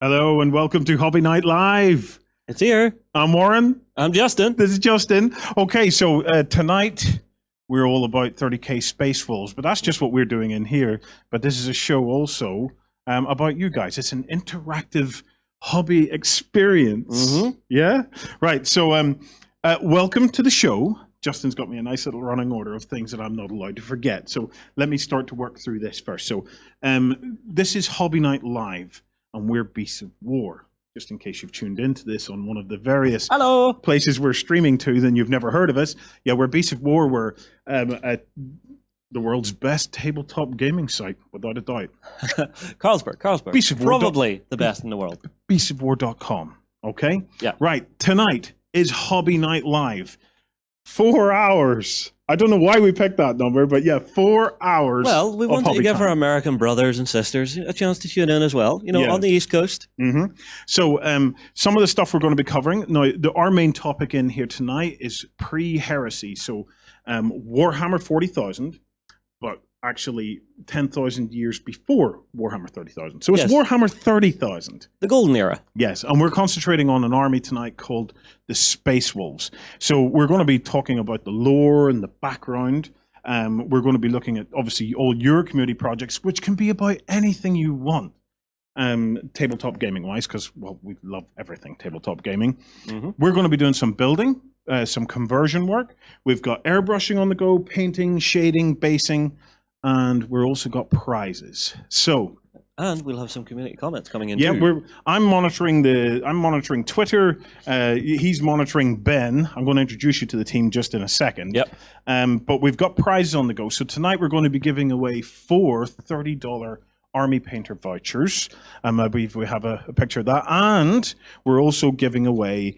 Hello and welcome to Hobby Night Live. It's here. I'm Warren. I'm Justin. This is Justin. Okay, so tonight we're all about 30k Space Wolves, but that's just what we're doing in here. But this is a show also about you guys. It's an interactive hobby experience. Mm-hmm. Yeah? Right, so welcome to the show. Justin's got me a nice little running order of things that I'm not allowed to forget. So let me start to work through this first. So this is Hobby Night Live. And we're Beasts of War, just in case you've tuned into this on one of the various places we're streaming to, then you've never heard of us. Yeah, we're Beasts of War. We're at the world's best tabletop gaming site, without a doubt. Carlsberg. Beasts of War. Probably the best in the world. Beastsofwar.com, okay? Yeah. Right, tonight is Hobby Night Live. 4 hours. I don't know why we picked that number, but yeah, 4 hours. Well, we wanted to give our American brothers and sisters a chance to tune in as well, on the East Coast. Mm-hmm. So some of the stuff we're going to be covering, now our main topic in here tonight is pre-heresy. So Warhammer 40,000, but actually 10,000 years before Warhammer 30,000. So it's Warhammer 30,000. The golden era. Yes, and we're concentrating on an army tonight called the Space Wolves. So we're going to be talking about the lore and the background. We're going to be looking at, obviously, all your community projects, which can be about anything you want, tabletop gaming-wise, because, well, we love everything tabletop gaming. Mm-hmm. We're going to be doing some building, some conversion work. We've got airbrushing on the go, painting, shading, basing, and we're also got prizes. So, and we'll have some community comments coming in. Yeah, too. I'm monitoring Twitter. He's monitoring Ben. I'm going to introduce you to the team just in a second. Yep. But we've got prizes on the go. So tonight we're going to be giving away 4 $30 Army Painter vouchers. I believe we have a picture of that, and we're also giving away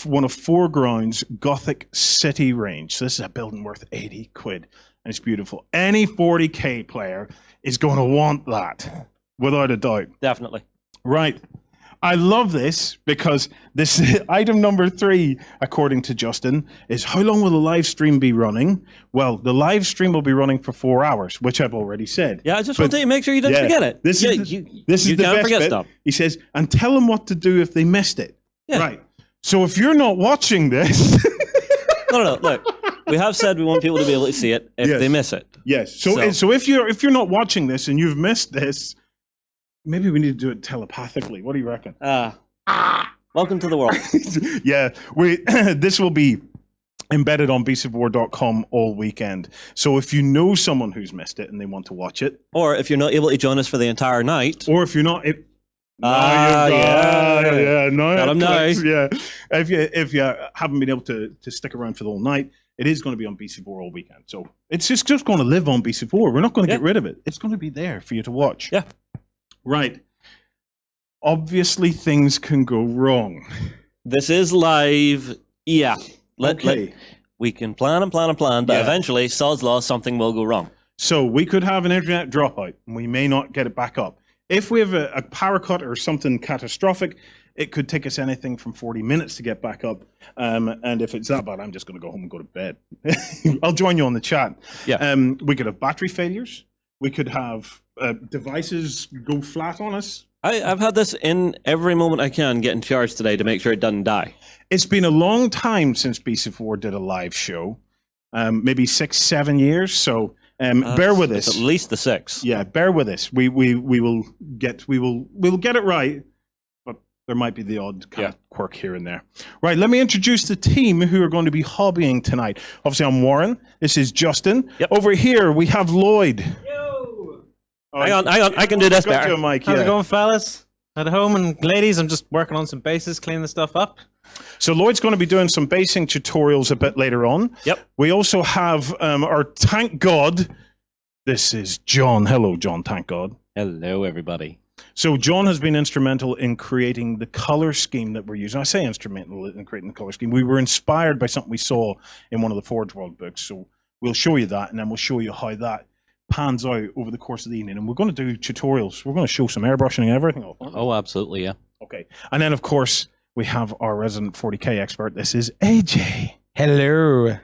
one of 4 grounds Gothic City range. So this is a building worth 80 quid. And it's beautiful. Any 40k player is going to want that, without a doubt. Definitely. Right. I love this because this item number 3, according to Justin, is how long will the live stream be running? Well, the live stream will be running for 4 hours, which I've already said. Yeah, I just wanted to make sure you didn't forget it. This is the best bit. Stuff. He says, and tell them what to do if they missed it. Yeah. Right. So if you're not watching this... No, look. We have said we want people to be able to see it if they miss it. Yes. So if you're not watching this and you've missed this, maybe we need to do it telepathically. What do you reckon? Welcome to the world. Yeah, this will be embedded on beastsofwar.com all weekend. So if you know someone who's missed it and they want to watch it, or if you're not able to join us for the entire night, or if you're not. Got him now. Yeah, if you haven't been able to stick around for the whole night, it is going to be on Beasts of War all weekend. So it's just going to live on Beasts of War. We're not going to get rid of it. It's going to be there for you to watch. Yeah. Right. Obviously, things can go wrong. This is live. Yeah. Okay. We can plan, but eventually, sod's law, something will go wrong. So we could have an internet dropout, and we may not get it back up. If we have a power cut or something catastrophic, it could take us anything from 40 minutes to get back up. And if it's that bad, I'm just going to go home and go to bed. I'll join you on the chat. Yeah. We could have battery failures. We could have devices go flat on us. I've had this in every moment I can getting charged today to make sure it doesn't die. It's been a long time since Beasts of War did a live show. Maybe 6-7 years. So bear with us. It's at least the 6. Yeah, bear with us. We will get it right. There might be the odd kind of quirk here and there. Right, let me introduce the team who are going to be hobbying tonight. Obviously, I'm Warren. This is Justin. Yep. Over here, we have Lloyd. Yo! Hang on. I can do this better. Got you, Mike. How's it going, fellas? At home, and ladies, I'm just working on some bases, cleaning the stuff up. So Lloyd's going to be doing some basing tutorials a bit later on. Yep. We also have our tank god. This is John. Hello, John, thank God. Hello, everybody. So John has been instrumental in creating the color scheme that we're using. I say instrumental in creating the color scheme. We were inspired by something we saw in one of the Forge World books. So we'll show you that, and then we'll show you how that pans out over the course of the evening. And we're going to do tutorials. We're going to show some airbrushing and everything. Oh, absolutely, yeah. Okay. And then, of course, we have our resident 40K expert. This is AJ. Hello.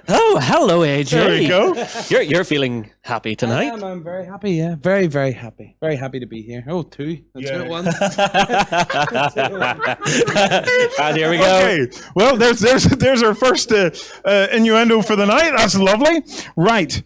Oh, hello, AJ. There we go. You're feeling happy tonight. I'm very happy, yeah. Very, very happy. Very happy to be here. Oh, two. That's Yeah. what it was. And here we go. Okay. Well, there's our first innuendo for the night. That's lovely. Right.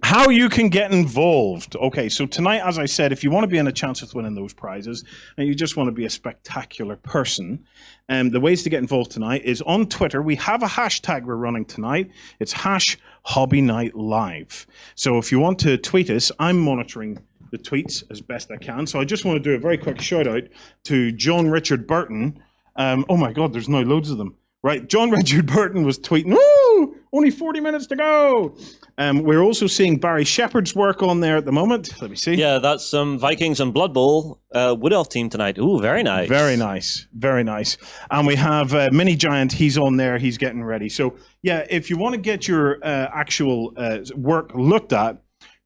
How you can get involved. Okay, so tonight, as I said, if you want to be in a chance of winning those prizes and you just want to be a spectacular person, the ways to get involved tonight is on Twitter. We have a hashtag we're running tonight. It's #HobbyNightLive. So if you want to tweet us, I'm monitoring the tweets as best I can. So I just want to do a very quick shout out to John Richard Burton. Oh my God, there's now loads of them. Right, John Richard Burton was tweeting, "Woo! Only 40 minutes to go." We're also seeing Barry Shepherd's work on there at the moment. Let me see. Yeah, that's some Vikings and Blood Bowl Wood Elf team tonight. Ooh, very nice. Very nice. Very nice. And we have Mini Giant. He's on there. He's getting ready. So, yeah, if you want to get your actual work looked at,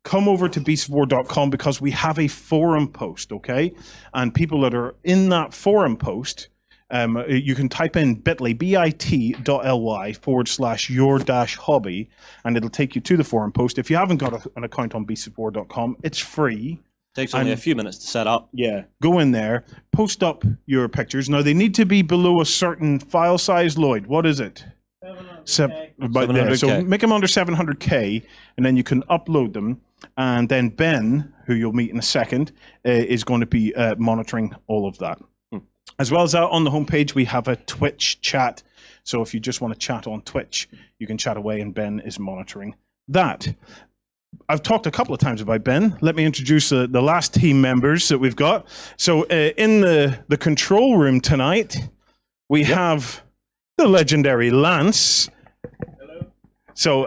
come over to beastofwar.com because we have a forum post, okay? And people that are in that forum post, you can type in bit.ly/your-hobby, and it'll take you to the forum post. If you haven't got an account on beastofwar.com, it's free. Takes only a few minutes to set up. Yeah, go in there, post up your pictures. Now, they need to be below a certain file size, Lloyd. What is it? 700K. About there. So 700K. make them under 700K, and then you can upload them. And then Ben, who you'll meet in a second, is going to be monitoring all of that. As well as that, on the homepage, we have a Twitch chat. So if you just want to chat on Twitch, you can chat away, and Ben is monitoring that. I've talked a couple of times about Ben. Let me introduce the last team members that we've got. So in the control room tonight, we have the legendary Lance. Hello. So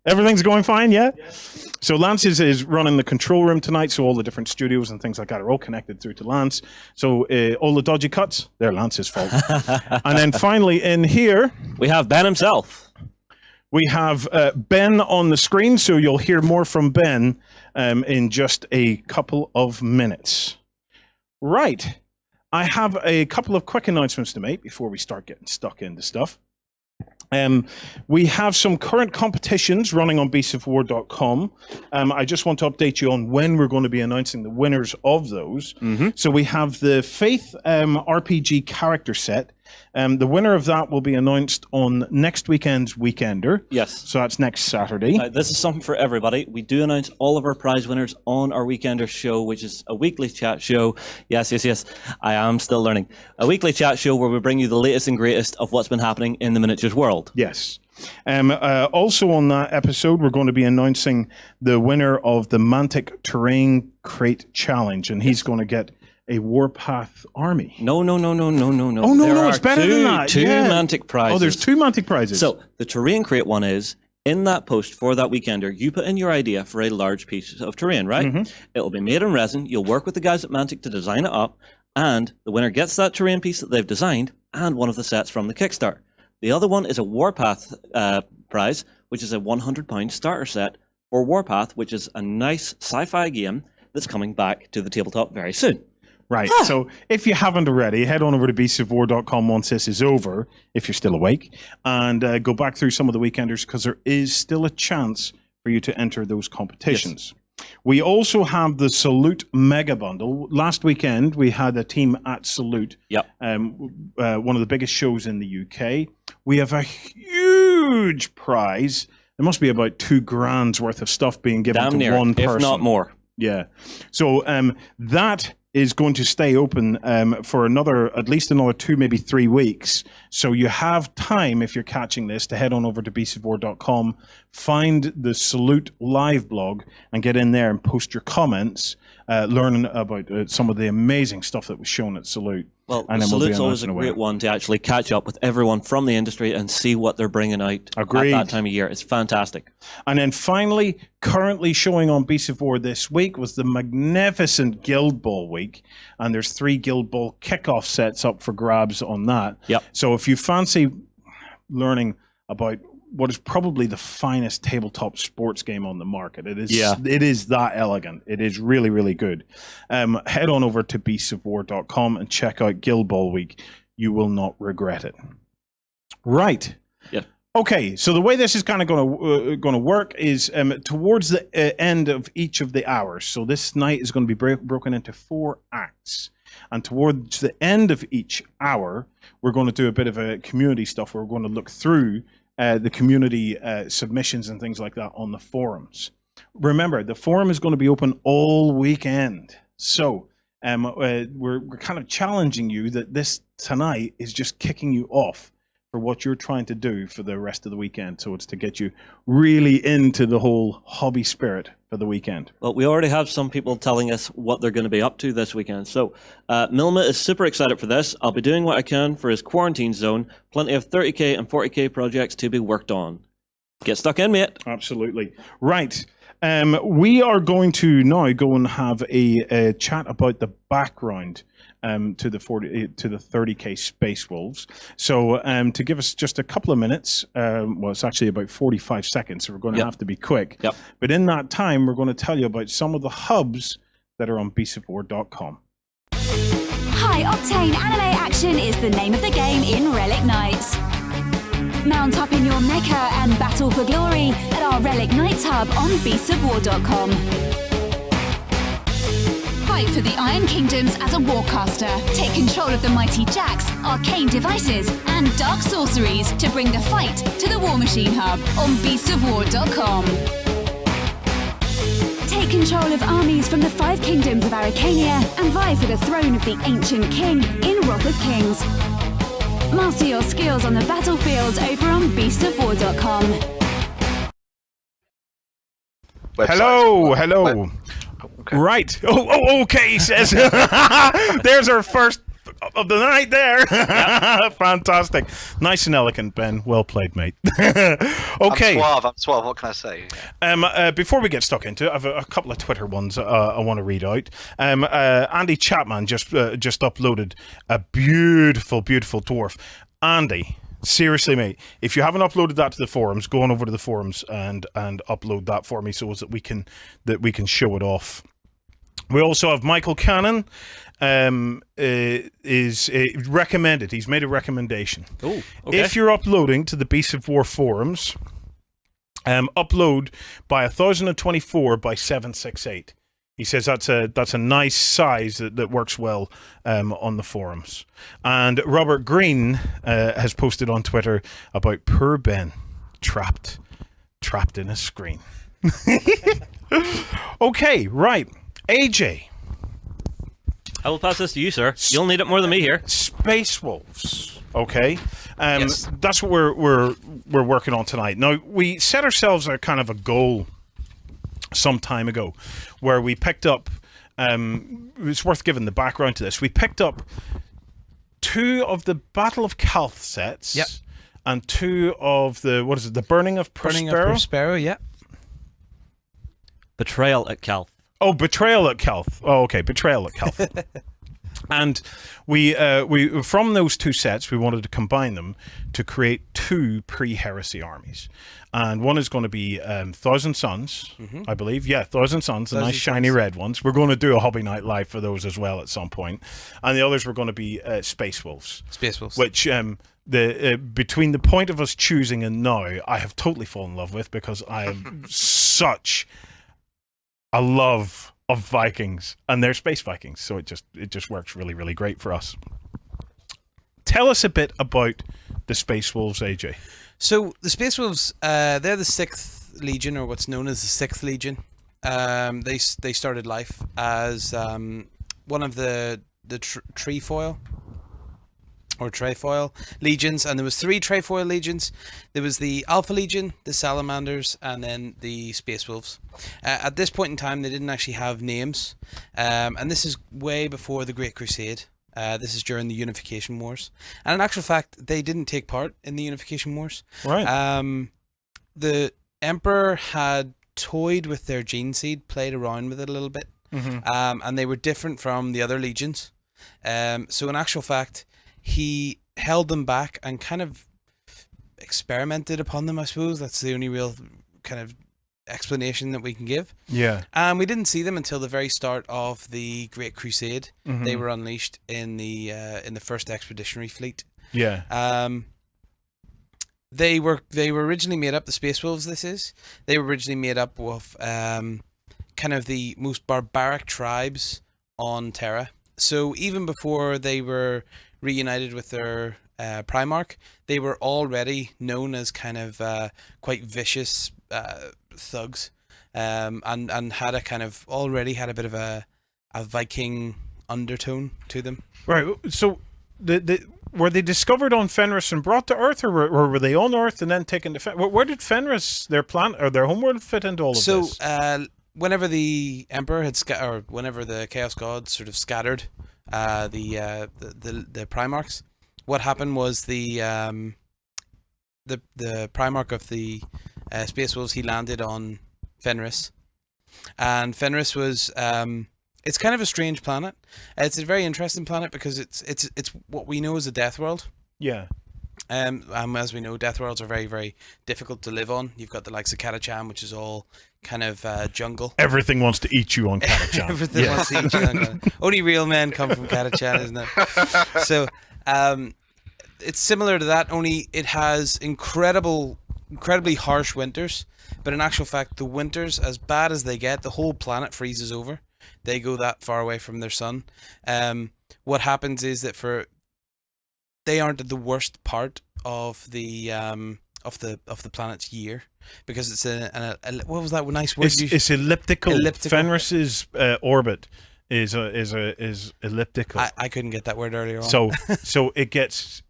everything's going fine, yeah? Yes. So Lance is running the control room tonight, so all the different studios and things like that are all connected through to Lance. So all the dodgy cuts, they're Lance's fault. And then finally in here, We have Ben himself. we have Ben on the screen, so you'll hear more from Ben in just a couple of minutes. Right. I have a couple of quick announcements to make before we start getting stuck into stuff. We have some current competitions running on beastofwar.com. I just want to update you on when we're going to be announcing the winners of those. So we have the Faith RPG character set. The winner of that will be announced on next weekend's Weekender. Yes. So that's next Saturday. This is something for everybody. We do announce all of our prize winners on our Weekender show, which is a weekly chat show. Yes. I am still learning. A weekly chat show where we bring you the latest and greatest of what's been happening in the miniatures world. Yes. Also on that episode, we're going to be announcing the winner of the Mantic Terrain Crate Challenge, and he's going to get a Warpath army. No. Oh, no, There it's are better than that. Two Yeah. Mantic prizes. Oh, there's two Mantic prizes. So the terrain crate one is in that post for that Weekender. You put in your idea for a large piece of terrain, right? It'll be made in resin. You'll work with the guys at Mantic to design it up, and the winner gets that terrain piece that they've designed and one of the sets from the Kickstarter. The other one is a Warpath prize, which is a £100 starter set for Warpath, which is a nice sci-fi game that's coming back to the tabletop very soon. Right. So if you haven't already, head on over to beastofwar.com once this is over, if you're still awake, and go back through some of the Weekenders because there is still a chance for you to enter those competitions. Yes. We also have the Salute Mega Bundle. Last weekend, we had a team at Salute, one of the biggest shows in the UK. We have a huge prize. There must be about $2,000 worth of stuff being given Damn to near, one person. if not more. Yeah. So that is going to stay open for at least another 2, maybe 3 weeks. So you have time, if you're catching this, to head on over to beastofwar.com, find the Salute live blog, and get in there and post your comments, learning about some of the amazing stuff that was shown at Salute. Well, And then Salute's we'll always a announcing great one to actually catch up with everyone from the industry and see what they're bringing out Agreed. at that time of year. It's fantastic. And then finally, currently showing on Beast of War this week was the magnificent Guild Ball week. And there's 3 Guild Ball kickoff sets up for grabs on that. Yep. So if you fancy learning about what is probably the finest tabletop sports game on the market, it is that elegant. It is really, really good. Head on over to beastofwar.com and check out Guild Ball week. You will not regret it. Right. Yeah. Okay, so the way this is kind of going to work is towards the end of each of the hours. So this night is going to be broken into 4 acts, and towards the end of each hour, we're going to do a bit of a community stuff. We're going to look through the community submissions and things like that on the forums. Remember, the forum is going to be open all weekend, so we're kind of challenging you that this tonight is just kicking you off for what you're trying to do for the rest of the weekend. So it's to get you really into the whole hobby spirit for the weekend. Well, we already have some people telling us what they're going to be up to this weekend. So Milma is super excited for this. I'll be doing what I can for his quarantine zone. Plenty of 30k and 40k projects to be worked on. Get stuck in, mate. Absolutely. Right. We are going to now go and have a chat about the background to the 30k Space Wolves. So to give us just a couple of minutes, well, it's actually about 45 seconds, so we're going to have to be quick. Yep. But in that time, we're going to tell you about some of the hubs that are on beastofwar.com. High octane anime action is the name of the game in Relic Knights. Mount up in your mecha and battle for glory at our Relic Knights hub on beastofwar.com. Fight for the Iron Kingdoms as a warcaster. Take control of the mighty jacks, arcane devices, and dark sorceries to bring the fight to the War Machine hub on beastofwar.com. Take control of armies from the 5 kingdoms of Arcania and vie for the throne of the ancient king in Wrath of Kings. Master your skills on the battlefield over on beastofwar.com. Hello. Okay. Right. Okay, he says. There's our first of the night there. Fantastic. Nice and elegant, Ben. Well played, mate. Okay. I'm suave. What can I say? Before we get stuck into it, I have a couple of Twitter ones I want to read out. Andy Chapman just uploaded a beautiful dwarf. Andy, seriously, mate, if you haven't uploaded that to the forums, go on over to the forums and upload that for me so that we can show it off. We also have Michael Cannon. Is recommended. He's made a recommendation. Oh, okay. If you're uploading to the Beasts of War forums, upload by 1024 by 768. He says that's a nice size that works well on the forums. And Robert Green has posted on Twitter about poor Ben trapped in a screen. Okay, right. AJ. I will pass this to you, sir. You'll need it more than me here. Space Wolves. Okay. Yes. That's what we're working on tonight. Now, we set ourselves a kind of a goal some time ago where we picked up, it's worth giving the background to this. We picked up 2 of the Battle of Calth sets. Yep. And 2 of the Burning of Prospero? Yeah. Betrayal at Calth. Oh, Betrayal at Calth. Oh, okay, Betrayal at Calth. And we from those 2 sets, we wanted to combine them to create 2 pre-heresy armies. And one is going to be Thousand Suns, I believe. Yeah, Thousand Suns, the nice shiny red ones. We're going to do a Hobby Night Live for those as well at some point. And the others were going to be Space Wolves. Space Wolves. Which between the point of us choosing and now, I have totally fallen in love with because I am such a love of Vikings, and they're space Vikings, so it just works really, really great for us. Tell us a bit about the Space Wolves, AJ. So the Space Wolves, they're the 6th Legion, or what's known as the 6th Legion. They started life as one of the trefoil legions, and there was 3 trefoil legions. There was the Alpha Legion, the Salamanders, and then the Space Wolves. At this point in time, they didn't actually have names, and this is way before the Great Crusade. This is during the Unification Wars, and in actual fact, they didn't take part in the Unification Wars. Right. The Emperor had toyed with their gene seed, played around with it a little bit, and they were different from the other legions. So in actual fact, he held them back and kind of experimented upon them, I suppose. That's the only real kind of explanation that we can give. Yeah. We didn't see them until the very start of the Great Crusade. They were unleashed in the first expeditionary fleet. Yeah. they were originally made up. The Space Wolves. They were originally made up of kind of the most barbaric tribes on Terra. So even before they were reunited with their Primarch, they were already known as kind of quite vicious thugs, and had a kind of already had a bit of a Viking undertone to them. Right. So were they discovered on Fenris and brought to Earth, or were they on Earth and then taken to Fenris? Where did Fenris, their planet or their homeworld, fit into all of this? So whenever the Emperor had or whenever the Chaos Gods sort of scattered the Primarchs, what happened was the Primarch of the Space Wolves, he landed on Fenris, and Fenris was it's kind of a strange planet. It's a very interesting planet because it's what we know as a death world. Yeah. As we know, death worlds are very, very difficult to live on. You've got the likes of Catachan, which is all kind of jungle. Everything wants to eat you on Catachan. Everything wants to eat you on Catachan. Only real men come from Catachan, isn't it? So it's similar to that, only it has incredibly harsh winters. But in actual fact, the winters, as bad as they get, the whole planet freezes over. They go that far away from their sun. What happens is that they aren't the worst part of the planet's year, because it's what was that nice word? It's elliptical. Fenris's orbit is elliptical. I couldn't get that word earlier on. So it gets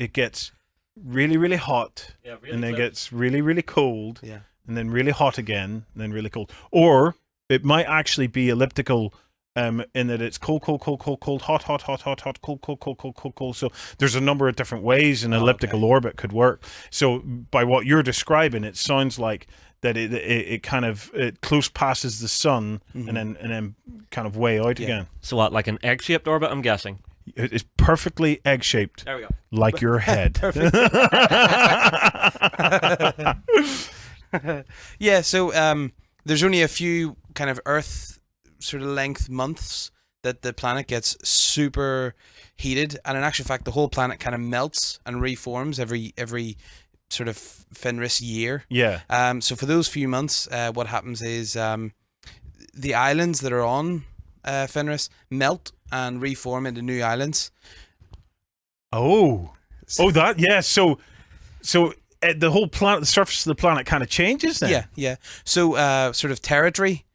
really, really hot, and then gets really, really cold, and then really hot again, and then really cold. Or it might actually be elliptical. In that it's cold, hot, cold. So there's a number of different ways an elliptical orbit could work. So by what you're describing, it sounds like that it kind of close passes the sun, and then kind of way out again. So what, like an egg-shaped orbit, I'm guessing? It's perfectly egg-shaped. There we go. Like your head. Yeah, so there's only a few kind of Earth sort of length months that the planet gets super heated, and in actual fact the whole planet kind of melts and reforms every sort of Fenris year. So for those few months, what happens is the islands that are on Fenris melt and reform into new islands. So the whole planet, the surface of the planet kind of changes then. So sort of territory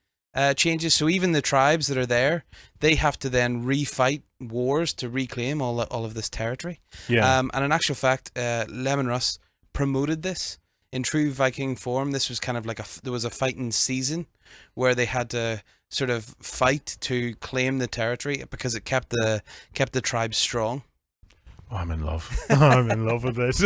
changes. So even the tribes that are there, they have to then refight wars to reclaim all of this territory. And in actual fact, Lemon Russ promoted this in true Viking form. This was kind of like there was a fighting season where they had to sort of fight to claim the territory because it kept the tribes strong. Oh, I'm in love. I'm in love with this.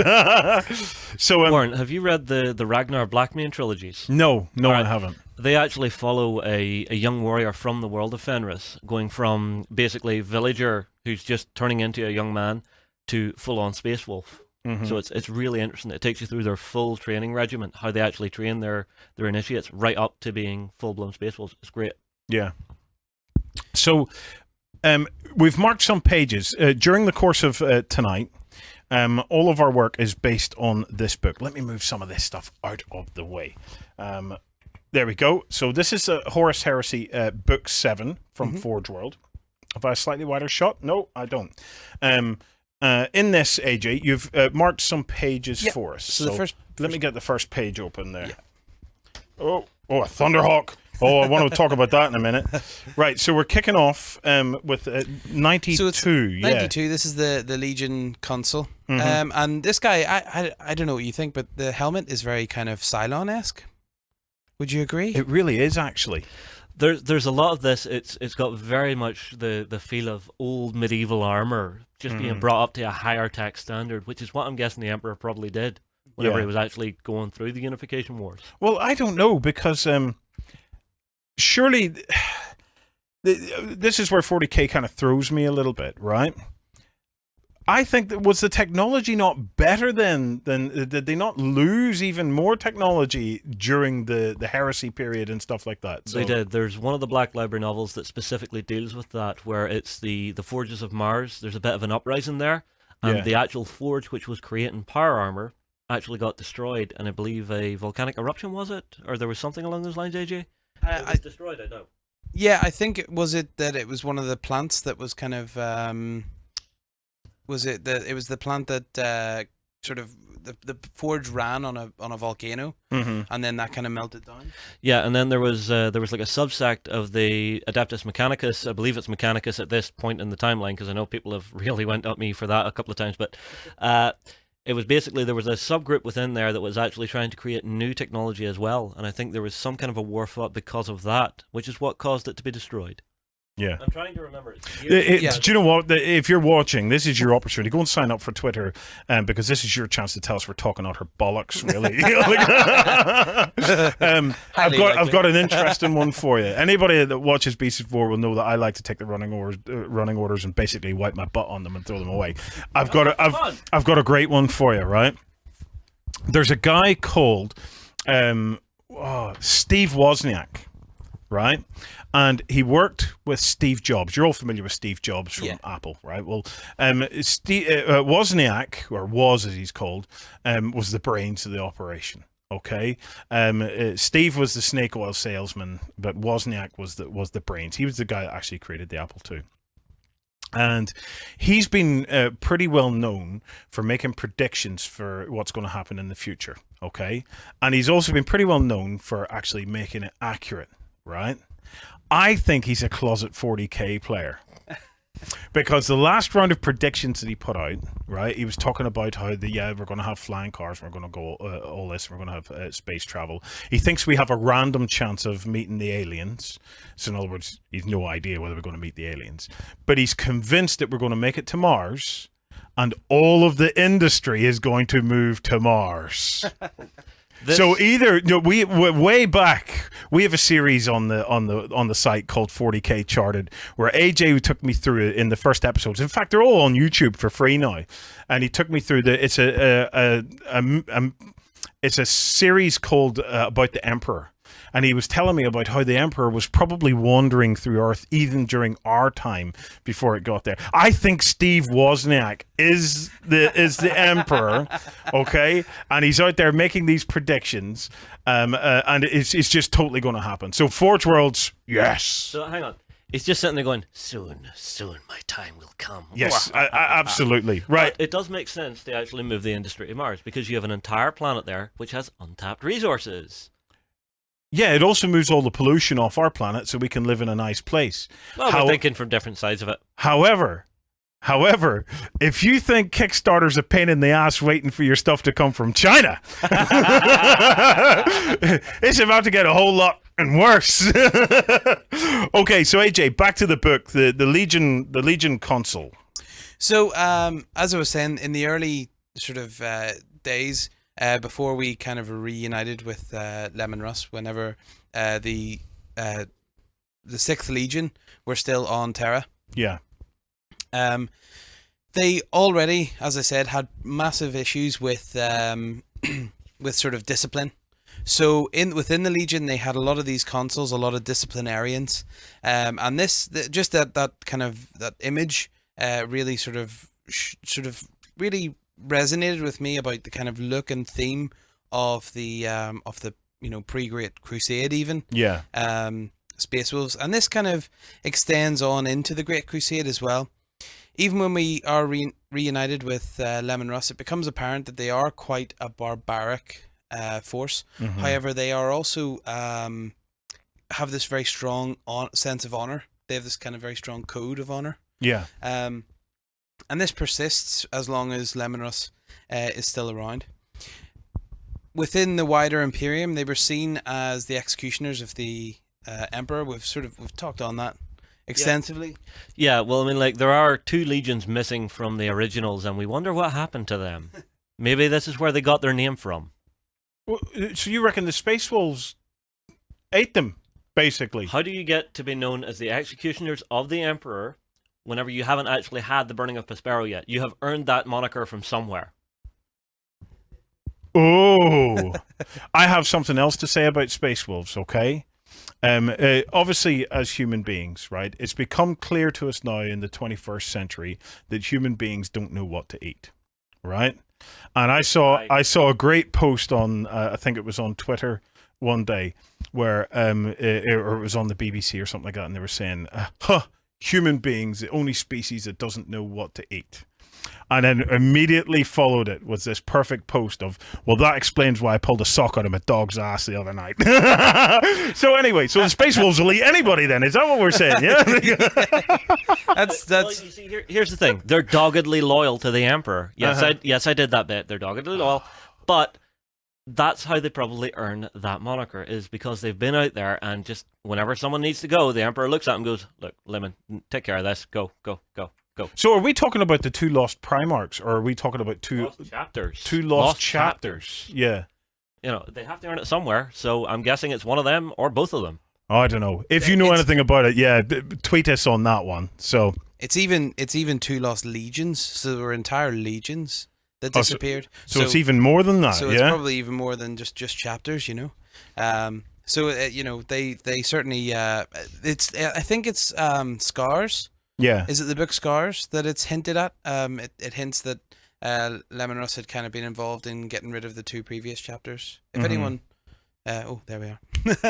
So, Warren, have you read the Ragnar Blackmane trilogies? No, I haven't. They actually follow a young warrior from the world of Fenris, going from basically villager who's just turning into a young man to full-on space wolf. So it's really interesting. It takes you through their full training regiment, how they actually train their initiates right up to being full-blown space wolves. It's great. Yeah. So we've marked some pages during the course of tonight. All of our work is based on this book. Let me move some of this stuff out of the way. There we go. So this is Horus Heresy, book 7 from Forge World. Have I a slightly wider shot? No, I don't. In this, AJ, you've marked some pages for us. So let me get the first page open there. Oh, a Thunderhawk. Oh, I want to talk about that in a minute. Right, so we're kicking off with 92. So it's 92. This is the Legion Consul. And this guy, I don't know what you think, but the helmet is very kind of Cylon-esque. Would you agree? It really is, actually. There's a lot of this. It's got very much the feel of old medieval armor, just being brought up to a higher tech standard, which is what I'm guessing the Emperor probably did whenever he was actually going through the Unification Wars. Well, I don't know, because surely this is where 40k kind of throws me a little bit, right? I think that was the technology not better then? Did they not lose even more technology during the heresy period and stuff like that? So. They did. There's one of the Black Library novels that specifically deals with that, where it's the Forges of Mars. There's a bit of an uprising there, and the actual forge which was creating power armor actually got destroyed, and I believe a volcanic eruption, was it? Or there was something along those lines, AJ? It was destroyed, I know. Yeah, I think it was one of the plants that was kind of it was the plant that sort of the forge ran on a volcano, and then that kind of melted down. Yeah, and then there was like a subsect of the Adeptus Mechanicus. I believe it's Mechanicus at this point in the timeline, because I know people have really went at me for that a couple of times, but it was basically, there was a subgroup within there that was actually trying to create new technology as well, and I think there was some kind of a war fought because of that, which is what caused it to be destroyed. Yeah. I'm trying to remember. Do you know what? If you're watching, this is your opportunity. Go and sign up for Twitter, because this is your chance to tell us we're talking out her bollocks, really. I've got an interesting one for you. Anybody that watches Beast of War will know that I like to take the running orders and basically wipe my butt on them and throw them away. I've got a great one for you, right? There's a guy called Steve Wozniak, right? And he worked with Steve Jobs. You're all familiar with Steve Jobs from Apple, right? Well, Wozniak, or Woz as he's called, was the brains of the operation. Okay, Steve was the snake oil salesman, but Wozniak was the brains. He was the guy that actually created the Apple II. And he's been pretty well known for making predictions for what's going to happen in the future. Okay, and he's also been pretty well known for actually making it accurate, right? I think he's a closet 40k player, because the last round of predictions that he put out, right, he was talking about how we're going to have flying cars, we're going to go all this, we're going to have space travel. He thinks we have a random chance of meeting the aliens. So in other words, he's no idea whether we're going to meet the aliens, but he's convinced that we're going to make it to Mars, and all of the industry is going to move to Mars. So either we way back, we have a series on the site called 40k Charted, where AJ took me through it in the first episodes. In fact, they're all on YouTube for free now, and he took me through it's a series called about the Emperor. And he was telling me about how the Emperor was probably wandering through Earth even during our time before it got there. I think Steve Wozniak is the Emperor, okay? And he's out there making these predictions, and it's just totally going to happen. So Forge Worlds, yes. So hang on. He's just sitting there going, soon, my time will come. Yes, absolutely. Right. But it does make sense to actually move the industry to Mars, because you have an entire planet there which has untapped resources. Yeah, it also moves all the pollution off our planet so we can live in a nice place. Well, we're thinking from different sides of it. However, if you think Kickstarter's a pain in the ass waiting for your stuff to come from China, it's about to get a whole lot worse. Okay, so AJ, back to the book, the Legion console. So, as I was saying, in the early sort of days, before we kind of reunited with Lemon Russ, whenever the 6th Legion were still on Terra. Yeah. They already, as I said, had massive issues with with sort of discipline. So within the Legion, they had a lot of these consuls, a lot of disciplinarians, and that kind of that image really sort of really resonated with me about the kind of look and theme of the pre-Great Crusade even. Yeah. Space Wolves, and this kind of extends on into the Great Crusade as well. Even when we are reunited with Lemon Russ, it becomes apparent that they are quite a barbaric force. Mm-hmm. However, they are also have this very strong sense of honor. They have this kind of very strong code of honor. Yeah. And this persists as long as Lemon Russ is still around. Within the wider Imperium, they were seen as the executioners of the Emperor. We've talked on that extensively. Yeah, well, I mean, like, there are 2 legions missing from the originals, and we wonder what happened to them. Maybe this is where they got their name from. Well, so you reckon the Space Wolves ate them, basically? How do you get to be known as the executioners of the Emperor whenever you haven't actually had the burning of Prospero yet? You have earned that moniker from somewhere. Oh, I have something else to say about Space Wolves, okay? Obviously, as human beings, right, it's become clear to us now in the 21st century that human beings don't know what to eat, right? And I saw a great post on I think it was on Twitter one day where or it was on the BBC or something like that, and they were saying, human beings, the only species that doesn't know what to eat. And then immediately followed it was this perfect post of, well, that explains why I pulled a sock out of my dog's ass the other night. So anyway, so the Space Wolves will eat anybody then. Is that what we're saying? Yeah. That's Well, you see, here's the thing. They're doggedly loyal to the Emperor. Yes, I did that bit. They're doggedly loyal. But that's how they probably earn that moniker, is because they've been out there and just whenever someone needs to go, the Emperor looks at them and goes, look, Lemon, take care of this. Go. So are we talking about the 2 lost Primarchs, or are we talking about two chapters? 2 lost chapters? Yeah. You know, they have to earn it somewhere, so I'm guessing it's one of them or both of them. Oh, I don't know. If you know anything about it, yeah, tweet us on that one. So it's even 2 lost legions, so there were entire legions that disappeared. So it's even more than that. So yeah? it's probably even more than just chapters, you know. So you know, they certainly it's I think it's Scars. Yeah. Is it the book Scars that it's hinted at? It hints that Lemon Russ had kind of been involved in getting rid of the 2 previous chapters. If anyone, oh, there we are.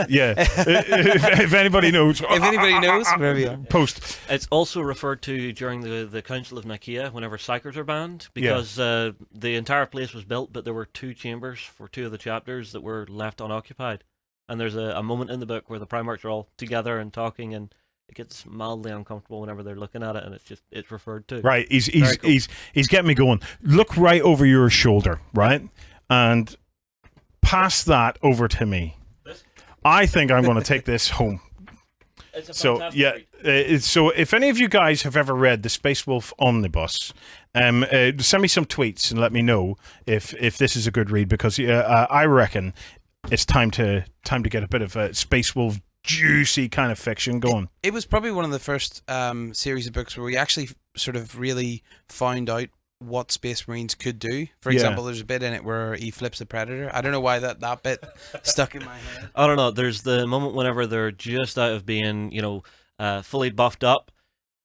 Yeah. if anybody knows, if anybody knows, where we are. Post. It's also referred to during the Council of Nicaea whenever psychers are banned, because the entire place was built, but there were 2 chambers for 2 of the chapters that were left unoccupied. And there's a moment in the book where the Primarchs are all together and talking, and it gets mildly uncomfortable whenever they're looking at it, and it's referred to. Right, he's cool. he's getting me going. Look right over your shoulder, right, and pass that over to me. I think I'm going to take this home. It's a So fantastic yeah, so if any of you guys have ever read the Space Wolf Omnibus, send me some tweets and let me know if this is a good read, because I reckon it's time to get a bit of a Space Wolf juicy kind of fiction going. It was probably one of the first series of books where we actually sort of really found out what Space Marines could do. For example, there's a bit in it where he flips a Predator. I don't know why that bit stuck in my head. I don't know. There's the moment whenever they're just out of being, fully buffed up,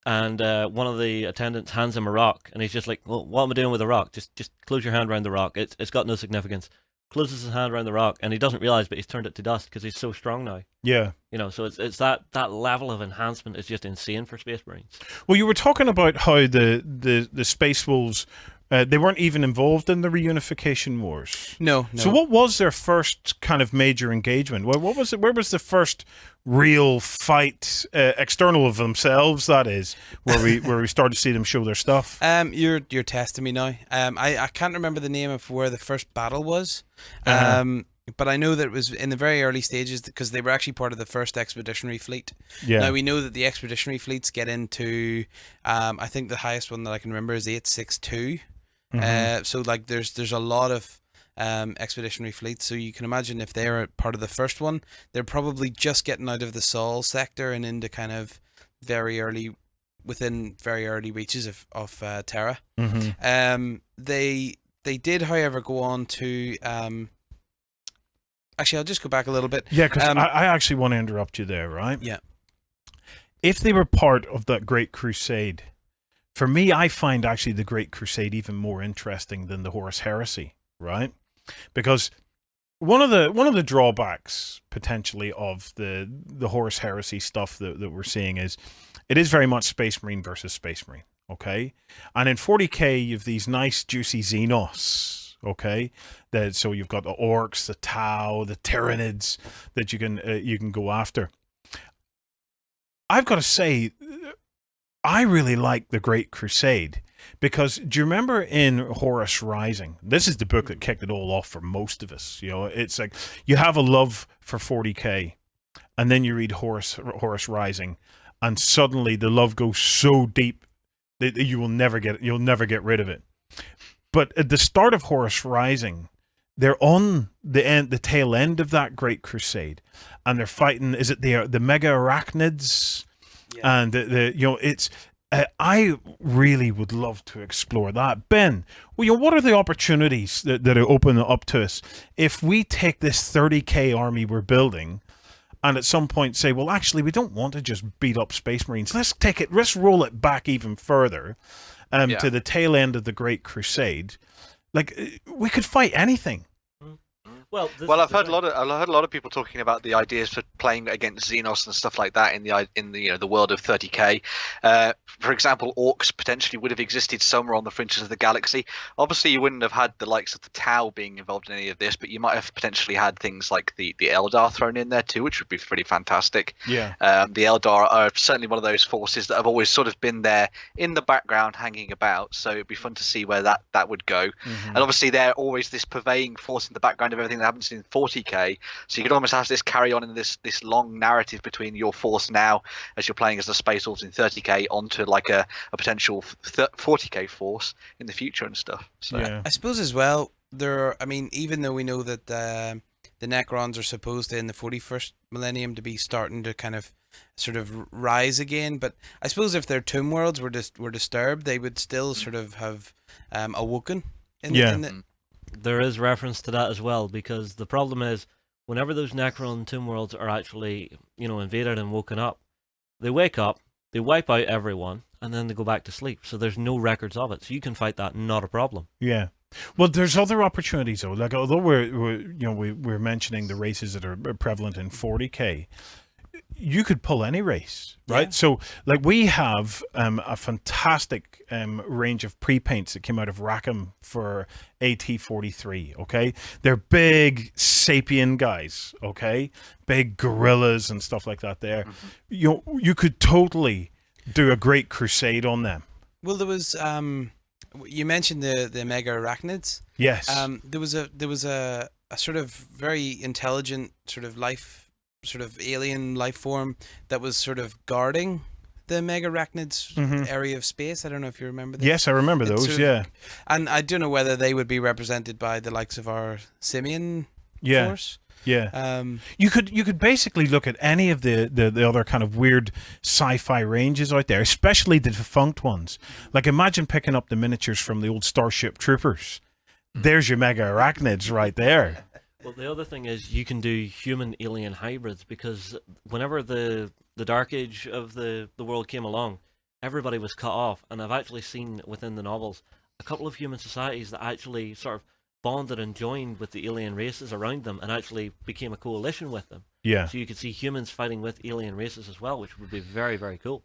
and one of the attendants hands him a rock, and he's just like, "Well, what am I doing with a rock? Just close your hand around the rock. It's got no significance." Closes his hand around the rock, and he doesn't realize, but he's turned it to dust because he's so strong now. Yeah. You know, so it's that level of enhancement is just insane for Space Marines. Well, you were talking about how the Space Wolves, they weren't even involved in the reunification wars. No. So what was their first kind of major engagement? What was it? Where was the first real fight, external of themselves, that is, where we started to see them show their stuff? You're testing me now. I can't remember the name of where the first battle was. But I know that it was in the very early stages, because they were actually part of the first expeditionary fleet. Yeah. Now we know that the expeditionary fleets get into, I think the highest one that I can remember is 862. So like there's a lot of expeditionary fleets. So you can imagine if they're part of the first one, they're probably just getting out of the Sol sector and into kind of within very early reaches of Terra. They did, however, go on to actually, I'll just go back a little bit. Yeah, because I actually want to interrupt you there, right? Yeah. If they were part of that Great Crusade, for me, I find actually the Great Crusade even more interesting than the Horus Heresy, right? Because one of the drawbacks potentially of the Horus Heresy stuff that we're seeing is it is very much Space Marine versus Space Marine, okay? And in 40k, you have these nice juicy Xenos. Okay, so you've got the orcs, the Tau, the Tyranids that you can go after. I've got to say, I really like the Great Crusade, because do you remember in Horus Rising? This is the book that kicked it all off for most of us. You know, it's like you have a love for 40k, and then you read Horus Rising, and suddenly the love goes so deep that you'll never get rid of it. But at the start of Horus Rising, they're on the tail end of that Great Crusade, and they're fighting. Is it the mega arachnids? Yeah. And it's. I really would love to explore that, Ben. Well, what are the opportunities that are open up to us if we take this 30k army we're building, and at some point say, well, actually, we don't want to just beat up Space Marines. Let's roll it back even further. To the tail end of the Great Crusade, Like we could fight anything. Well, I've heard a lot of people talking about the ideas for playing against Xenos and stuff like that in the world of 30k. For example, orcs potentially would have existed somewhere on the fringes of the galaxy. Obviously, you wouldn't have had the likes of the Tau being involved in any of this, but you might have potentially had things like the Eldar thrown in there too, which would be pretty fantastic. Yeah. The Eldar are certainly one of those forces that have always sort of been there in the background, hanging about. So it'd be fun to see where that would go. And obviously, they're always this purveying force in the background of everything that happens in 40k, so you could almost have this carry on in this long narrative between your force now as you're playing as the Space Wolves in 30k onto like a potential 40k force in the future and stuff. So Yeah. I suppose as well, even though we know that the Necrons are supposed to in the 41st millennium to be starting to kind of sort of rise again, but I suppose if their tomb worlds were disturbed, they would still sort of have awoken. There is reference to that as well, because the problem is whenever those Necron tomb worlds are actually, invaded and woken up, they wake up, they wipe out everyone, and then they go back to sleep. So there's no records of it. So you can fight that, not a problem. Yeah. Well, there's other opportunities though. Like although we're mentioning the races that are prevalent in 40k, you could pull any race, right? Yeah. So like we have a fantastic range of pre-paints that came out of Rackham for AT-43, okay? They're big sapien guys, okay? Big gorillas and stuff like that there. You could totally do a great crusade on them. Well, there was you mentioned the mega arachnids. Yes. There was a sort of very intelligent sort of alien life form that was sort of guarding the mega arachnids area of space. I don't know if you remember this. Yes, I remember those, yeah. And I don't know whether they would be represented by the likes of our simian force. Yeah. You could basically look at any of the other kind of weird sci-fi ranges out there, especially the defunct ones. Like imagine picking up the miniatures from the old Starship Troopers. There's your mega arachnids right there. Well, the other thing is you can do human-alien hybrids, because whenever the Dark Age of the world came along, everybody was cut off. And I've actually seen within the novels a couple of human societies that actually sort of bonded and joined with the alien races around them and actually became a coalition with them. Yeah. So you could see humans fighting with alien races as well, which would be very, very cool.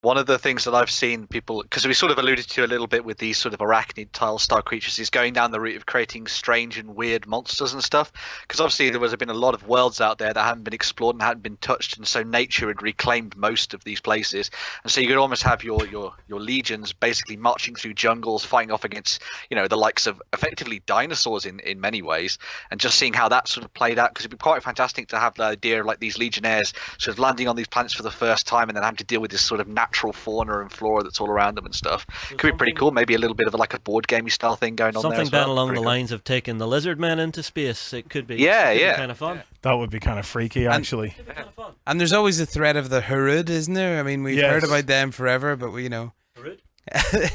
One of the things that I've seen people, because we sort of alluded to a little bit with these sort of arachnid tile star creatures, is going down the route of creating strange and weird monsters and stuff. Because obviously there has been a lot of worlds out there that haven't been explored and hadn't been touched, and so nature had reclaimed most of these places. And so you could almost have your legions basically marching through jungles, fighting off against the likes of effectively dinosaurs in many ways, and just seeing how that sort of played out. Because it'd be quite fantastic to have the idea of like these legionnaires sort of landing on these planets for the first time and then having to deal with this sort of natural fauna and flora that's all around them and stuff. So could be pretty cool. Maybe a little bit of like a board gamey style thing going on there. Something as well. down along Pretty the cool. lines of taking the lizard men into space. It could be. Yeah. Kind of fun. That would be kind of freaky, actually. It'd be kind of fun. And there's always the threat of the Harud, isn't there? I mean, we've heard about them forever, but Harud?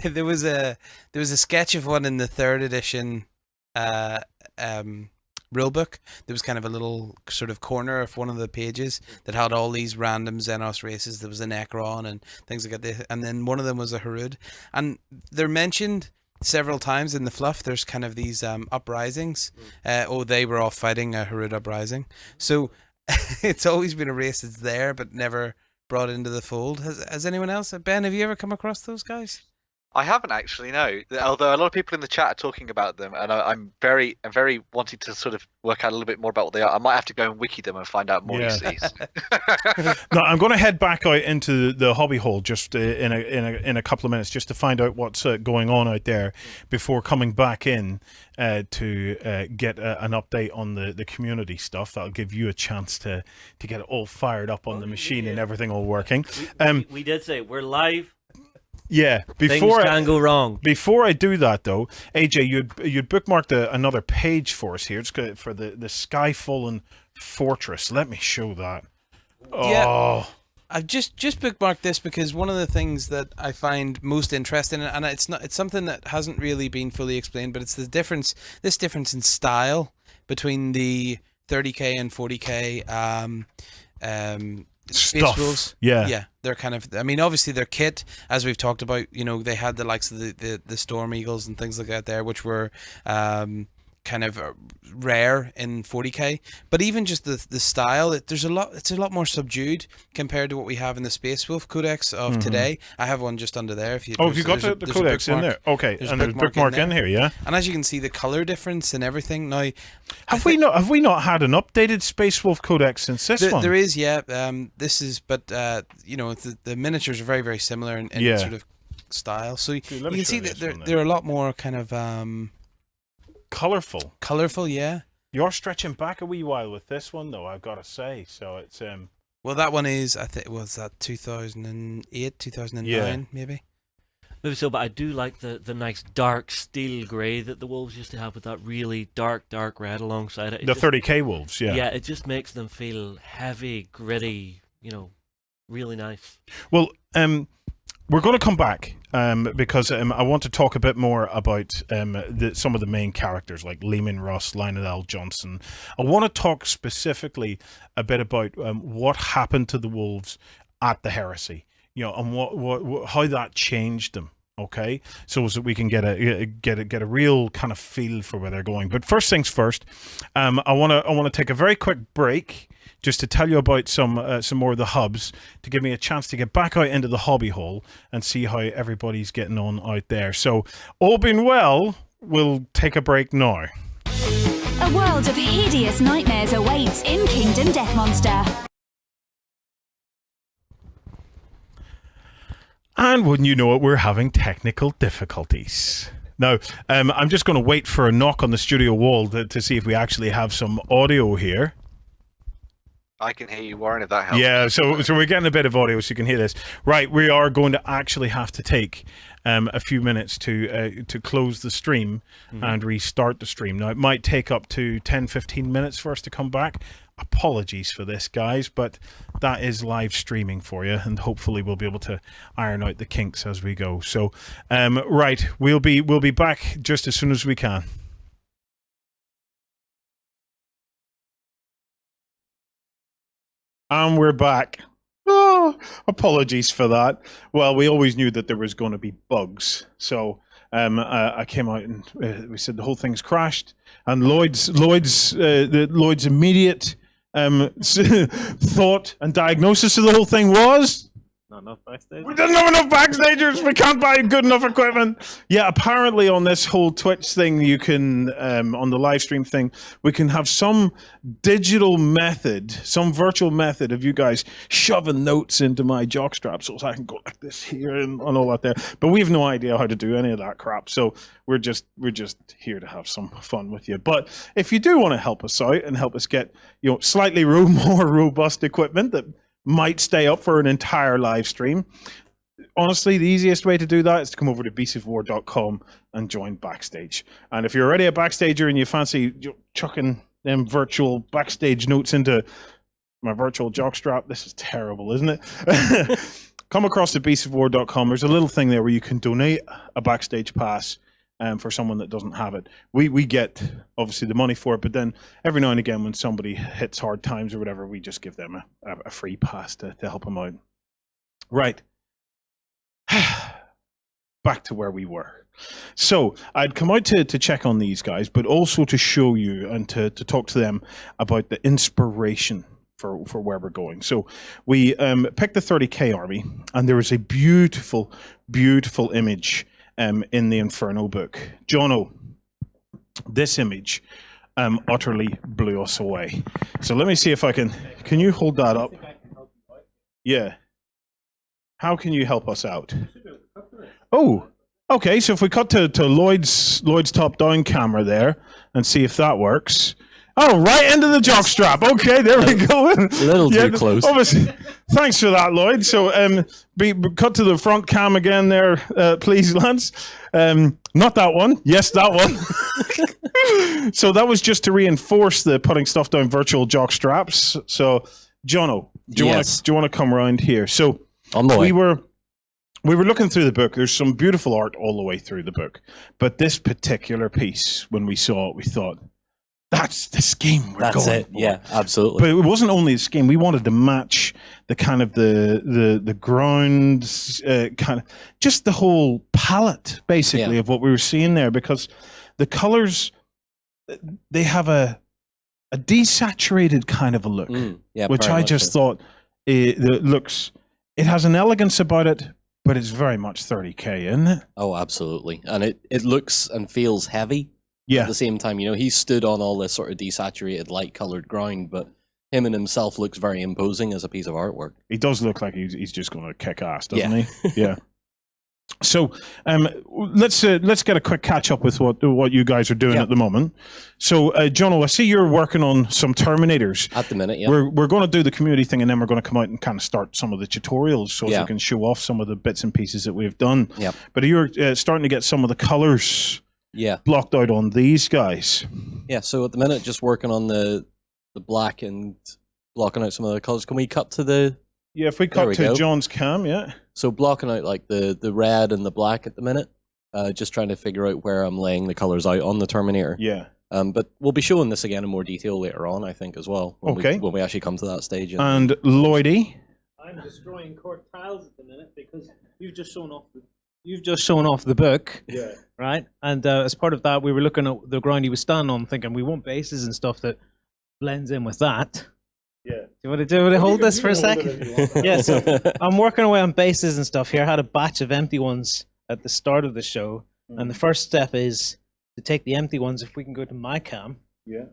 there was a sketch of one in the 3rd edition rulebook. There was kind of a little sort of corner of one of the pages that had all these random Xenos races. There was a Necron and things like that, and then one of them was a Harud, and they're mentioned several times in the fluff. There's kind of these uprisings. They were all fighting a Harud uprising. So it's always been a race that's there but never brought into the fold. Has anyone else? Ben, have you ever come across those guys? I haven't actually, no. Although a lot of people in the chat are talking about them, and I'm very wanting to sort of work out a little bit more about what they are. I might have to go and wiki them and find out more. Yeah. You see. No, I'm going to head back out into the hobby hole just in a couple of minutes, just to find out what's going on out there before coming back in to get an update on the community stuff. That'll give you a chance to get it all fired up on the machine and everything all working. We did say we're live. Yeah, Things can go wrong. Before I do that, though, AJ, you'd bookmarked another page for us here. It's good for the Skyfallen Fortress. Let me show that. Yeah. Oh, I've just bookmarked this because one of the things that I find most interesting, and it's something that hasn't really been fully explained, but it's this difference in style between the 30k and 40k Space Stuff. Wolves. Yeah. Yeah, they're kind of. I mean, obviously their kit, as we've talked about. They had the likes of the Storm Eagles and things like that there, which were kind of rare in 40k. But even just the style, it's a lot more subdued compared to what we have in the Space Wolf Codex of today. I have one just under there. If you got the codex in there? Okay, and there's a bookmark in here, yeah. And as you can see, the color difference and everything. Now, have we not had an updated Space Wolf Codex since this one? There is, yeah. This is, but the miniatures are very, very similar in sort of style. So you can see that they're a lot more kind of colorful. Colorful, yeah. You're stretching back a wee while with this one, though, I've got to say. So it's well, that one is, I think, was that 2008, 2009, maybe. Maybe so, but I do like the nice dark steel grey that the wolves used to have with that really dark red alongside it. The 30k wolves, yeah. Yeah, it just makes them feel heavy, gritty, really nice. Well, we're going to come back because I want to talk a bit more about some of the main characters like Lehman Russ, Lionel L. Johnson. I want to talk specifically a bit about what happened to the Wolves at the Heresy, and what how that changed them. Okay, so that we can get a real kind of feel for where they're going. But first things first, I want to take a very quick break just to tell you about some more of the hubs, to give me a chance to get back out into the hobby hall and see how everybody's getting on out there. So, all being well, we'll take a break now. A world of hideous nightmares awaits in Kingdom Death Monster. And wouldn't you know it, we're having technical difficulties. Now, I'm just going to wait for a knock on the studio wall to see if we actually have some audio here. I can hear you, Warren, if that helps. Yeah, so we're getting a bit of audio so you can hear this. Right, we are going to actually have to take a few minutes to close the stream and restart the stream. Now, it might take up to 10-15 minutes for us to come back. Apologies for this, guys, but that is live streaming for you, and hopefully we'll be able to iron out the kinks as we go. So, right, we'll be back just as soon as we can. And we're back. Oh, apologies for that. Well, we always knew that there was going to be bugs. So I came out and we said the whole thing's crashed. And Lloyd's immediate thought and diagnosis of the whole thing was... Not enough backstage. We didn't have enough backstagers. We can't buy good enough equipment. Yeah, apparently on this whole Twitch thing, you can, on the live stream thing, we can have some digital method, some virtual method of you guys shoving notes into my jockstrap so I can go like this here and all that there. But we have no idea how to do any of that crap. So we're just here to have some fun with you. But if you do want to help us out and help us get, slightly more robust equipment that might stay up for an entire live stream. Honestly, the easiest way to do that is to come over to beastsofwar.com and join Backstage. And if you're already a Backstager and you fancy chucking them virtual backstage notes into my virtual jockstrap, this is terrible, isn't it? Come across to beastsofwar.com. There's a little thing there where you can donate a Backstage pass for someone that doesn't have it. We get, obviously, the money for it, but then every now and again when somebody hits hard times or whatever, we just give them a free pass to help them out. Right. Back to where we were. So I'd come out to check on these guys, but also to show you and to talk to them about the inspiration for where we're going. So we picked the 30k army, and there was a beautiful, beautiful image in the Inferno book. Jono, this image utterly blew us away. So let me see if I can you hold that up? Yeah. How can you help us out? Oh, okay. So if we cut to Lloyd's top-down camera there and see if that works. Oh, right into the jockstrap. Okay, there we go. A little too close. Obviously, thanks for that, Lloyd. So, cut to the front cam again there, please, Lance. Not that one. Yes, that one. So that was just to reinforce the putting stuff down virtual jock straps. So, Jono, do you want to come around here? So, on the way. We were looking through the book. There's some beautiful art all the way through the book, but this particular piece, when we saw it, we thought, That's the scheme we're That's going it. for. Yeah, absolutely. But it wasn't only the scheme. We wanted to match the kind of the grounds, kind of just the whole palette, basically, of what we were seeing there, because the colors, they have a desaturated kind of a look, Yeah, which very I much just so. thought it looks. It has an elegance about it, but it's very much 30K, isn't it? Oh, absolutely. And it looks and feels heavy. Yeah. At the same time, you know, he stood on all this sort of desaturated, light-colored ground, but him and himself looks very imposing as a piece of artwork. He does look like he's just going to kick ass, doesn't Yeah. he? Yeah. So let's get a quick catch up with what you guys are doing at the moment. So, Jono, I see you're working on some Terminators. At the minute, yeah. We're going to do the community thing, and then we're going to come out and kind of start some of the tutorials, so we can show off some of the bits and pieces that we've done. Yep. But you're starting to get some of the colors blocked out on these guys. Yeah, so at the minute, just working on the black and blocking out some of the colors. Can we cut to the... Yeah, if we cut to John's cam, So blocking out like the red and the black at the minute, just trying to figure out where I'm laying the colors out on the Terminator. Yeah. But we'll be showing this again in more detail later on, I think, as well. When we actually come to that stage. And Lloydie? I'm destroying court tiles at the minute because you've just shown off the book. Yeah. Right? And as part of that, we were looking at the ground he was standing on, thinking we want bases and stuff that blends in with that. Yeah. Do you want to hold this for a second? Yeah, so I'm working away on bases and stuff here. I had a batch of empty ones at the start of the show. And the first step is to take the empty ones, if we can go to my cam. Yeah.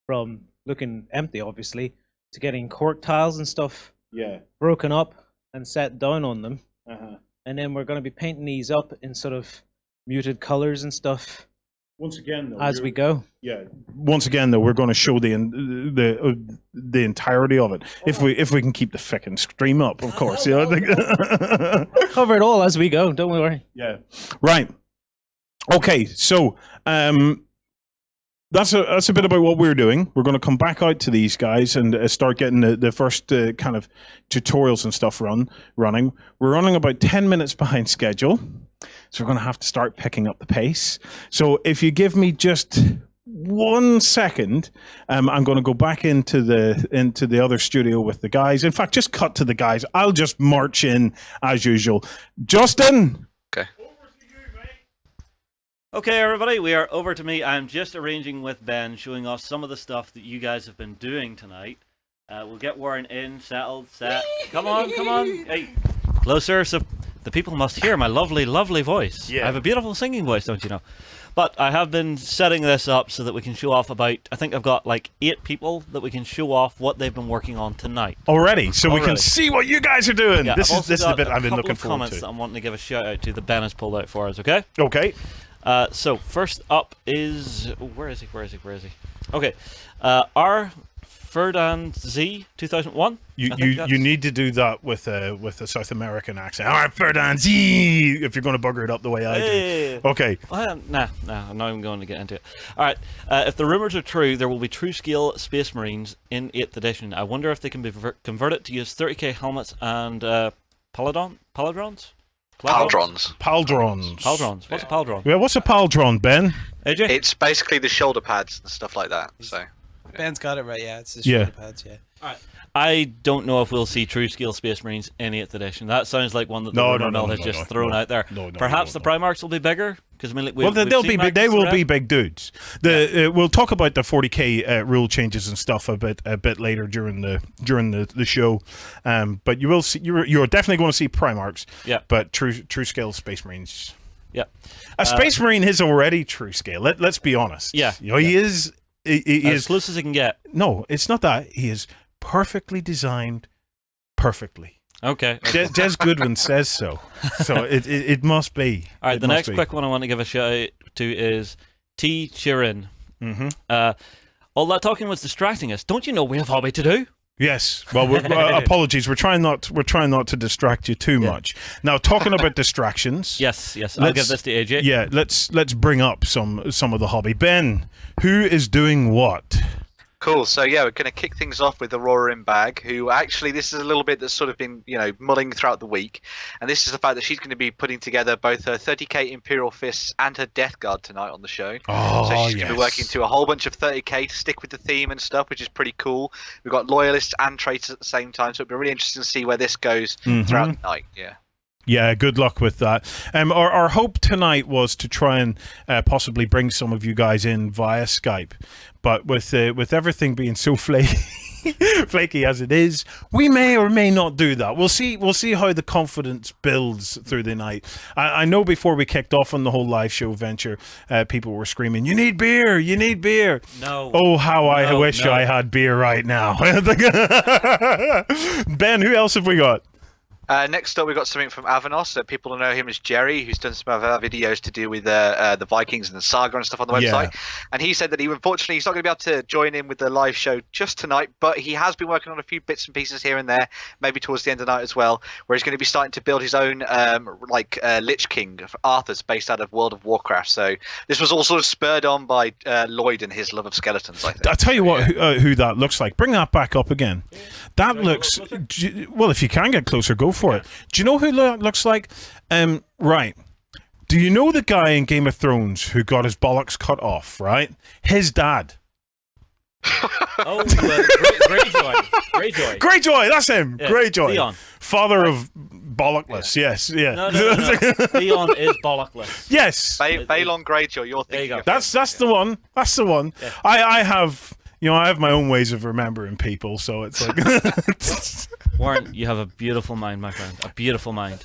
From looking empty, obviously, to getting cork tiles and stuff broken up and set down on them. And then we're going to be painting these up in sort of muted colors and stuff. Once again, though, as we go. Yeah. Once again, though, we're going to show the entirety of it if we can keep the frickin' stream up, of course. You know? We'll cover it all as we go. Don't worry. Yeah. Right. Okay. So that's a bit about what we're doing. We're going to come back out to these guys and start getting the first kind of tutorials and stuff running. We're running about 10 minutes behind schedule. So we're going to have to start picking up the pace. So if you give me just 1 second, I'm going to go back into the other studio with the guys. In fact, just cut to the guys. I'll just march in as usual. Justin. Okay. Okay, everybody, we are over to me. I'm just arranging with Ben, showing off some of the stuff that you guys have been doing tonight. We'll get Warren in, settled, set. Come on. Hey, closer, so the people must hear my lovely, lovely voice. Yeah. I have a beautiful singing voice, don't you know? But I have been setting this up so that we can show off I think I've got like 8 people that we can show off what they've been working on tonight. Already, so we can see what you guys are doing. Yeah, This is the bit I've been looking forward comments to. that I'm wanting to give a shout out to that Ben has pulled out for us, okay? Okay. So first up is where is he? Okay, R Ferdinand Z 2001. You need to do that with a South American accent. All right, Ferdinand Z. If you're going to bugger it up the way I do. Okay. Nah. I'm not even going to get into it. All right. If the rumors are true, there will be true scale Space Marines in 8th edition. I wonder if they can be converted to use 30k helmets and Paldrons. Paldrons. What's a paldron? Yeah, what's a paldron, Ben? AJ? It's basically the shoulder pads and stuff like that. So Ben's got it right. Yeah, it's the shoulder pads. Yeah. All right. I don't know if we'll see true scale Space Marines in 8th edition. That sounds like one that the rumor mill has just thrown out there. Perhaps the Primarchs will be bigger because they will be big dudes. We'll talk about the 40k rule changes and stuff a bit later during the show. But you will see you're definitely going to see Primarchs. Yeah. But true scale Space Marines. Yeah. A Space Marine is already true scale. Let's be honest. Yeah. You know, he is as close as he can get. No, it's not that. He is perfectly designed, perfectly. Okay. Des Goodwin says so. So it must be. All right. The next quick one I want to give a shout out to is T. Chirin. All that talking was distracting us. Don't you know we have hobby to do? Yes. Well, apologies. We're trying not to distract you too much. Now, talking about distractions. Yes. I'll give this to AJ. Yeah. Let's bring up some of the hobby. Ben, who is doing what? Cool. So yeah, we're going to kick things off with Aurora in bag, who actually this is a little bit that's sort of been mulling throughout the week, and this is the fact that she's going to be putting together both her 30k Imperial Fists and her Death Guard tonight on the show. Oh, so she's going to be working to a whole bunch of 30k to stick with the theme and stuff, which is pretty cool. We've got loyalists and traitors at the same time, so it'll be really interesting to see where this goes throughout the night. Yeah. Yeah, good luck with that. Our hope tonight was to try and possibly bring some of you guys in via Skype, but with everything being so flaky as it is, we may or may not do that. We'll see how the confidence builds through the night. I know before we kicked off on the whole live show venture, people were screaming, "You need beer! You need beer!" No. Oh, how I wish I had beer right now. Ben, who else have we got? Next up, we've got something from Avinash. People know him as Jerry, who's done some of our videos to do with the Vikings and the saga and stuff on the website. And he said that unfortunately he's not going to be able to join in with the live show just tonight, but he has been working on a few bits and pieces here and there, maybe towards the end of the night as well, where he's going to be starting to build his own Lich King of Arthur's based out of World of Warcraft. So this was all sort of spurred on by Lloyd and his love of skeletons, I think. I'll tell you what, who that looks like. Bring that back up again. That looks... Well, if you can get closer, go for it. Do you know who looks like? Right. Do you know the guy in Game of Thrones who got his bollocks cut off, right? His dad. Oh, Greyjoy. Greyjoy, that's him. Yeah, Greyjoy. Theon. Father of Bollockless, yes. Yeah. No. Theon is Bollockless. Yes. Balon Greyjoy, you're thinking of That's the one. That's the one. Yeah. I have... I have my own ways of remembering people, so it's like... Warren, you have a beautiful mind, my friend. A beautiful mind.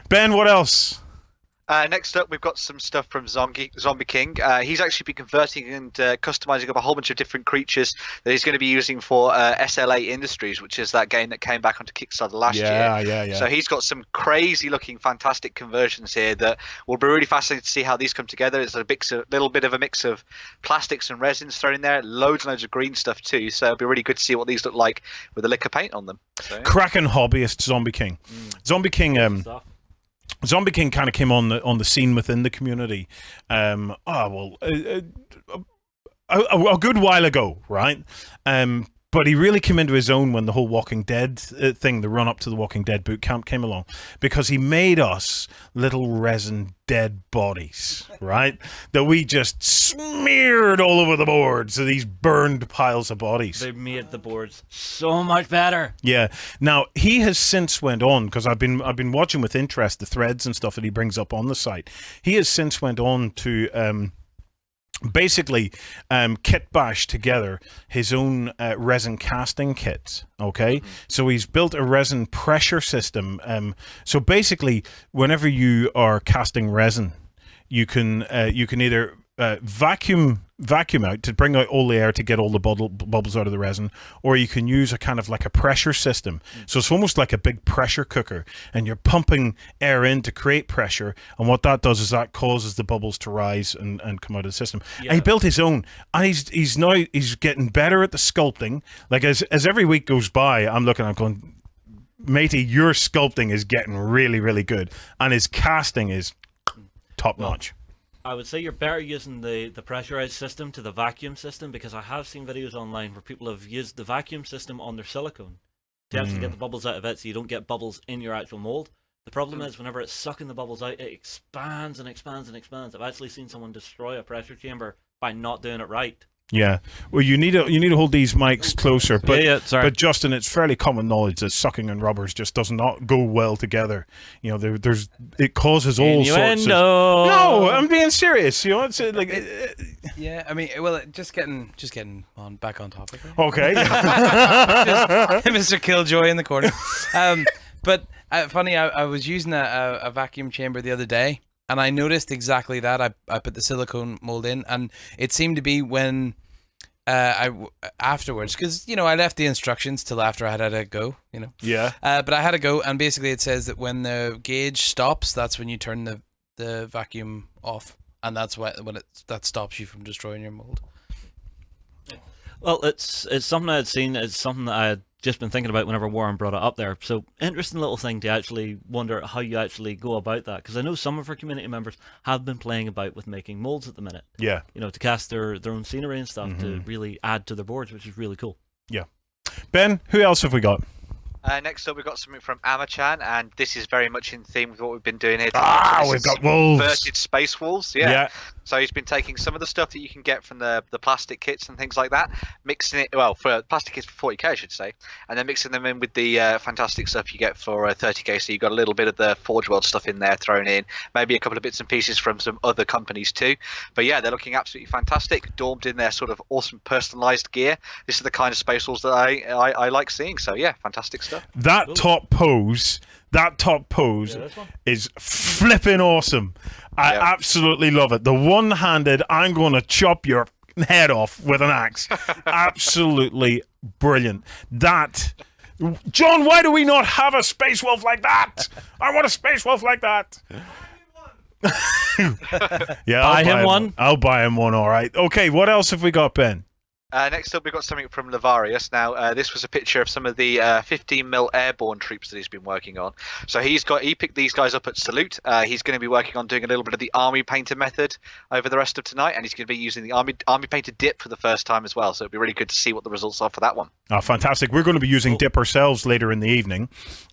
Ben, what else? Next up, we've got some stuff from Zombie King. He's actually been converting and customizing up a whole bunch of different creatures that he's going to be using for SLA Industries, which is that game that came back onto Kickstarter last year. Yeah. So he's got some crazy-looking, fantastic conversions here that will be really fascinating to see how these come together. It's a little bit of a mix of plastics and resins thrown in there, loads and loads of green stuff too. So it'll be really good to see what these look like with the liquor paint on them. So, Cracking hobbyist Zombie King. Zombie King... Zombie King kind of came on the scene within the community, a good while ago, right? But he really came into his own when the whole Walking Dead thing, the run up to the Walking Dead boot camp came along, because he made us little resin dead bodies, right? That we just smeared all over the boards, so these burned piles of bodies. They made the boards so much better. Yeah. Now he has since went on, because I've been watching with interest the threads and stuff that he brings up on the site. He has since went on to basically kit bash together his own resin casting kit. Okay, so he's built a resin pressure system. So basically, whenever you are casting resin, you can either vacuum out to bring out all the air to get all the bubbles out of the resin, or you can use a kind of like a pressure system. So it's almost like a big pressure cooker, and you're pumping air in to create pressure, and what that does is that causes the bubbles to rise and come out of the system. And he built his own, and he's getting better at the sculpting. Like as every week goes by, I'm looking, I'm going, matey, your sculpting is getting really, really good, and his casting is top notch. I would say you're better using the pressurized system to the vacuum system, because I have seen videos online where people have used the vacuum system on their silicone to actually get the bubbles out of it, so you don't get bubbles in your actual mold. The problem is whenever it's sucking the bubbles out, it expands and expands and expands. I've actually seen someone destroy a pressure chamber by not doing it right. Yeah, well, you need to hold these mics closer, but sorry. But Justin, it's fairly common knowledge that sucking and rubbers just does not go well together. It causes all sorts of. No, I'm being serious. It's like. Yeah, I mean, well, just getting on back on topic. Okay. Mr. Killjoy in the corner. But funny, I was using a vacuum chamber the other day, and I noticed exactly that. I put the silicone mold in, and it seemed to be when afterwards, because I left the instructions till after I had a go. Yeah. But I had a go, and basically it says that when the gauge stops, that's when you turn the vacuum off, and that's when that stops you from destroying your mold. Well, it's something I had seen. It's something that I had just been thinking about whenever Warren brought it up there. So interesting little thing to actually wonder how you actually go about that, because I know some of our community members have been playing about with making molds at the minute. Yeah. You know, to cast their own scenery and stuff to really add to their boards, which is really cool. Yeah. Ben, who else have we got? Next up, we've got something from Machan, and this is very much in theme with what we've been doing here. We've got wolves. Inverted space wolves, yeah. So he's been taking some of the stuff that you can get from the plastic kits and things like that, mixing it, well, for plastic kits for 40k, I should say, and then mixing them in with the fantastic stuff you get for 30k. So you've got a little bit of the Forge World stuff in there thrown in, maybe a couple of bits and pieces from some other companies too. But yeah, they're looking absolutely fantastic, dormed in their sort of awesome personalized gear. This is the kind of space wolves that I like seeing. So yeah, fantastic stuff. That top pose is flipping awesome. I absolutely love it. The one-handed, I'm going to chop your head off with an axe. Absolutely brilliant. That, John, why do we not have a space wolf like that? I want a space wolf like that. Yeah, buy him one. I'll buy him one. All right. Okay. What else have we got, Ben? Next up, we've got something from Lavarius. Now, this was a picture of some of the 15mm airborne troops that he's been working on. So he picked these guys up at Salute. He's going to be working on doing a little bit of the army painter method over the rest of tonight, and he's going to be using the army painter dip for the first time as well. So it'll be really good to see what the results are for that one. Oh, fantastic! We're going to be using dip ourselves later in the evening,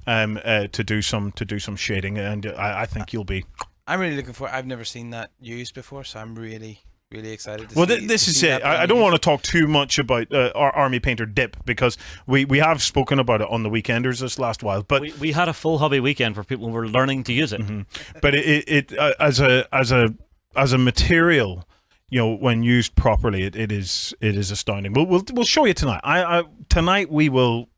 to do some shading, and I think you'll be. I'm really looking for. I've never seen that used before, so I'm really excited to well, see. This is it. I don't want to talk too much about our Army Painter dip, because we have spoken about it on the Weekenders this last while. But we had a full hobby weekend where people were learning to use it. But it as a material, you know, when used properly, it is astounding. We'll show you tonight. Tonight we will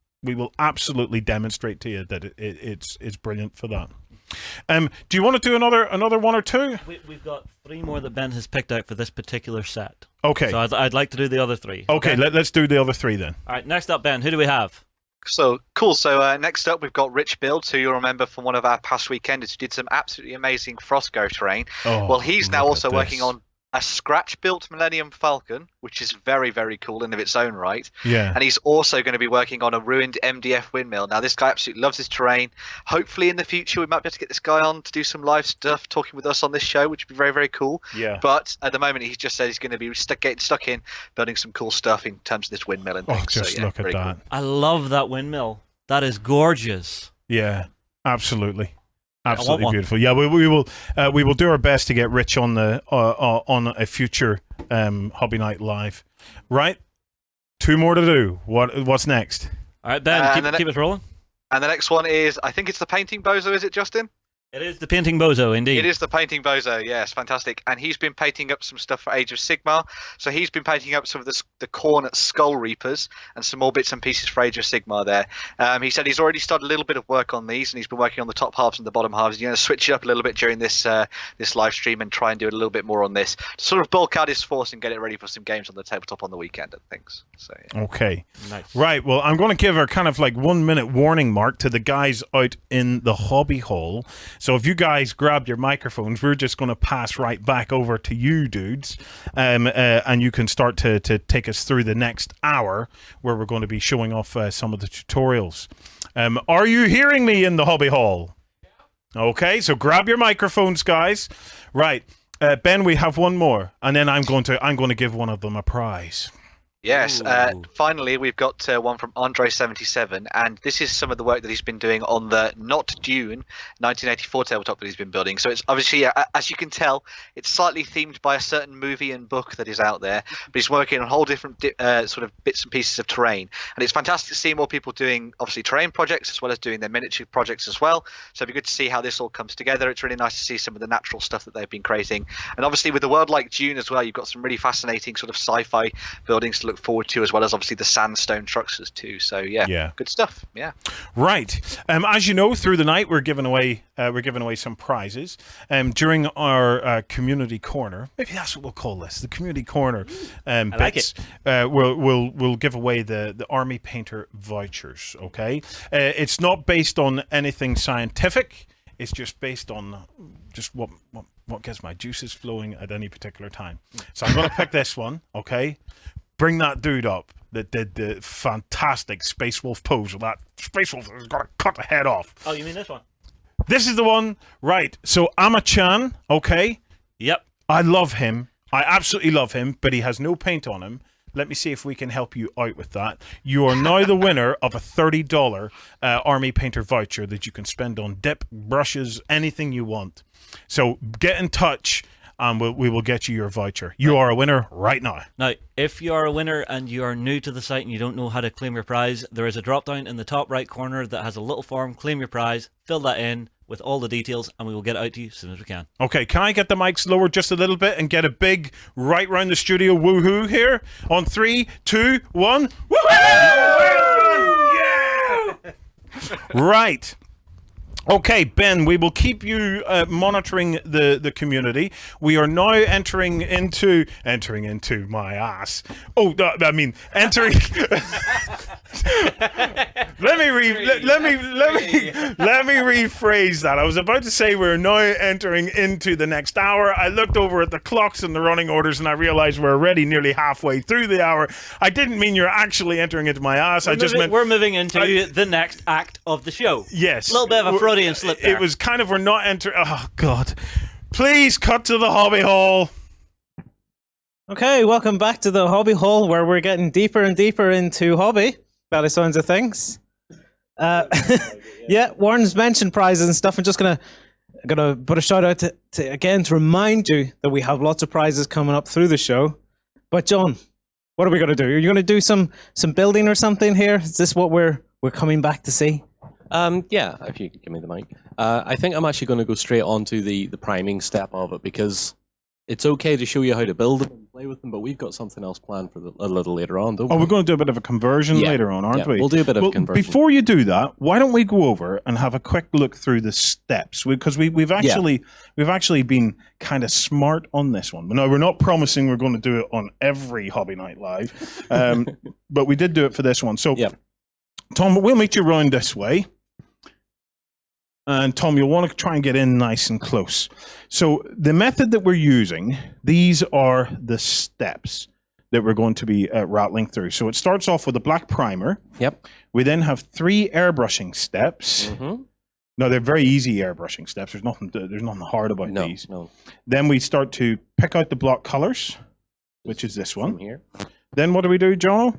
absolutely demonstrate to you that it's brilliant for that. Do you want to do another one or two? We've got 3 more that Ben has picked out for this particular set. Okay. So I'd like to do the other 3. Okay, let's do the other 3 then. All right, next up, Ben, who do we have? So cool. So next up, we've got Rich Builds, who you'll remember from one of our past weekenders, who did some absolutely amazing Frostgo terrain. Well, he's now also working on a scratch-built Millennium Falcon, which is very, very cool in of its own right. Yeah. And he's also going to be working on a ruined MDF windmill. Now, this guy absolutely loves his terrain. Hopefully, in the future, we might be able to get this guy on to do some live stuff, talking with us on this show, which would be very, very cool. Yeah. But at the moment, he's just said he's going to be getting stuck in building some cool stuff in terms of this windmill and things. Just look at that. Cool. I love that windmill. That is gorgeous. Yeah, absolutely. Absolutely beautiful. Yeah, we will do our best to get Rich on a future Hobby Night live. Right, 2 more to do. What's next? All right, Ben, keep us rolling. And the next one is, I think it's the Painting Bozo. Is it, Justin? It is the Painting Bozo, indeed. It is the Painting Bozo, yes, fantastic. And he's been painting up some stuff for Age of Sigmar. So he's been painting up some of the Khorne Skull Reapers and some more bits and pieces for Age of Sigmar there. He said he's already started a little bit of work on these, and he's been working on the top halves and the bottom halves. He's going to switch it up a little bit during this this live stream and try and do a little bit more on this, to sort of bulk out his force and get it ready for some games on the tabletop on the weekend and things. So yeah. Okay. Nice. Right, well, I'm going to give a kind of like 1 minute warning mark to the guys out in the hobby hall. So if you guys grab your microphones, we're just going to pass right back over to you dudes, and you can start to take us through the next hour, where we're going to be showing off some of the tutorials. Are you hearing me in the hobby hall? Okay, so grab your microphones, guys. Right, Ben, we have one more, and then I'm going to give one of them a prize. Yes, finally we've got one from Andre77, and this is some of the work that he's been doing on the Not Dune 1984 tabletop that he's been building. So it's obviously, as you can tell, it's slightly themed by a certain movie and book that is out there, but he's working on whole different sort of bits and pieces of terrain, and it's fantastic to see more people doing obviously terrain projects as well as doing their miniature projects as well. So it'd be good to see how this all comes together. It's really nice to see some of the natural stuff that they've been creating, and obviously with a world like Dune as well, you've got some really fascinating sort of sci-fi buildings to look forward to, as well as obviously the sandstone structures too. So yeah, good stuff. Yeah. Right. As you know, through the night we're giving away some prizes. During our community corner, maybe that's what we'll call this, the community corner. Bits. We'll give away the Army Painter vouchers. Okay. It's not based on anything scientific. It's just based on just what gets my juices flowing at any particular time. So I'm going to pick this one. Okay. bring that dude up that did the fantastic Space Wolf pose with that Space Wolf has got to cut the head off. Oh, you mean this one? This is the one, right? So Machan, okay? Yep. I love him. I absolutely love him, but he has no paint on him. Let me see if we can help you out with that. You are now the winner of a $30 Army Painter voucher that you can spend on dip, brushes, anything you want. So get in touch and we will get you your voucher. You are a winner right now. Now, if you are a winner and you are new to the site and you don't know how to claim your prize, there is a drop down in the top right corner that has a little form, claim your prize, fill that in with all the details and we will get it out to you as soon as we can. Okay, can I get the mics lowered just a little bit and get a big right round the studio woohoo here? On 3, 2, 1. Woohoo! Well done! Yeah! Right. Okay, Ben, we will keep you monitoring the community. We are now entering into my ass. Oh, I mean entering. Let me rephrase that. I was about to say we're now entering into the next hour. I looked over at the clocks and the running orders, and I realized we're already nearly halfway through the hour. I didn't mean you're actually entering into my ass. I just meant we're moving into the next act of the show. Yes, a little bit of a Freudian slip there. It was kind of we're not entering. Oh God! Please cut to the hobby hall. Okay, welcome back to the hobby hall where we're getting deeper and deeper into hobby, by the sounds of things. Yeah, Warren's mentioned prizes and stuff. I'm just gonna put a shout out to remind you that we have lots of prizes coming up through the show. But John, what are we gonna do? Are you gonna do some building or something here? Is this what we're coming back to see? Yeah, if you could give me the mic. I think I'm actually going to go straight on to the priming step of it, because it's okay to show you how to build them and play with them, but we've got something else planned for a little later on, don't we? Oh, we're going to do a bit of a conversion later on, aren't we? We'll do a bit of a conversion. Before you do that, why don't we go over and have a quick look through the steps? Because we've actually been kind of smart on this one. No, we're not promising we're going to do it on every Hobby Night Live, but we did do it for this one. So, Tom, we'll meet you around this way. And Tom, you'll want to try and get in nice and close. So the method that we're using, these are the steps that we're going to be rattling through. So it starts off with a black primer. Yep. We then have 3 airbrushing steps. Mm-hmm. No, they're very easy airbrushing steps. There's nothing hard about these. No. Then we start to pick out the block colors, which is this one. From here. Then what do we do, Jono?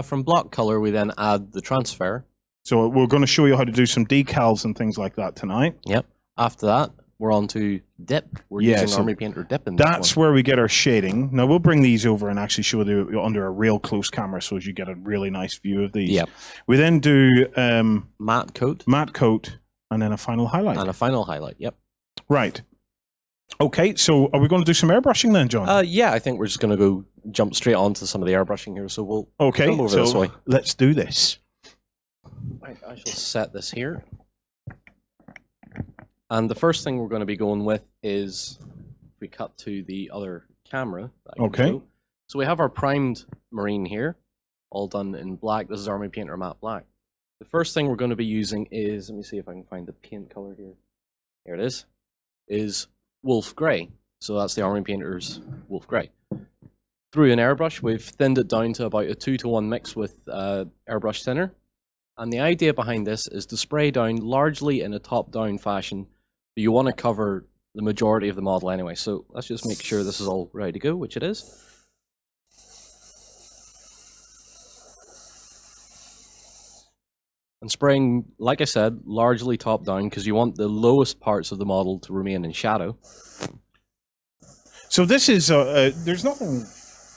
From block color, we then add the transfer. So we're going to show you how to do some decals and things like that tonight. Yep. After that, we're on to dip. We're using Army Painter dip in this That's where we get our shading. Now we'll bring these over and actually show you under a real close camera so as you get a really nice view of these. Yep. We then do matte coat, and then a final highlight. Yep. Right. Okay, so are we going to do some airbrushing then, John? Yeah, I think we're just going to go jump straight onto some of the airbrushing here. So we'll come over this way. Let's do this. Right, I shall set this here. And the first thing we're going to be going with is, if we cut to the other camera. Okay. So we have our primed marine here, all done in black. This is Army Painter Matte Black. The first thing we're going to be using is, let me see if I can find the paint color here. Here it is Wolf Grey. So that's the Army Painter's Wolf Grey. Through an airbrush, we've thinned it down to about a 2-to-1 mix with airbrush thinner. And the idea behind this is to spray down largely in a top-down fashion. You want to cover the majority of the model anyway. So let's just make sure this is all ready to go, which it is. And spraying, like I said, largely top-down because you want the lowest parts of the model to remain in shadow. So this is, there's nothing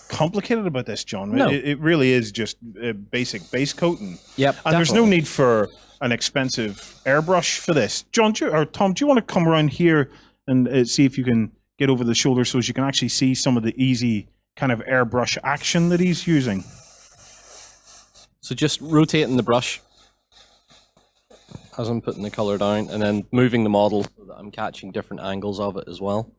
complicated about this, John. No. It really is just basic base coating. Yep. And there's no need for an expensive airbrush for this. John or Tom, do you want to come around here and see if you can get over the shoulder so as you can actually see some of the easy kind of airbrush action that he's using? So just rotating the brush as I'm putting the color down and then moving the model so that I'm catching different angles of it as well.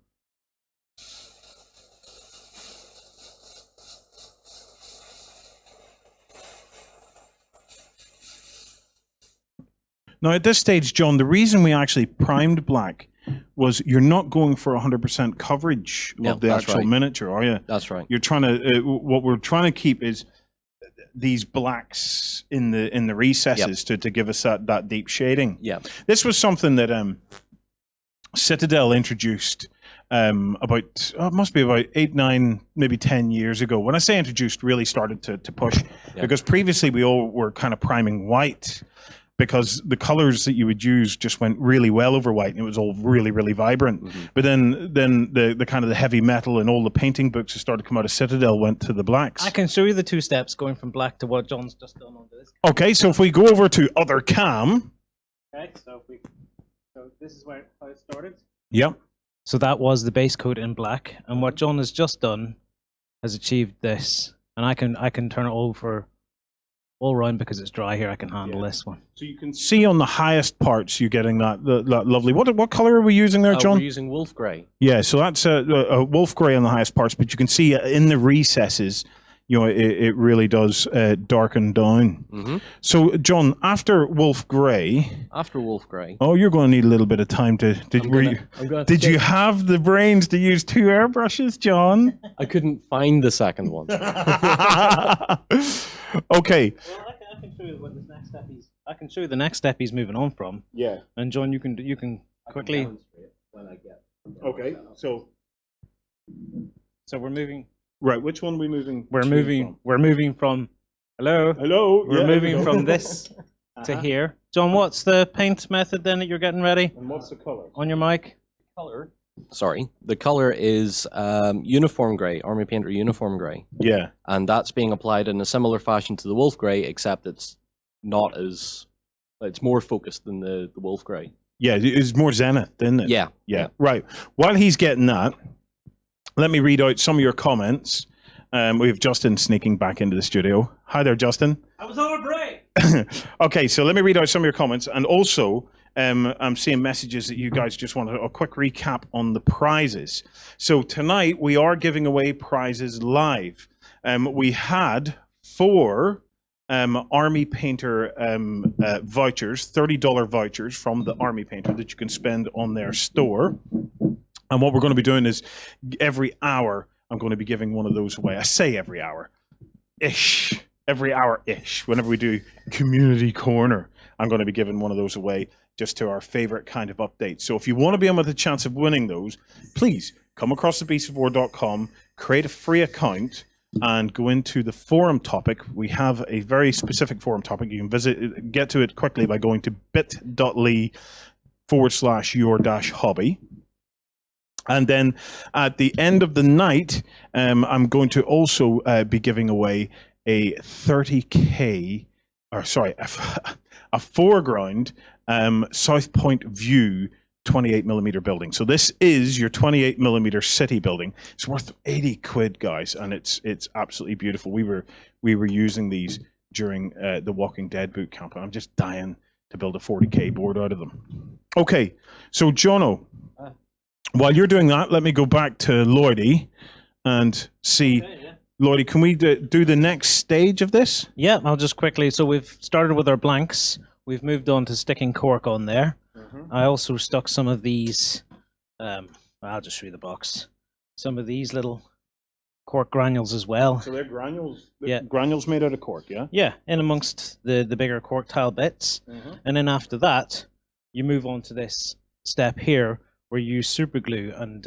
Now, at this stage, John, the reason we actually primed black was you're not going for 100% coverage Yeah, of the that's actual right. miniature, are you? That's right. You're trying to what we're trying to keep is these blacks in the recesses to give us that deep shading. Yeah. This was something that Citadel introduced about it must be about 8, 9, maybe 10 years ago. When I say introduced, really started to push, because previously we all were kind of priming white, because the colors that you would use just went really well over white, and it was all really, really vibrant. But then the kind of the heavy metal and all the painting books that started to come out of Citadel went to the blacks. I can show you the 2 steps going from black to what John's just done on this. Okay, so if we go over to other cam. Okay, so this is how it started. Yep. So that was the base coat in black, and what John has just done has achieved this, and I can turn it over all around because it's dry here. I can handle this one. So you can see on the highest parts you're getting that lovely. What color are we using there, John? We're using wolf grey. Yeah, so that's a wolf grey on the highest parts, but you can see in the recesses, it really does darken down. So, John, after wolf grey. After wolf grey. Oh, you're going to need a little bit of time to. Did you have the brains to use 2 airbrushes, John? I couldn't find the second one. Okay. Well, I can show you what this next step is. I can show you the next step he's moving on from. Yeah. And John, you can quickly. Okay. So we're moving. right, which one are we moving? We're moving from. Hello. Hello. We're moving from this to here. John, what's the paint method then that you're getting ready And what's the color? on your mic? Color. Sorry, the color is uniform grey, Army Painter uniform grey, Yeah. and that's being applied in a similar fashion to the wolf grey, except it's not as it's more focused than the wolf grey. Yeah, it's more zenith, isn't it? Yeah. Yeah. Right. While he's getting that, let me read out some of your comments. We have Justin sneaking back into the studio. Hi there, Justin. I was on a break. Okay, so let me read out some of your comments, and also I'm seeing messages that you guys just want a quick recap on the prizes. So tonight we are giving away prizes live. We had 4 Army Painter vouchers, $30 vouchers from the Army Painter that you can spend on their store. And what we're going to be doing is every hour I'm going to be giving one of those away. I say every hour-ish. Every hour-ish. Whenever we do Community Corner, I'm going to be giving one of those away just to our favorite kind of updates. So if you want to be on with a chance of winning those, please come across to beastofwar.com, create a free account, and go into the forum topic. We have a very specific forum topic. You can get to it quickly by going to bit.ly/your-hobby. And then at the end of the night, I'm going to also be giving away a 30K, or sorry, a foreground South Point View 28mm building. So this is your 28mm city building. It's worth 80 quid, guys, and it's absolutely beautiful. We were using these during the Walking Dead boot camp, and I'm just dying to build a 40K board out of them. Okay, so Jono, while you're doing that, let me go back to Lloydie and see. Okay, yeah. Lloydie, can we do the next stage of this? Yeah, I'll just quickly. So we've started with our blanks. We've moved on to sticking cork on there. I also stuck some of these. I'll just show you the box. Some of these little cork granules as well. So they're granules. Yeah. Granules made out of cork, yeah? Yeah, in amongst the bigger cork tile bits. And then after that, you move on to this step here where you use super glue and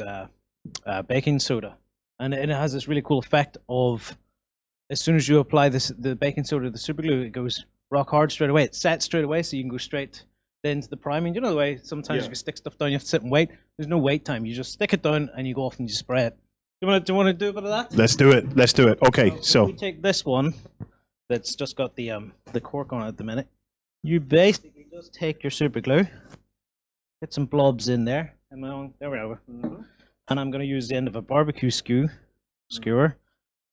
baking soda. And it has this really cool effect of, as soon as you apply the baking soda to the super glue, it goes rock hard straight away. It sets straight away, so you can go straight then to the priming. You know the way sometimes if you stick stuff down, you have to sit and wait. There's no wait time. You just stick it down and you go off and you spray it. Do you want to do a bit of that? Let's do it. Let's do it. Okay, so we take this one that's just got the cork on it at the minute. You basically just take your super glue, get some blobs in there. There we are. And I'm going to use the end of a barbecue skewer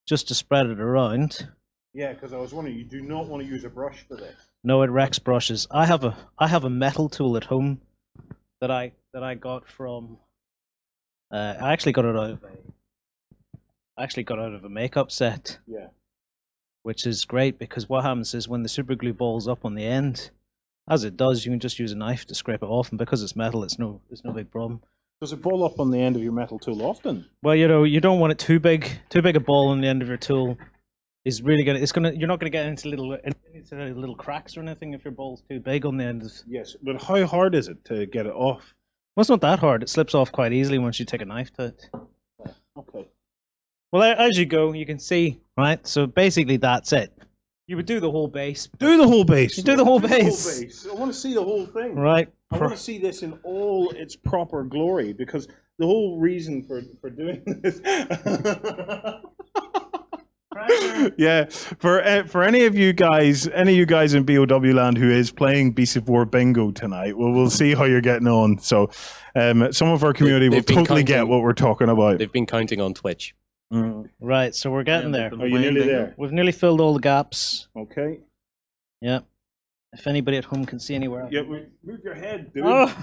just to spread it around. yeah, because I was wondering, you do not want to use a brush for this. No, it wrecks brushes. I have a metal tool at home that I got from. I actually got it out of a makeup set. Yeah. Which is great because what happens is when the super glue balls up on the end, as it does, you can just use a knife to scrape it off, and because it's metal, it's no big problem. Does it ball up on the end of your metal tool often? Well, you don't want it too big. Too big a ball on the end of your tool is really gonna. You're not gonna get into little cracks or anything if your ball's too big on the end. Yes, but how hard is it to get it off? Well, it's not that hard. It slips off quite easily once you take a knife to it. Okay. Well, as you go, you can see, right? So basically, that's it. You would do the whole base. Do the whole base. You do the whole base. I want to see the whole thing. Right. I want to see this in all its proper glory, because the whole reason for doing this. Yeah, for any of you guys in BOW land who is playing Beasts of War Bingo tonight, we'll see how you're getting on. So, some of our community will totally get what we're talking about. They've been counting on Twitch. Right, so we're getting there. Are you nearly there? We've nearly filled all the gaps. Okay. Yeah. If anybody at home can see anywhere else. Yeah, move your head, dude. Oh!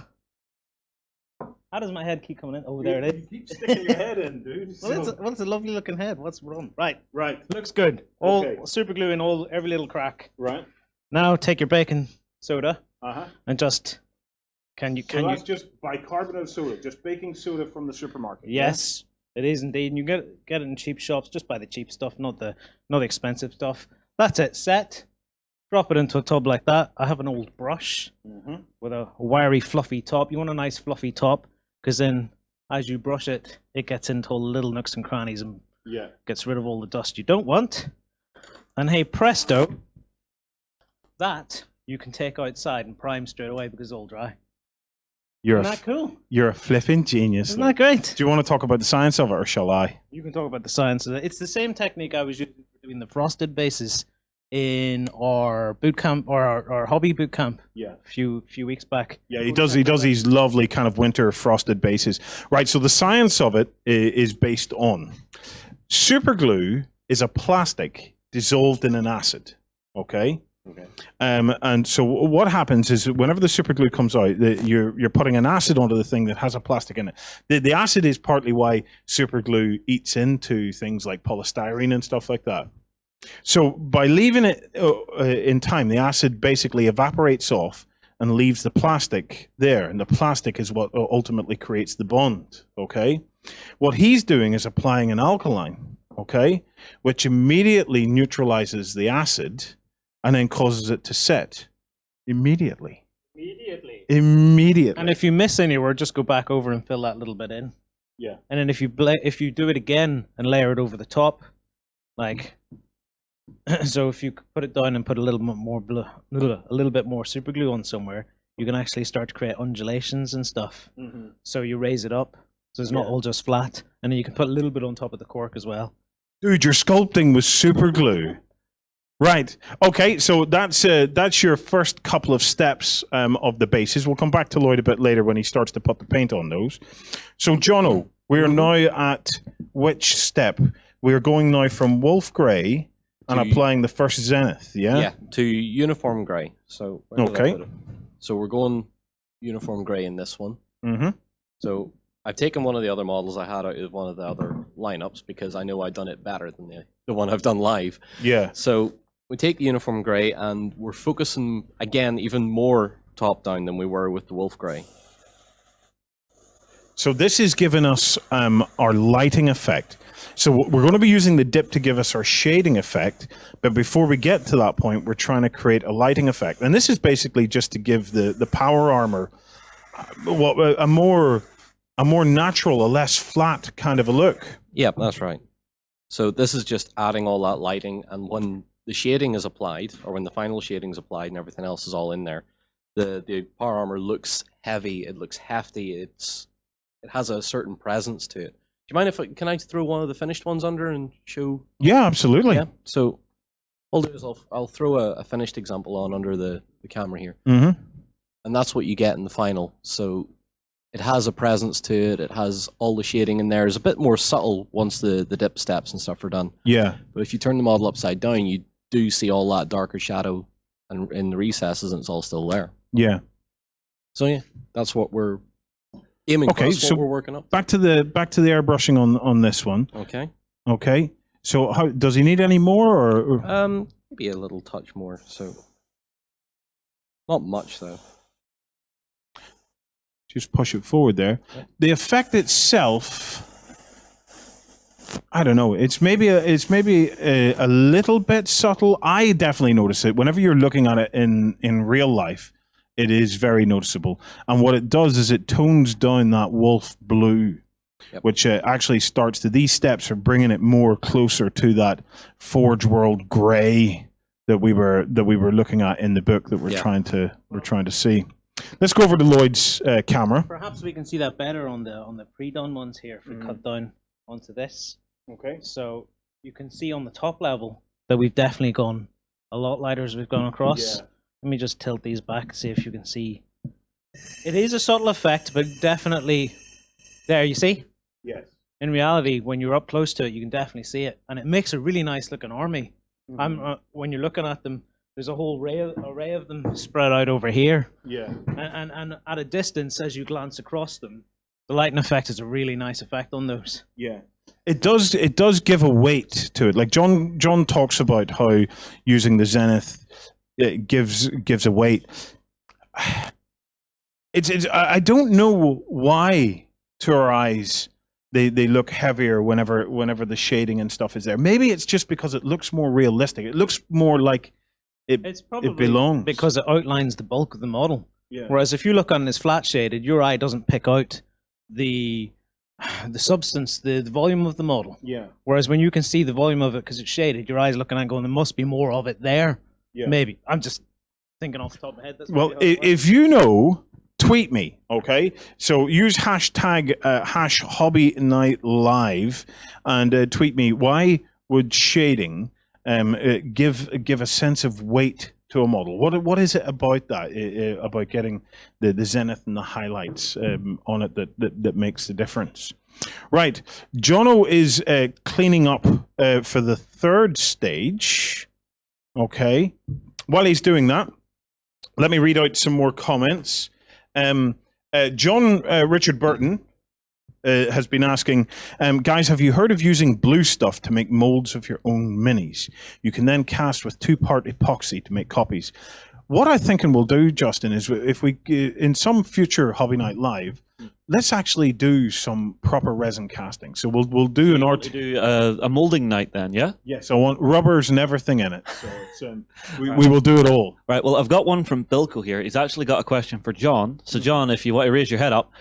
How does my head keep coming in? Oh, there it is. You keep sticking your head in, dude. Well, it's a lovely looking head. What's wrong? Right. Right. Looks good. All Okay. super glue in every little crack. Right. Now take your baking soda Uh-huh. and just So that's just bicarbonate of soda, just baking soda from the supermarket. Yes, it is indeed. And you get it in cheap shops. Just buy the cheap stuff, not the expensive stuff. That's it. Set. Drop it into a tub like that. I have an old brush with a wiry, fluffy top. You want a nice, fluffy top, because then as you brush it, it gets into all the little nooks and crannies and gets rid of all the dust you don't want. And hey, presto, that you can take outside and prime straight away because it's all dry. Isn't that cool? You're a flipping genius. Isn't that great? Do you want to talk about the science of it, or shall I? You can talk about the science of it. It's the same technique I was using for doing the frosted bases in our boot camp, or our hobby boot camp. Yeah. A few weeks back. Yeah, he does these lovely kind of winter frosted bases. Right, so the science of it is based on super glue is a plastic dissolved in an acid. Okay. And so what happens is whenever the super glue comes out, you're putting an acid onto the thing that has a plastic in it. The acid is partly why super glue eats into things like polystyrene and stuff like that. So by leaving it in time, the acid basically evaporates off and leaves the plastic there, and the plastic is what ultimately creates the bond. Okay, what he's doing is applying an alkaline, okay, which immediately neutralizes the acid and then causes it to set immediately. And if you miss anywhere, just go back over and fill that little bit in. Yeah. And then if you do it again and layer it over the top, like. So if you put it down and put a little bit more super glue on somewhere, you can actually start to create undulations and stuff. So you raise it up, so it's not all just flat, and then you can put a little bit on top of the cork as well. Dude, you're sculpting with super glue. Right. Okay. So that's your first couple of steps of the bases. We'll come back to Lloyd a bit later when he starts to put the paint on those. So Jono, we're now at which step? We're going now from wolf grey and applying the first zenith. Yeah. Yeah. To uniform grey. So okay. So we're going uniform grey in this one. Mm-hmm. So I've taken one of the other models I had out of one of the other lineups because I know I've done it better than the one I've done live. Yeah. So we take the uniform grey and we're focusing again even more top down than we were with the wolf grey. So this is giving us our lighting effect. So we're going to be using the dip to give us our shading effect, but before we get to that point, we're trying to create a lighting effect. And this is basically just to give the power armor a more natural, a less flat kind of a look. Yeah, that's right. So this is just adding all that lighting, and when the shading is applied, or when the final shading is applied and everything else is all in there, the power armor looks heavy, it looks hefty, it has a certain presence to it. Do you mind can I throw one of the finished ones under and show? Yeah, absolutely. Yeah. So what I'll do is I'll throw a finished example on under the camera here. Mm-hmm. And that's what you get in the final. So it has a presence to it. It has all the shading in there. It's a bit more subtle once the dip steps and stuff are done. Yeah. But if you turn the model upside down, you do see all that darker shadow and in the recesses, and it's all still there. Yeah. So yeah, that's what we're aiming for. That's what we're working up. Back to the airbrushing on this one. Okay. Okay. So how does he need any more or? Maybe a little touch more. So not much though. just push it forward there. The effect itself, I don't know. It's maybe a little bit subtle. I definitely notice it whenever you're looking at it in real life. It is very noticeable, and what it does is it tones down that wolf blue, which actually starts to. These steps are bringing it more closer to that Forge World gray that we were looking at in the book that we're trying to see. Let's go over to Lloyd's camera. Perhaps we can see that better on the pre-done ones here if we cut down onto this. Okay. So you can see on the top level that we've definitely gone a lot lighter as we've gone across. Yeah. Let me just tilt these back and see if you can see. It is a subtle effect, but definitely there. You see? Yes. In reality, when you're up close to it, you can definitely see it, and it makes a really nice looking army. When you're looking at them, there's a whole array of them spread out over here. Yeah. And at a distance, as you glance across them, the lighting effect is a really nice effect on those. Yeah. It does give a weight to it. Like John talks about how using the Zenith it gives a weight. It's I don't know why to our eyes they look heavier whenever the shading and stuff is there. Maybe it's just because it looks more realistic. It looks more like It's probably it belongs because it outlines the bulk of the model. Yeah. Whereas if you look on this flat shaded, your eye doesn't pick out the substance, the volume of the model. Yeah. Whereas when you can see the volume of it because it's shaded, your eye's looking and going, there must be more of it there. Yeah. Maybe. I'm just thinking off the top of my head. That's Well, probably how it works. if you know, tweet me, okay? So use hashtag #HobbyNightLive and tweet me. Why would shading give a sense of weight to a model? What is it about that? About getting the zenith and the highlights on it that makes the difference? Right, Jono is cleaning up for the third stage. Okay, while he's doing that, let me read out some more comments. John Richard Burton has been asking, guys, have you heard of using blue stuff to make molds of your own minis? You can then cast with 2-part epoxy to make copies. What I'm thinking we'll do, Justin, is if we, in some future Hobby Night Live, let's actually do some proper resin casting. So we'll do an art. Do a molding night then, yeah? Yes, I want rubbers and everything in it. So it's, we will do it all. Right, well, I've got one from Bilko here. He's actually got a question for John. So, John, if you want to raise your head up,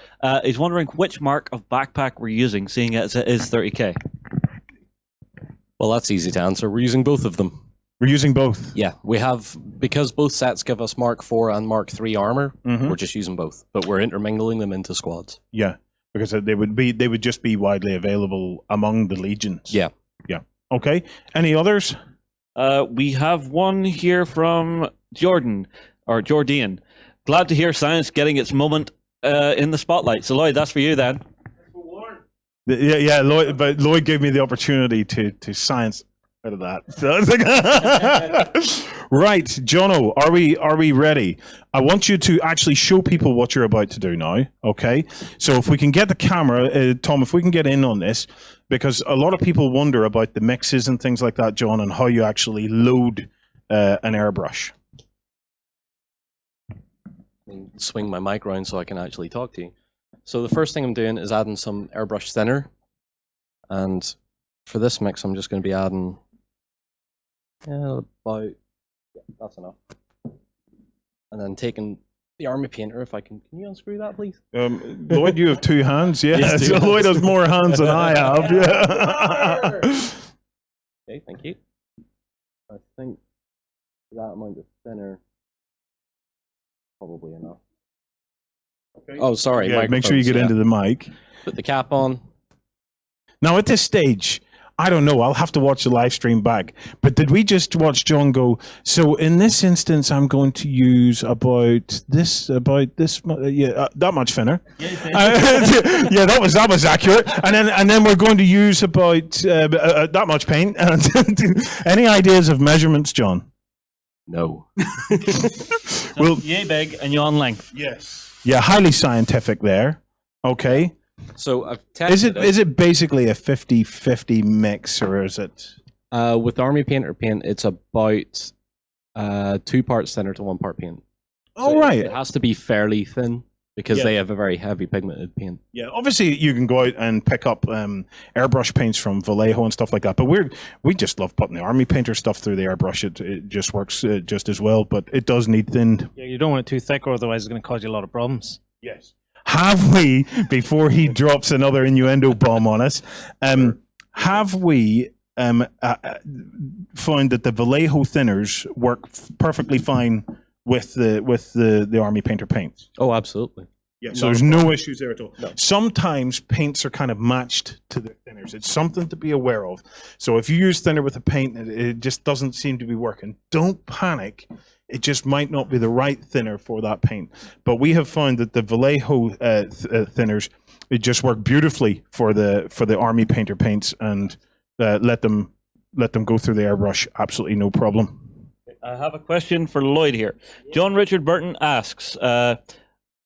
he's wondering which mark of backpack we're using, seeing as it is 30k. Well, that's easy to answer. We're using both of them. We're using both. Yeah, we have, because both sets give us Mark 4 and Mark 3 armor, we're just using both, but we're intermingling them into squads. Yeah, because they would just be widely available among the legions. Yeah. Yeah. Okay. Any others? We have one here from Jordan. Glad to hear science getting its moment in the spotlight. So, Lloyd, that's for you then. Yeah, Lloyd, but Lloyd gave me the opportunity to science out of that. So it's like right, Jono, are we ready? I want you to actually show people what you're about to do now. Okay, so if we can get the camera, Tom, if we can get in on this, because a lot of people wonder about the mixes and things like that, John, and how you actually load an airbrush. Swing my mic around so I can actually talk to you. So the first thing I'm doing is adding some airbrush thinner, and for this mix, I'm just going to be adding. That's enough. And then taking the army painter, if I can you unscrew that, please? Lloyd, you have 2 hands, yeah. Yes, So Lloyd has more hands than I have. Yeah. Okay, thank you. I think that amount of thinner, probably enough. Okay. Oh, sorry. Yeah, make sure you get into the mic. Put the cap on. Now at this stage, I don't know. I'll have to watch the live stream back. But did we just watch John go? So in this instance, I'm going to use about this, that much thinner. Yeah, that was accurate. And then we're going to use about that much paint. Any ideas of measurements, John? No. Well, yay big and yawn length. Yes. Yeah, highly scientific there. Okay. So I've tested Is it basically a 50-50 mix, or is it? With Army Painter paint, it's about 2 parts thinner to 1 part paint. Oh, So right. It has to be fairly thin. because Yeah. they have a very heavy pigmented paint. Yeah, obviously you can go out and pick up airbrush paints from Vallejo and stuff like that. But we just love putting the army painter stuff through the airbrush. It just works just as well. But it does need thinned. Yeah, you don't want it too thick, or otherwise it's going to cause you a lot of problems. Yes. Have we, before he drops another innuendo bomb on us, have we found that the Vallejo thinners work perfectly fine with the army painter paints? Oh, absolutely. Yeah, so there's no issues there at all. No. Sometimes paints are kind of matched to the thinners. It's something to be aware of. So if you use thinner with a paint and it just doesn't seem to be working, don't panic. It just might not be the right thinner for that paint. But we have found that the Vallejo thinners, it just work beautifully for the army painter paints, and let them go through the airbrush, absolutely no problem. I have a question for Lloyd here. John Richard Burton asks,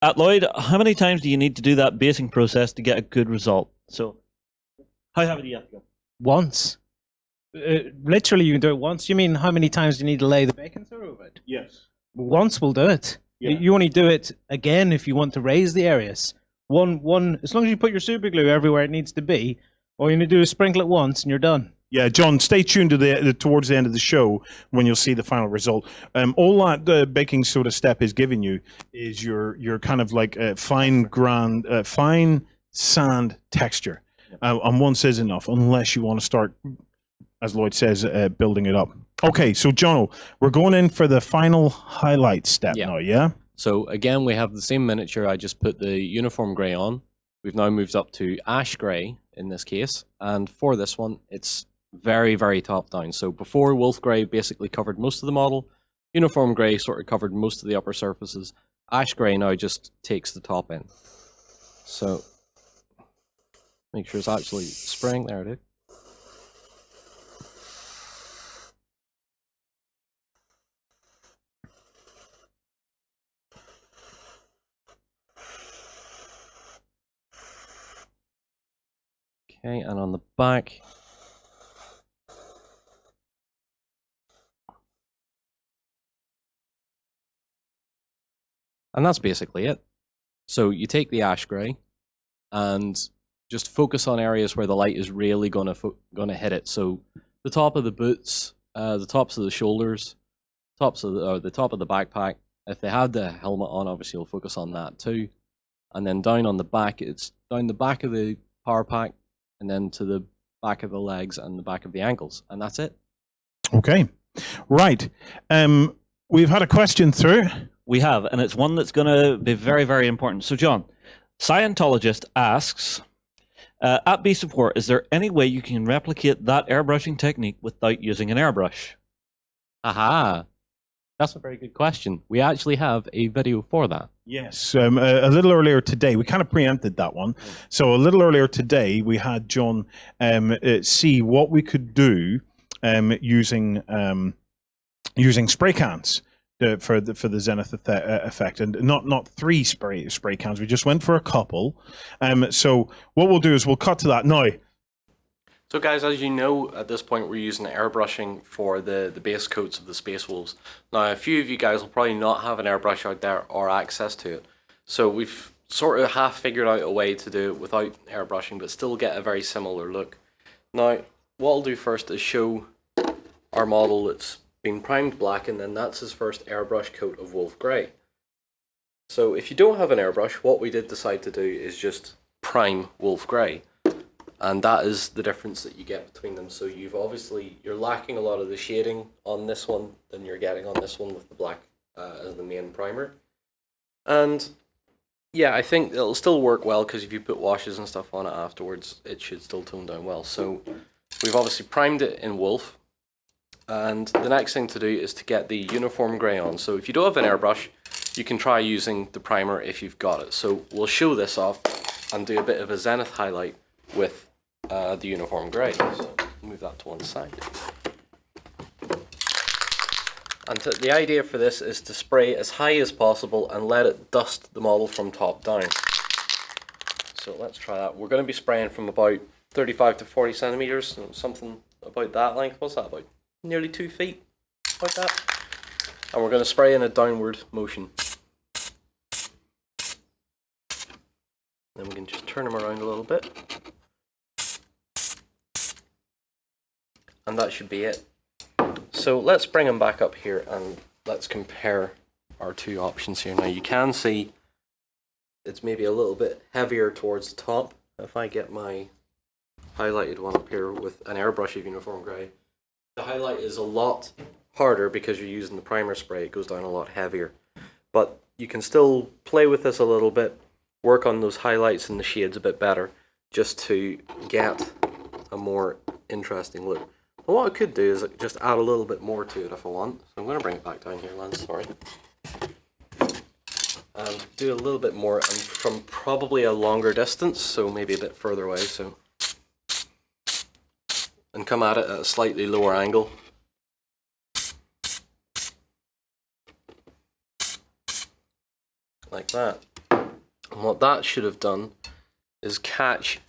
at Lloyd, how many times do you need to do that basing process to get a good result? So, how heavy do you have to go? Once. Literally, you can do it once. You mean how many times do you need to lay the baking soda over it? Yes. Once will do it. Yeah. You only do it again if you want to raise the areas. One. As long as you put your super glue everywhere it needs to be, all you need to do is sprinkle it once and you're done. Yeah, John, stay tuned to the towards the end of the show when you'll see the final result. All that the baking soda step is giving you is your kind of like fine sand texture, and once is enough unless you want to start, as Lloyd says, building it up. Okay, so Jono, we're going in for the final highlight step now. Yeah. So again, we have the same miniature. I just put the uniform grey on. We've now moved up to ash grey in this case, and for this one, it's very, very top down. So before, wolf grey basically covered most of the model. Uniform grey sort of covered most of the upper surfaces. Ash grey now just takes the top in. So make sure it's actually spraying. There it is. Okay, and on the back, and that's basically it. So you take the ash grey and just focus on areas where the light is really gonna hit it. So the top of the boots, the tops of the shoulders, the top of the backpack. If they had the helmet on, obviously you'll focus on that too. And then down on the back, it's down the back of the power pack, and then to the back of the legs and the back of the ankles, and that's it. Okay, right. We've had a question through. We have, and it's one that's going to be very, very important. So, John, Scientologist asks, at Beast of War, is there any way you can replicate that airbrushing technique without using an airbrush? Aha! That's a very good question. We actually have a video for that. Yes, a little earlier today, we kind of preempted that one. So a little earlier today, we had John see what we could do using spray cans for the zenith effect, and not three spray cans. We just went for a couple. So what we'll do is we'll cut to that now. So guys, as you know, at this point we're using airbrushing for the base coats of the Space Wolves. Now a few of you guys will probably not have an airbrush out there or access to it. So we've sort of half figured out a way to do it without airbrushing but still get a very similar look. Now what I'll do first is show our model that's been primed black, and then that's his first airbrush coat of wolf grey. So if you don't have an airbrush, what we did decide to do is just prime wolf grey. And that is the difference that you get between them. So you're lacking a lot of the shading on this one than you're getting on this one with the black as the main primer. And yeah, I think it'll still work well because if you put washes and stuff on it afterwards, it should still tone down well. So we've obviously primed it in wolf. And the next thing to do is to get the uniform grey on. So if you don't have an airbrush, you can try using the primer if you've got it. So we'll show this off and do a bit of a zenith highlight with the uniform grey. So move that to one side. And the idea for this is to spray as high as possible and let it dust the model from top down. So let's try that. We're going to be spraying from about 35 to 40 centimeters, something about that length. What's that, about nearly 2 feet? Like that. And we're going to spray in a downward motion. Then we can just turn them around a little bit. And that should be it. So let's bring them back up here and let's compare our two options here. Now you can see it's maybe a little bit heavier towards the top. If I get my highlighted one up here with an airbrush of uniform grey, the highlight is a lot harder because you're using the primer spray. It goes down a lot heavier. But you can still play with this a little bit, work on those highlights and the shades a bit better, just to get a more interesting look. But what I could do is just add a little bit more to it if I want. So I'm going to bring it back down here, Lance, sorry. And do a little bit more, and from probably a longer distance, so maybe a bit further away, so. And come at it at a slightly lower angle. Like that. And what that should have done is catch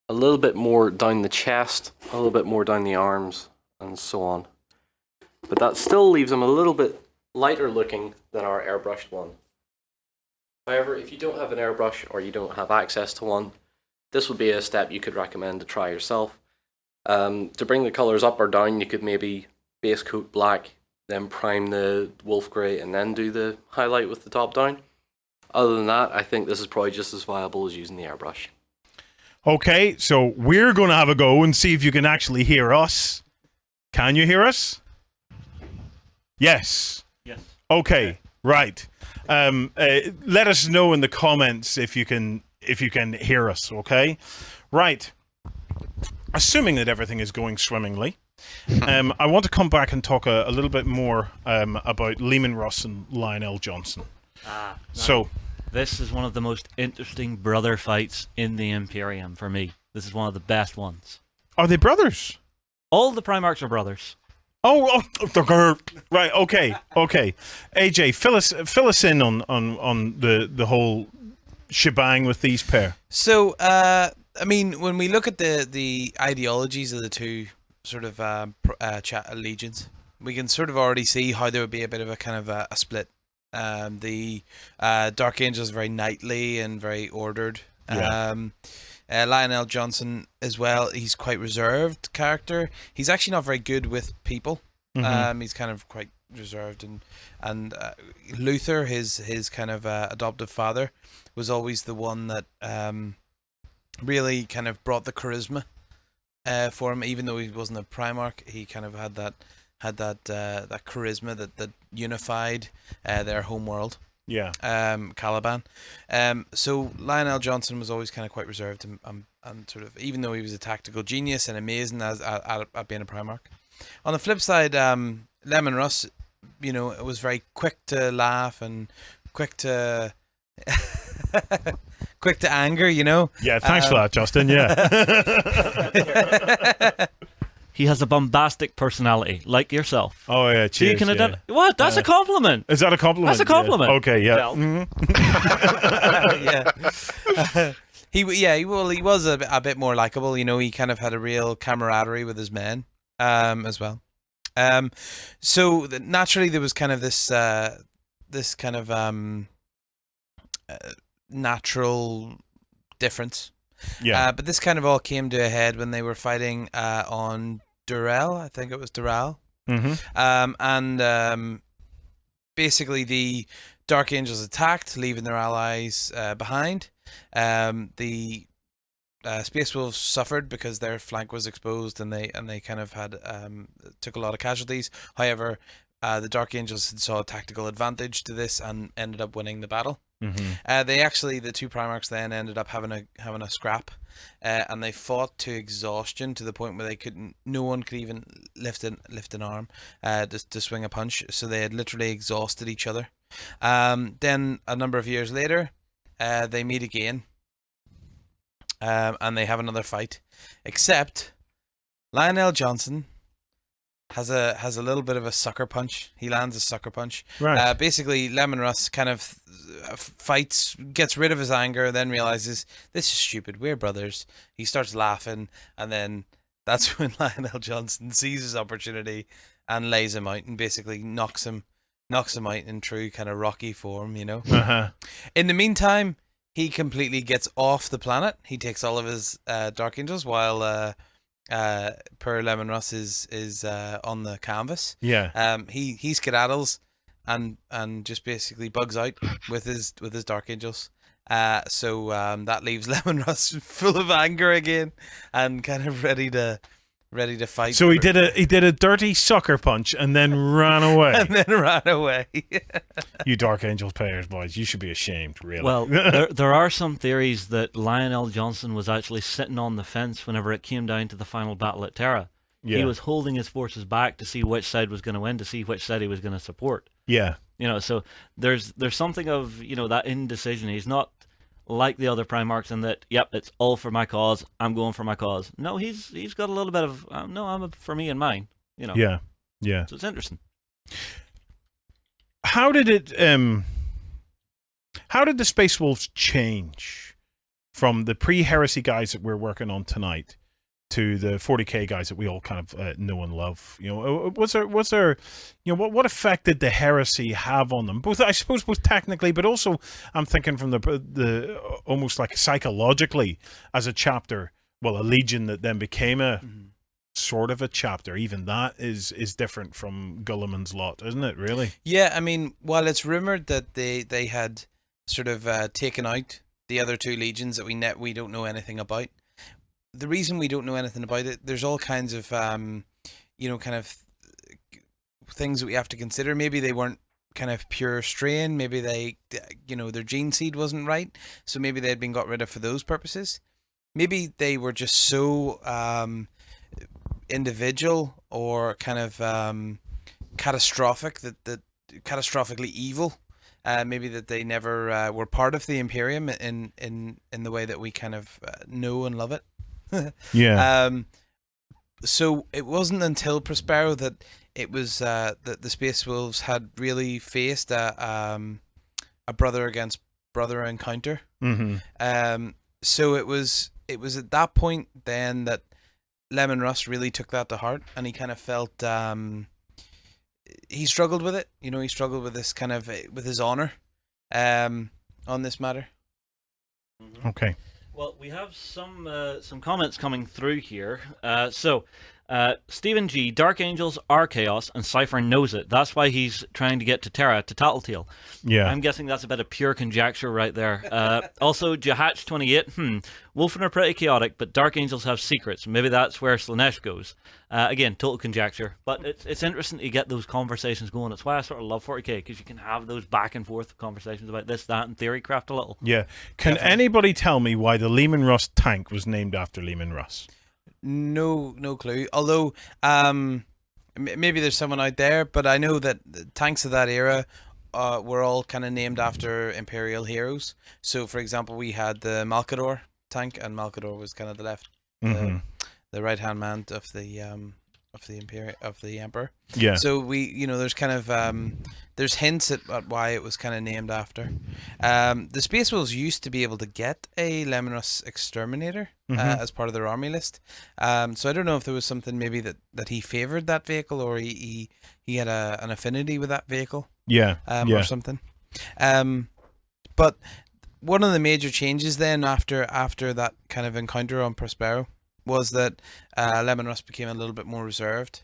a little bit more down the chest, a little bit more down the arms, and so on. But that still leaves them a little bit lighter looking than our airbrushed one. However, if you don't have an airbrush or you don't have access to one, this would be a step you could recommend to try yourself. To bring the colours up or down, you could maybe base coat black, then prime the wolf grey, and then do the highlight with the top down. Other than that, I think this is probably just as viable as using the airbrush. Okay, so we're going to have a go and see if you can actually hear us. Can you hear us? Yes. Yes. Okay, right. Let us know in the comments if you can hear us, okay? Right. Assuming that everything is going swimmingly, I want to come back and talk a little bit more about Leman Russ and Lionel Johnson. So, this is one of the most interesting brother fights in the Imperium for me. This is one of the best ones. Are they brothers? All the Primarchs are brothers. Oh, right. Okay. AJ, fill us in on the whole shebang with these pair. So, I mean, when we look at the ideologies of the two sort of legions, we can sort of already see how there would be a bit of a kind of a split. The Dark Angel is very knightly and very ordered. Yeah. Lionel Johnson as well, he's quite reserved character. He's actually not very good with people. Mm-hmm. He's kind of quite reserved, and Luther, his kind of adoptive father, was always the one that really kind of brought the charisma for him. Even though he wasn't a Primarch, he kind of had that charisma that unified their home world. Yeah. Caliban. So Lionel Johnson was always kind of quite reserved and sort of, even though he was a tactical genius and amazing at being a Primarch. On the flip side, Leman Russ, was very quick to laugh and quick to quick to anger. Yeah. Thanks for that, Justin. Yeah. He has a bombastic personality, like yourself. Oh yeah, cheers. So you can what? That's a compliment. Is that a compliment? That's a compliment. Yeah. Okay, yeah. Well. Yeah. He was a bit more likable. He kind of had a real camaraderie with his men, as well. So naturally there was kind of this kind of natural difference. Yeah. But this kind of all came to a head when they were fighting on Durell. I think it was Durell. Mm-hmm. And basically the Dark Angels attacked, leaving their allies behind. The Space Wolves suffered because their flank was exposed, and they kind of had took a lot of casualties. However, the Dark Angels saw a tactical advantage to this and ended up winning the battle. Mm-hmm. The two Primarchs then ended up having a scrap, and they fought to exhaustion to the point where no one could even lift an arm to swing a punch. So they had literally exhausted each other. Then a number of years later, they meet again, and they have another fight. Except Lionel Johnson has a little bit of a sucker punch. He lands a sucker punch. Right. Basically, Leman Russ kind of fights, gets rid of his anger, then realizes this is stupid. We're brothers. He starts laughing, and then that's when Lionel Johnson sees his opportunity and lays him out and basically knocks him out in true kind of Rocky form. Uh-huh. In the meantime, he completely gets off the planet. He takes all of his Dark Angels while Per Lemon Russ is on the canvas. Yeah. He skedaddles and just basically bugs out with his Dark Angels. So that leaves Lemon Russ full of anger again and kind of ready to fight. So he did a dirty sucker punch and then ran away. and then ran away. You Dark Angels players, boys, you should be ashamed, really. Well, there are some theories that Lionel Johnson was actually sitting on the fence whenever it came down to the final battle at Terra. yeah. He was holding his forces back to see which side was going to win, to see which side he was going to support. Yeah. So there's something of that indecision. He's not like the other Primarchs in that, yep, it's all for my cause. I'm going for my cause. No, he's got a little bit of no, I'm for me and mine. Yeah. Yeah. So it's interesting. How did it? How did the Space Wolves change from the pre-heresy guys that we're working on tonight to the 40k guys that we all kind of know and love? Was there what effect did the heresy have on them? Both, I suppose, both technically, but also I'm thinking from the almost like psychologically as a chapter. Well, a legion that then became a sort of a chapter. Even that is different from Gulliman's lot, isn't it? Really? Yeah, I mean, while it's rumored that they had sort of taken out the other two legions that we don't know anything about. The reason we don't know anything about it, there's all kinds of kind of things that we have to consider. Maybe they weren't kind of pure strain. Maybe they, their gene seed wasn't right, so maybe they had been got rid of for those purposes. Maybe they were just so individual or kind of catastrophic that catastrophically evil. Maybe that they never were part of the Imperium in the way that we kind of know and love it. Yeah. So it wasn't until Prospero that it was that the Space Wolves had really faced a brother against brother encounter. Mm-hmm. So it was at that point then that Lemon Russ really took that to heart, and he kind of felt he struggled with it. He struggled with this kind of with his honor on this matter. Okay. Well, we have some comments coming through here. Stephen G, Dark Angels are chaos, and Cypher knows it. That's why he's trying to get to Terra, to Tattletale. Yeah. I'm guessing that's a bit of pure conjecture right there. Also, Jahatch28, Wolfen are pretty chaotic, but Dark Angels have secrets. Maybe that's where Slanesh goes. Again, total conjecture. But it's interesting to get those conversations going. That's why I sort of love 40k, because you can have those back and forth conversations about this, that, and theory craft a little. Yeah. Can anybody tell me why the Lehman Russ tank was named after Lehman Russ? No clue. Although, maybe there's someone out there, but I know that the tanks of that era were all kind of named after Imperial heroes. So, for example, we had the Malkador tank, and Malkador was kind of the left, the right-hand man of the Emperor. Yeah. So we, there's kind of there's hints at why it was kind of named after. The Space Wolves used to be able to get a Lemon Russ Exterminator as part of their army list. So I don't know if there was something maybe that he favored that vehicle, or he had an affinity with that vehicle. Yeah. Or something. But one of the major changes then after that kind of encounter on Prospero was that Lemon Russ became a little bit more reserved.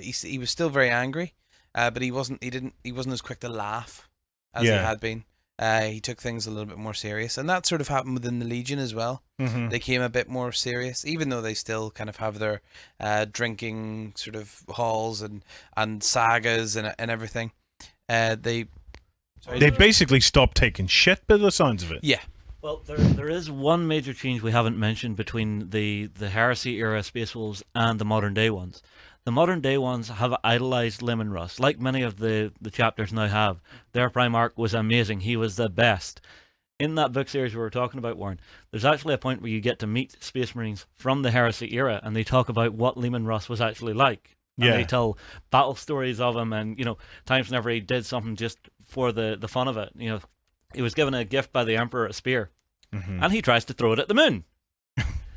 He was still very angry, but he wasn't as quick to laugh as he had been. He took things a little bit more serious, and that sort of happened within the Legion as well. They came a bit more serious, even though they still kind of have their drinking sort of halls and sagas and everything. They basically stopped taking shit by the sounds of it. Yeah. Well, there is one major change we haven't mentioned between the Heresy era Space Wolves and the modern day ones. The modern day ones have idolized Lemon Russ, like many of the chapters now have. Their Primarch was amazing. He was the best. In that book series we were talking about, Warren, there's actually a point where you get to meet Space Marines from the Heresy era, and they talk about what Lemon Russ was actually like. And they tell battle stories of him, and times whenever he did something just for the fun of it. He was given a gift by the Emperor, a spear, and he tries to throw it at the moon.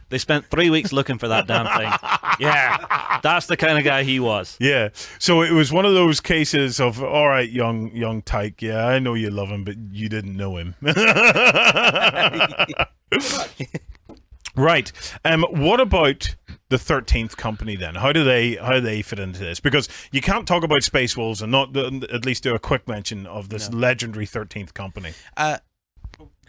They spent 3 weeks looking for that damn thing. Yeah, that's the kind of guy he was. Yeah. So it was one of those cases of, all right, young Tyke, yeah, I know you love him, but you didn't know him. Right. What about the 13th Company then? How do they fit into this? Because you can't talk about Space Wolves and not at least do a quick mention of this legendary 13th Company.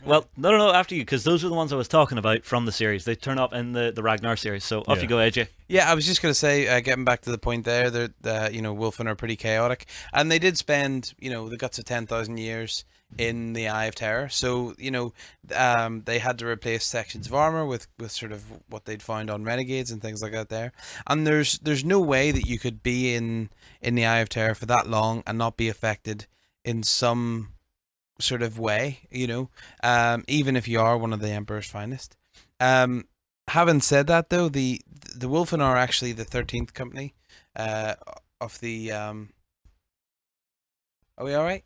Well, no, after you, because those are the ones I was talking about from the series. They turn up in the Ragnar series. So off you go, AJ. Yeah, I was just going to say, getting back to the point there, that Wolfen are pretty chaotic, and they did spend the guts of 10,000 years in the Eye of Terror. So they had to replace sections of armor with sort of what they'd found on renegades and things like that there. And there's no way that you could be in the Eye of Terror for that long and not be affected in some sort of way, even if you are one of the Emperor's finest. Having said that, though, the Wolfen are actually the 13th Company of the. Are we all right?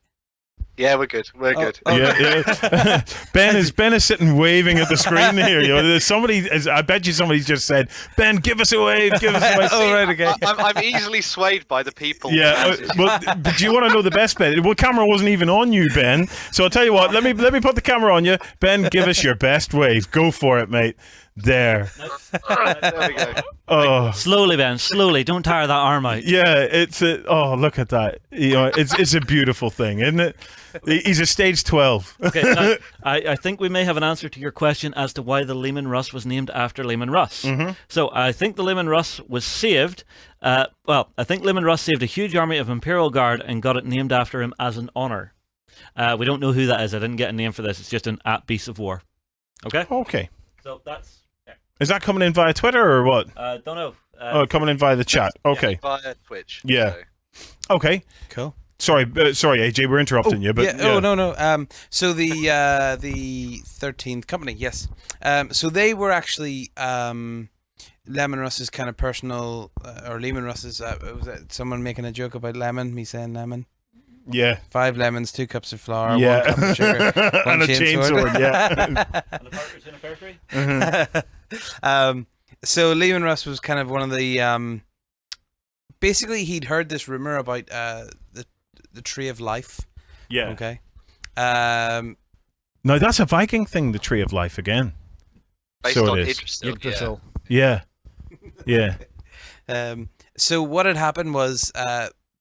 Yeah, we're good. We're good. Yeah. Ben is sitting waving at the screen here. There's somebody. I bet you somebody's just said, "Ben, give us a wave. Give us a wave." Oh, right, okay. I'm easily swayed by the people. Yeah. Well, do you want to know the best, Ben? Well, camera wasn't even on you, Ben. So I'll tell you what. Let me put the camera on you, Ben. Give us your best wave. Go for it, mate. There. All right, there we go. Oh. Slowly, Ben. Slowly. Don't tire that arm out. Yeah, look at that. It's a beautiful thing, isn't it? He's a stage 12. Okay, now, I think we may have an answer to your question as to why the Leman Russ was named after Leman Russ. Mm-hmm. So I think the Leman Russ was saved. I think Leman Russ saved a huge army of Imperial Guard and got it named after him as an honor. We don't know who that is. I didn't get a name for this. It's just an @Beasts of War. Okay? Okay. So that's... Is that coming in via Twitter or what? Don't know. Coming in via the chat. Okay. Via Twitch. Yeah. So. Okay. Cool. Sorry, AJ, we're interrupting you, but yeah. Oh no. So the 13th Company, yes. So they were actually Leman Russ's kind of personal, or Leman Russ's. Was that someone making a joke about lemon? Me saying lemon. Yeah. 5 lemons, 2 cups of flour, Yeah. 1 cup of sugar, and a chainsaw. Yeah. And the partridge in a pear tree? So Leman Russ was kind of one of the. Basically, he'd heard this rumor about the Tree of Life. Yeah. Okay. Now that's a Viking thing, the Tree of Life again. Based So on it is. Yggdrasil, yeah. Yeah. Yeah. So what had happened was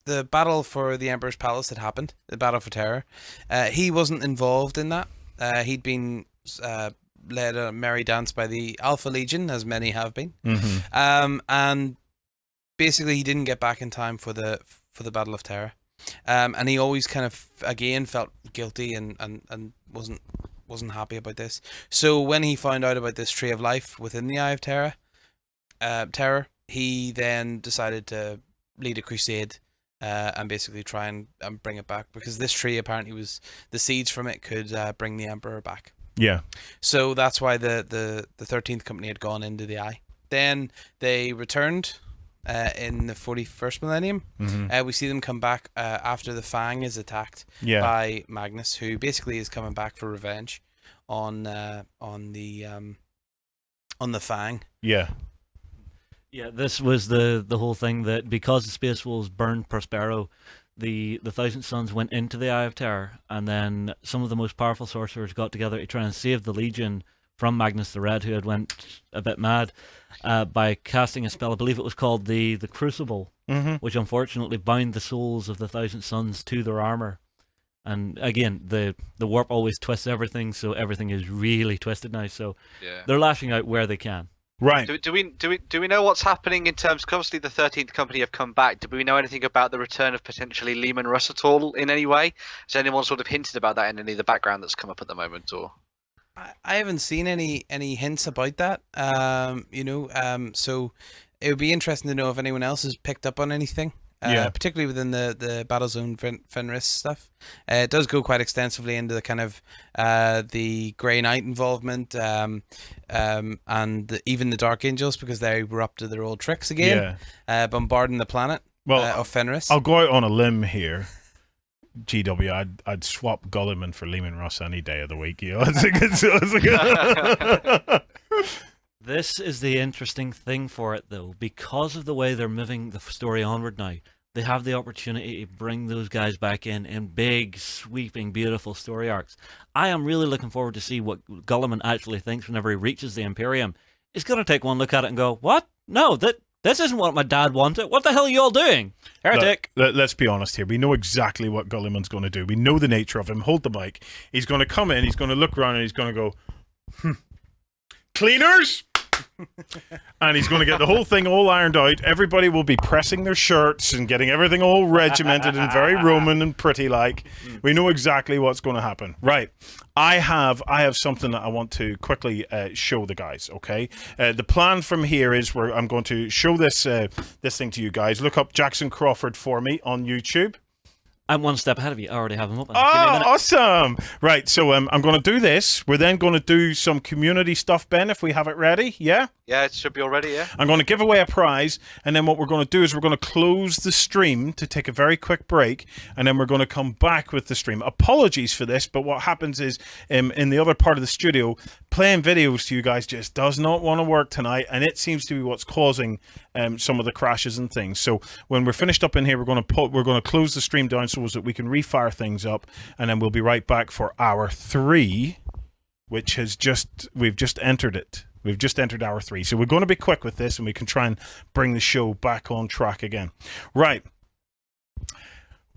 the battle for the Emperor's Palace had happened, the Battle for Terror. He wasn't involved in that. He'd been led a merry dance by the Alpha Legion, as many have been. Mm-hmm. And basically he didn't get back in time for the Battle of Terror. And he always kind of, again, felt guilty and wasn't happy about this. So when he found out about this Tree of Life within the Eye of Terror, he then decided to lead a crusade and basically try and bring it back, because this tree apparently was, the seeds from it could bring the Emperor back. Yeah. So that's why the 13th Company had gone into the Eye. Then they returned in the 41st millennium. Mm-hmm. We see them come back after the Fang is attacked by Magnus, who basically is coming back for revenge on the Fang. Yeah. Yeah, this was the whole thing, that because the Space Wolves burned Prospero, the Thousand Sons went into the Eye of Terror, and then some of the most powerful sorcerers got together to try and save the Legion from Magnus the Red, who had went a bit mad, by casting a spell. I believe it was called the Crucible, which unfortunately bound the souls of the Thousand Sons to their armor. And again, the warp always twists everything, so everything is really twisted now. So they're lashing out where they can. Right. Do we know what's happening in terms? Cause obviously, the 13th Company have come back. Do we know anything about the return of potentially Leman Russ at all in any way? Has anyone sort of hinted about that in any of the background that's come up at the moment, or? I haven't seen any hints about that. So it would be interesting to know if anyone else has picked up on anything. Particularly within the Battlezone Fenris stuff. It does go quite extensively into the kind of the Grey Knight involvement, and even the Dark Angels, because they were up to their old tricks again, bombarding the planet of Fenris. I'll go out on a limb here. GW, I'd swap Gulliman for Leman Russ any day of the week. I think This is the interesting thing for it, though. Because of the way they're moving the story onward now, they have the opportunity to bring those guys back in big, sweeping, beautiful story arcs. I am really looking forward to see what Gulliman actually thinks whenever he reaches the Imperium. He's going to take one look at it and go, what? No, this isn't what my dad wanted. What the hell are you all doing? Heretic. Let's be honest here. We know exactly what Gulliman's going to do. We know the nature of him. Hold the mic. He's going to come in, he's going to look around, and he's going to go, cleaners? And he's going to get the whole thing all ironed out. Everybody will be pressing their shirts and getting everything all regimented and very Roman and pretty like. We know exactly what's going to happen. Right. I have something that I want to quickly show the guys, okay? The plan from here is I'm going to show this thing to you guys. Look up Jackson Crawford for me on YouTube. I'm one step ahead of you. I already have them open. Oh, awesome. Right, so I'm going to do this. We're then going to do some community stuff, Ben, if we have it ready. Yeah? Yeah, it should be all ready, yeah. I'm going to give away a prize, and then what we're going to do is we're going to close the stream to take a very quick break, and then we're going to come back with the stream. Apologies for this, but what happens is in the other part of the studio, playing videos to you guys just does not want to work tonight, and it seems to be what's causing some of the crashes and things. So when we're finished up in here, we're going to close the stream down so that we can refire things up, and then we'll be right back for hour 3, which we've just entered it. We've just entered hour 3. So we're going to be quick with this, and we can try and bring the show back on track again. Right.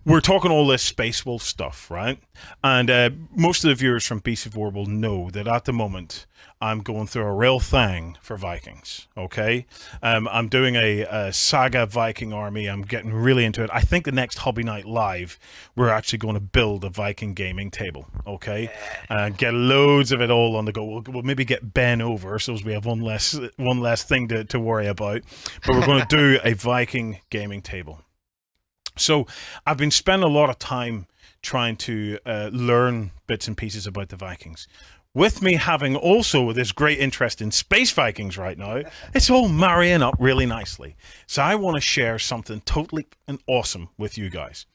We're talking all this Space Wolf stuff, right? And most of the viewers from Beasts of War will know that at the moment, I'm going through a real thing for Vikings, okay? I'm doing a Saga Viking army. I'm getting really into it. I think the next Hobby Night Live, we're actually going to build a Viking gaming table, okay? And get loads of it all on the go. We'll maybe get Ben over so we have one less thing to worry about. But we're going to do a Viking gaming table. So I've been spending a lot of time trying to learn bits and pieces about the Vikings. With me having also this great interest in Space Vikings right now, it's all marrying up really nicely. So I want to share something totally and awesome with you guys.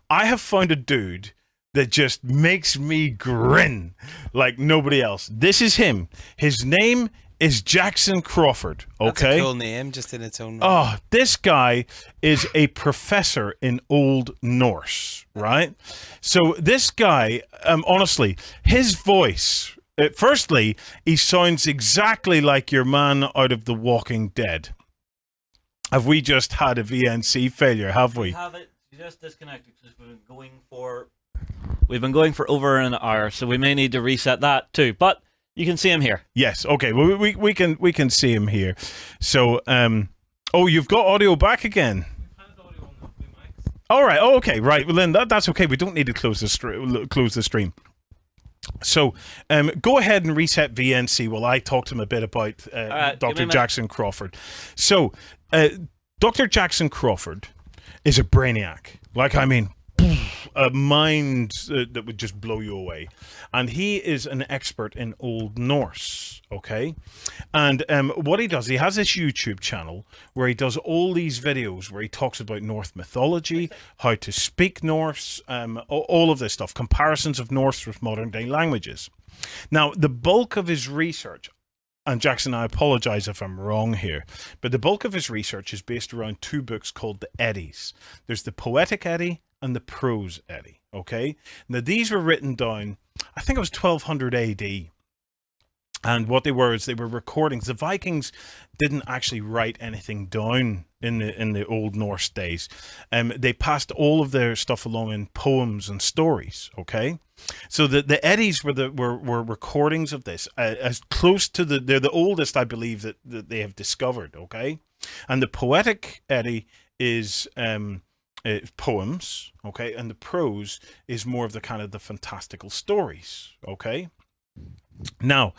I have found a dude that just makes me grin like nobody else. This is him. His name is Jackson Crawford, okay? That's a cool name, just in its own right. Oh, this guy is a professor in Old Norse, right? So this guy, honestly, his voice, firstly, he sounds exactly like your man out of The Walking Dead. Have we just had a VNC failure, have we? We have it just disconnected because we've been going for over an hour, so we may need to reset that too. But you can see him here. Yes. Okay. Well, we can see him here. So, oh, you've got audio back again. All right. Oh, okay. Right. Well, then that's okay. We don't need to close the stream. So, go ahead and reset VNC while I talk to him a bit about Dr. Jackson Crawford. So, Dr. Jackson Crawford is a brainiac. Like, I mean, a mind that would just blow you away. And he is an expert in Old Norse, okay? And what he does, he has this YouTube channel where he does all these videos where he talks about Norse mythology, how to speak Norse, all of this stuff, comparisons of Norse with modern day languages. Now, the bulk of his research, and Jackson, I apologize if I'm wrong here, but the bulk of his research is based around 2 books called the Eddies. There's the Poetic Eddy and the Prose Eddy, okay? Now, these were written down, I think it was 1200 AD. And what they were is they were recordings. The Vikings didn't actually write anything down in the Old Norse days. They passed all of their stuff along in poems and stories, okay? So the Eddies were recordings of this, as close to they're the oldest, I believe, that they have discovered, okay? And the Poetic Eddy is poems, okay? And the prose is more of the kind of the fantastical stories, okay? Now,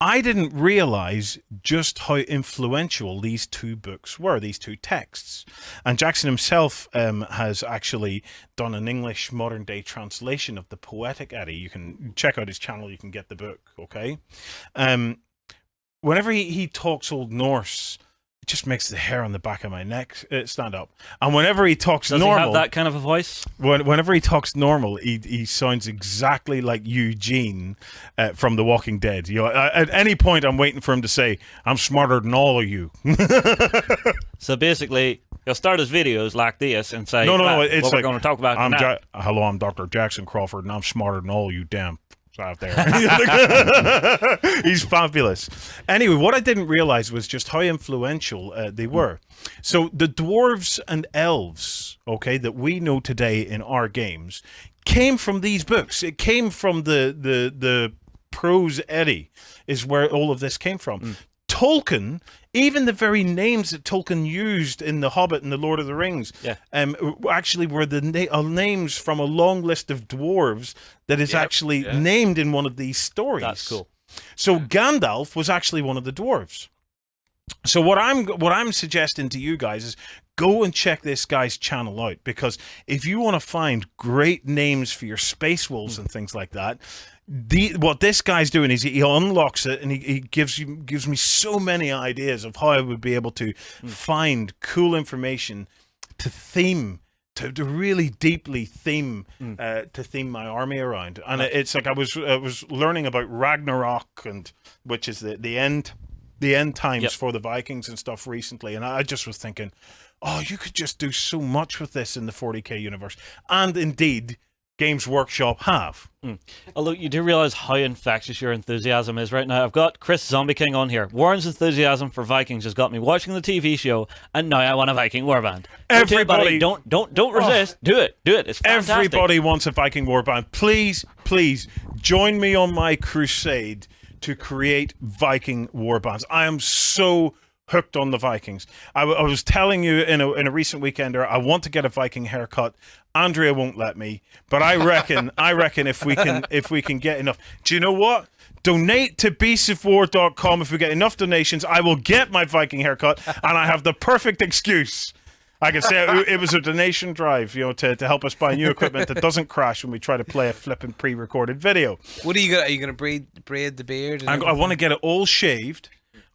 I didn't realize just how influential these 2 books were, these 2 texts. And Jackson himself has actually done an English modern day translation of the Poetic Eddy. You can check out his channel, you can get the book, okay? Whenever he talks Old Norse, it just makes the hair on the back of my neck stand up. And whenever he talks Does normal, he have that kind of a voice? whenever he talks normal, he sounds exactly like Eugene from The Walking Dead. You know, at any point, I'm waiting for him to say, "I'm smarter than all of you." So basically, he'll start his videos like this and say, No, it's what like, we're going to talk about tonight. Hello, I'm Dr. Jackson Crawford, and I'm smarter than all you damn out there. He's fabulous. Anyway, what I didn't realize was just how influential they were. So the dwarves and elves, okay, that we know today in our games, came from these books. It came from the prose eddy, is where all of this came from. Tolkien, even the very names that Tolkien used in The Hobbit and The Lord of the Rings, actually were the names from a long list of dwarves that is actually named in one of these stories. That's cool. So Gandalf was actually one of the dwarves. So what I'm suggesting to you guys is go and check this guy's channel out, because if you want to find great names for your space wolves and things like that, what this guy's doing is he unlocks it, and he gives me so many ideas of how I would be able to find cool information to theme, to really deeply theme my army around. And it's like I was learning about Ragnarok, and which is the end times for the Vikings and stuff recently, and I just was thinking, oh, you could just do so much with this in the 40k universe, and indeed Games Workshop have. Although you do realize how infectious your enthusiasm is right now. I've got Chris Zombie King on here. Warren's enthusiasm for Vikings has got me watching the TV show, and now I want a Viking warband. Everybody, don't resist. Do it. It's fantastic. Everybody wants a Viking warband. Please join me on my crusade to create Viking warbands. I am so hooked on the Vikings. I was telling you in a recent weekender, I want to get a Viking haircut. Andrea won't let me, but I reckon if we can get enough. Do you know what? Donate to beastsofwar.com. If we get enough donations, I will get my Viking haircut, and I have the perfect excuse. I can say it was a donation drive, to help us buy new equipment that doesn't crash when we try to play a flipping pre-recorded video. What are you gonna? Are you gonna braid the beard? I want to get it all shaved,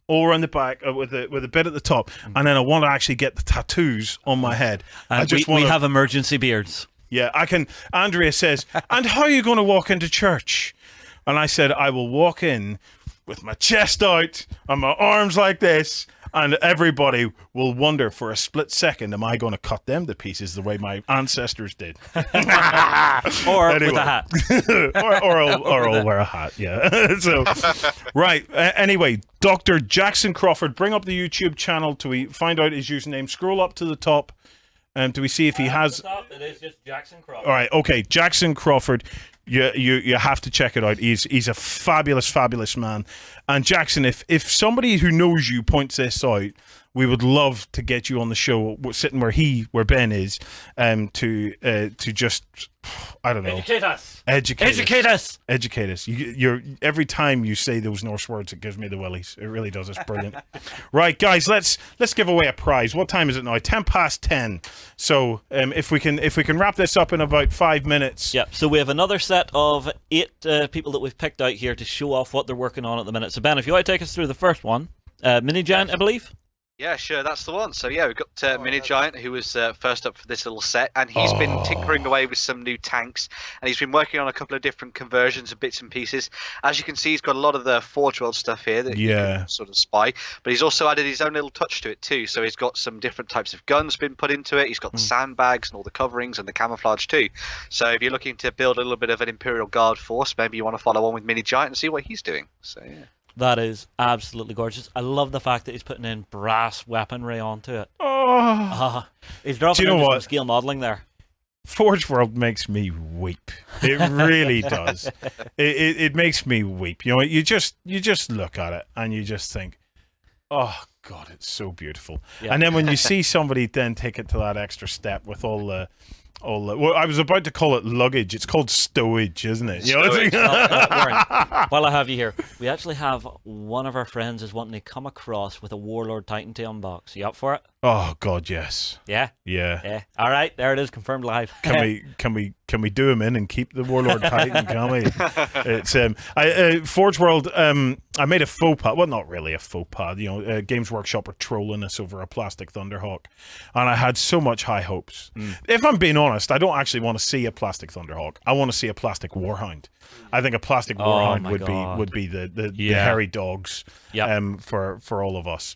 all around the back with a bit at the top, and then I want to actually get the tattoos on my head. And we have emergency beards. Yeah, I can. Andrea says, "And how are you going to walk into church?" And I said, "I will walk in with my chest out and my arms like this, and everybody will wonder for a split second, am I going to cut them to pieces the way my ancestors did?" Or with a hat. or I'll wear a hat, yeah. So, right. Anyway, Dr. Jackson Crawford, bring up the YouTube channel till we find out his username. Scroll up to the top. Do we see if he has? It is just Jackson Crawford. All right, okay, Jackson Crawford. You have to check it out. He's a fabulous man. And Jackson, if somebody who knows you points this out, we would love to get you on the show, sitting where Ben is, to just, I don't know, educate us. Educate us. You're every time you say those Norse words, it gives me the willies. It really does. It's brilliant. Right, guys, let's give away a prize. What time is it now? 10:10. So if we can wrap this up in about 5 minutes. Yep. So we have another set of 8 people that we've picked out here to show off what they're working on at the minute. So Ben, if you want to take us through the first one, Mini Giant, I believe. Yeah, sure, that's the one. So yeah, we've got Mini Giant, who was first up for this little set, and he's been tinkering away with some new tanks, and he's been working on a couple of different conversions of bits and pieces. As you can see, he's got a lot of the Forge World stuff here that you can sort of spy, but he's also added his own little touch to it too. So he's got some different types of guns been put into it. He's got the sandbags and all the coverings and the camouflage too. So if you're looking to build a little bit of an Imperial Guard force, maybe you want to follow on with Mini Giant and see what he's doing. So yeah. That is absolutely gorgeous. I love the fact that he's putting in brass weaponry onto it. He's dropping into some scale modeling there. Forge World makes me weep. It really does. It makes me weep. You just look at it and you just think, oh God, it's so beautiful. Yeah. And then when you see somebody then take it to that extra step with all the well, I was about to call it luggage. It's called stowage, isn't it? Stowage. While I have you here, we actually have one of our friends is wanting to come across with a Warlord Titan to unbox. You up for it? Oh God, yes. Yeah. Yeah. Yeah. All right, there it is, confirmed live. Can we do him in and keep the Warlord Titan? Can we? It's Forge World. I made a faux pas. Well, not really a faux pas. You know, Games Workshop were trolling us over a plastic Thunderhawk, and I had so much high hopes. If I'm being honest, I don't actually want to see a plastic Thunderhawk. I want to see a plastic Warhound. I think a plastic Warhound would be the hairy dogs. For all of us.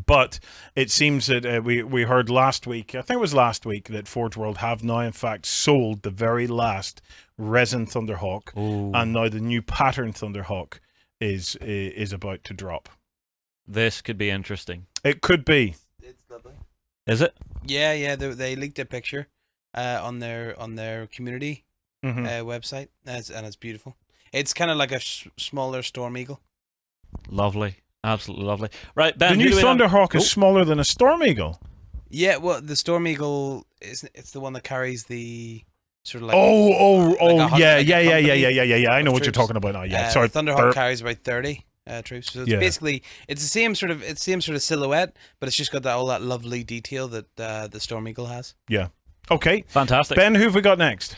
But it seems that we heard last week, I think it was last week, that Forge World have now in fact sold the very last resin Thunderhawk, and now the new pattern Thunderhawk is about to drop. This could be interesting. It could be. It's lovely. Is it? Yeah. They leaked a picture on their community website, and it's beautiful. It's kind of like a smaller Storm Eagle. Lovely. Absolutely lovely. Right, Ben. The new Thunderhawk is smaller than a Storm Eagle. Yeah, well, the Storm Eagle it's the one that carries the sort of like yeah. I know what you're talking about now. Yeah, sorry. Thunderhawk carries about 30 troops. So it's basically it's the same sort of silhouette, but it's just got all that lovely detail that the Storm Eagle has. Yeah. Okay. Fantastic. Ben, who have we got next?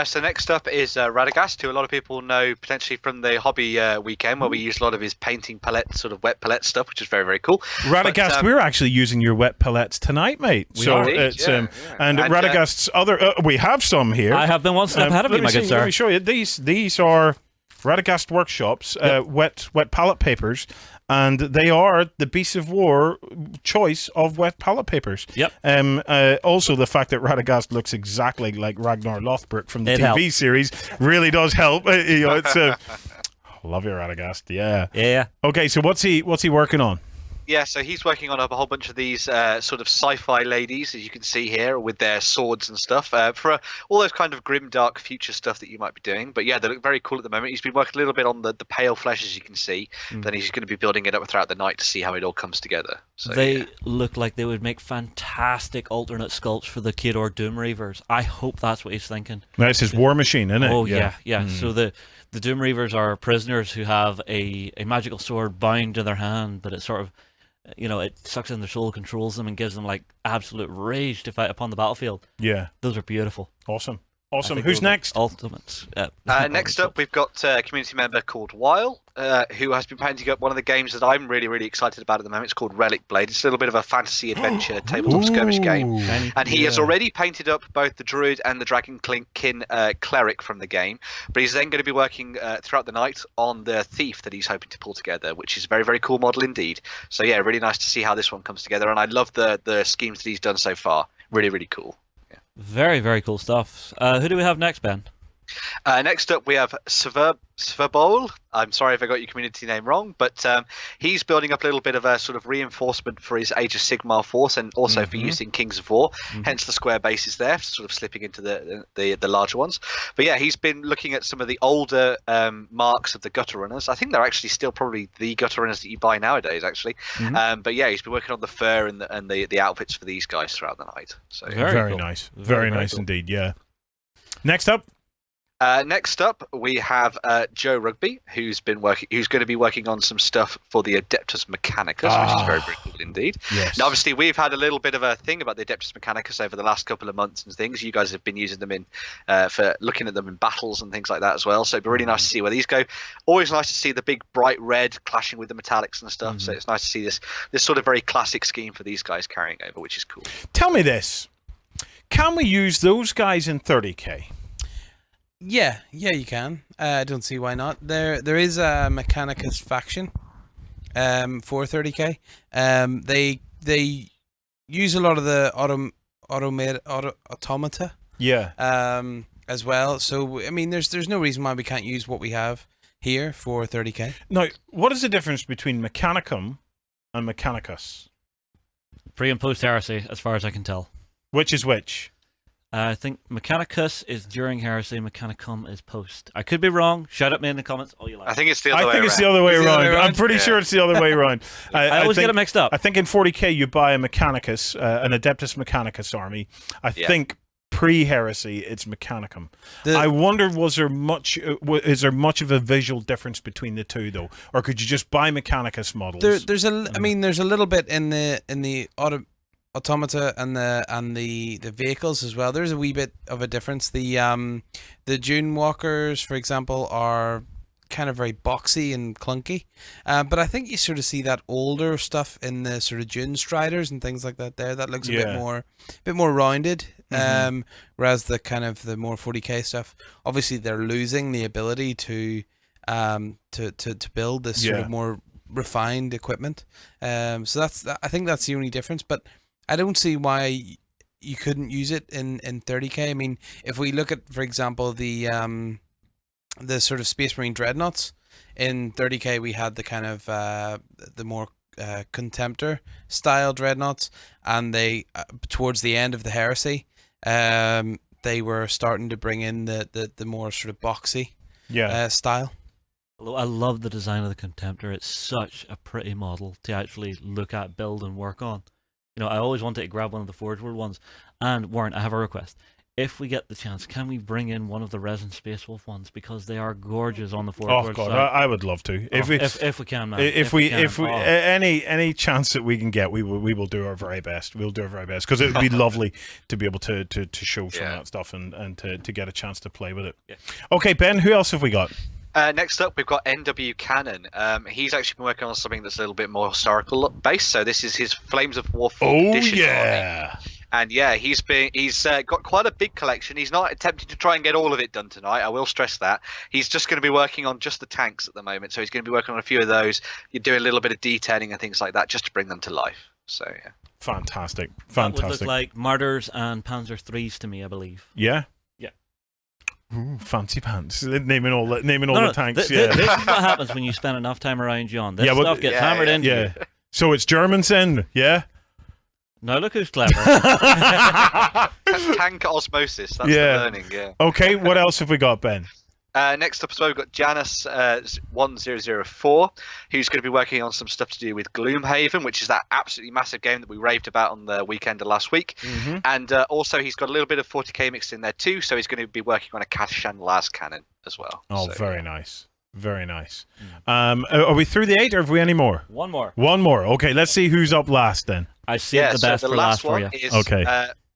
So next up is Radagast, who a lot of people know potentially from the hobby weekend, where we used a lot of his painting palette, sort of wet palette stuff, which is very, very cool. Radagast, we're actually using your wet palettes tonight, mate. And Radagast's other, we have some here. I have been one step ahead of you, my good sir. Let me show you. These are Radagast Workshops wet palette papers. And they are the Beasts of War choice of wet palette papers. Yep. Also, the fact that Radagast looks exactly like Ragnar Lothbrok from the TV helps. series really does help. It's love your Radagast. Yeah. Yeah. Okay, so what's he working on? Yeah, so he's working on a whole bunch of these sort of sci-fi ladies, as you can see here, with their swords and stuff, for all those kind of grim, dark future stuff that you might be doing. But yeah, they look very cool at the moment. He's been working a little bit on the pale flesh, as you can see. Then he's going to be building it up throughout the night to see how it all comes together. So, they look like they would make fantastic alternate sculpts for the Khador Doom Reavers. I hope that's what he's thinking. That's his war machine, isn't it? Oh, yeah. So the Doom Reavers are prisoners who have a magical sword bound to their hand, but it's sort of, it sucks in their soul, controls them, and gives them like absolute rage to fight upon the battlefield. Yeah. Those are beautiful. Awesome. Who's next? Ultimates. Next up, we've got a community member called Weil, who has been painting up one of the games that I'm really, really excited about at the moment. It's called Relic Blade. It's a little bit of a fantasy adventure tabletop skirmish game. And he has already painted up both the Druid and the Dragonkin Cleric from the game. But he's then going to be working throughout the night on the Thief that he's hoping to pull together, which is a very, very cool model indeed. So yeah, really nice to see how this one comes together. And I love the schemes that he's done so far. Really, really cool. Very, very cool stuff. Who do we have next, Ben? Next up, we have Sverbol. I'm sorry if I got your community name wrong, but he's building up a little bit of a sort of reinforcement for his Age of Sigmar force, and also for use in Kings of War. Hence the square bases there, sort of slipping into the larger ones. But yeah, he's been looking at some of the older marks of the Gutter Runners. I think they're actually still probably the Gutter Runners that you buy nowadays, actually. But yeah, he's been working on the fur and the outfits for these guys throughout the night. So Very cool. nice. Very nice indeed. Yeah. Next up. Next up, we have Joe Rugby, who's going to be working on some stuff for the Adeptus Mechanicus, which is very, very cool indeed. Yes. Now, obviously, we've had a little bit of a thing about the Adeptus Mechanicus over the last couple of months and things. You guys have been using them for looking at them in battles and things like that as well. So it'd be really nice to see where these go. Always nice to see the big bright red clashing with the metallics and stuff. So it's nice to see this sort of very classic scheme for these guys carrying over, which is cool. Tell me this: can we use those guys in 30k? Yeah, you can. I don't see why not. There is a Mechanicus faction for 30k. They use a lot of the automata. Yeah. As well. So I mean, there's no reason why we can't use what we have here for 30k. Now, what is the difference between Mechanicum and Mechanicus? Pre and post heresy, as far as I can tell. Which is which? I think Mechanicus is during heresy, Mechanicum is post. I could be wrong. Shout at me in the comments. All you like. I think it's the other way around. It's the other way around. I'm pretty sure it's the other way around. I always get it mixed up. I think in 40k you buy a Mechanicus, an Adeptus Mechanicus army. I think pre-heresy it's Mechanicum. I wonder, is there much of a visual difference between the two though, or could you just buy Mechanicus models? There's a little bit in the automata and the vehicles as well. There's a wee bit of a difference. The Dune Walkers, for example, are kind of very boxy and clunky, but I think you sort of see that older stuff in the sort of Dune Striders and things like that. That looks a bit more rounded. Whereas the kind of the more 40k stuff, obviously they're losing the ability to build this sort of more refined equipment. So I think that's the only difference. But I don't see why you couldn't use it in 30k. I mean, if we look at, for example, the sort of Space Marine dreadnoughts in 30k, we had the kind of the more Contemptor style dreadnoughts, and they towards the end of the Heresy, they were starting to bring in the more sort of boxy style. I love the design of the Contemptor. It's such a pretty model to actually look at, build, and work on. You know, I always wanted to grab one of the Forge World ones. And Warren, I have a request. If we get the chance, can we bring in one of the resin Space Wolf ones, because they are gorgeous on the Forge World God, side. I would love to. If we can, man. If we any chance that we can get, we will do our very best. We'll do our very best, because it would be lovely to be able to show some of that stuff and to get a chance to play with it. Yeah. Okay, Ben, who else have we got? Next up, we've got NW Cannon. He's actually been working on something that's a little bit more historical based. So this is his Flames of War 4th edition. Army. And yeah, he's got quite a big collection. He's not attempting to try and get all of it done tonight. I will stress that. He's just going to be working on just the tanks at the moment. So he's going to be working on a few of those. You're doing a little bit of detailing and things like that just to bring them to life. So yeah. Fantastic. That would look like Martyrs and Panzer IIIs to me, I believe. Yeah. Ooh, fancy pants. Naming all the tanks. This is what happens when you spend enough time around John. This stuff gets hammered into you. So it's Germans in, yeah? Now look who's clever. Tank osmosis, that's the learning, Okay, what else have we got, Ben? Next up as well, we've got Janus 1004, who's going to be working on some stuff to do with Gloomhaven, which is that absolutely massive game that we raved about on the weekend of last week. And also he's got a little bit of 40k mixed in there too, so he's going to be working on a Kashan Las cannon as well. Oh, so, very nice. Very nice. Are we through the 8, or have we any more? One more. One more. Okay, let's see who's up last then. I saved the best for last for you. Is,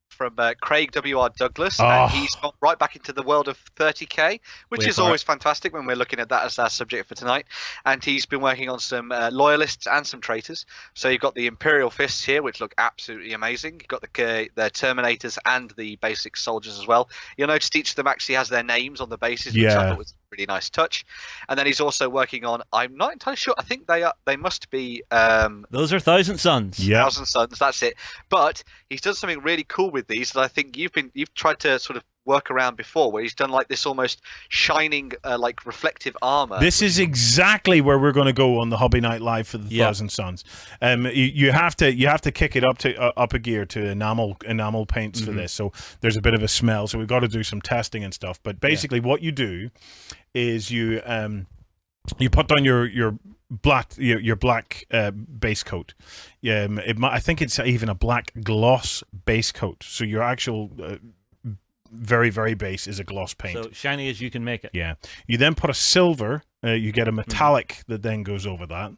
from Craig W.R. Douglas, and he's gone right back into the world of 30k, which is always fantastic when we're looking at that as our subject for tonight. And he's been working on some loyalists and some traitors. So you've got the Imperial Fists here, which look absolutely amazing. You've got the Terminators and the basic soldiers as well. You'll notice each of them actually has their names on the bases, which I thought was a really nice touch. And then he's also working on, I'm not entirely sure, I think they must be those are Thousand Suns. Yeah, Thousand Suns, that's it. But he's done something really cool with these that I think you've tried to sort of work around before, where he's done like this almost shining like reflective armor. This is exactly where we're going to go on the Hobby Night Live for the Thousand Suns. You have to kick it up a gear to enamel paints for this. So there's a bit of a smell. So we've got to do some testing and stuff. But basically, what you do is you put down your black base coat. I think it's even a black gloss base coat. So your actual very, very base is a gloss paint. So shiny as you can make it. Yeah. You then put a silver. You get a metallic that then goes over that.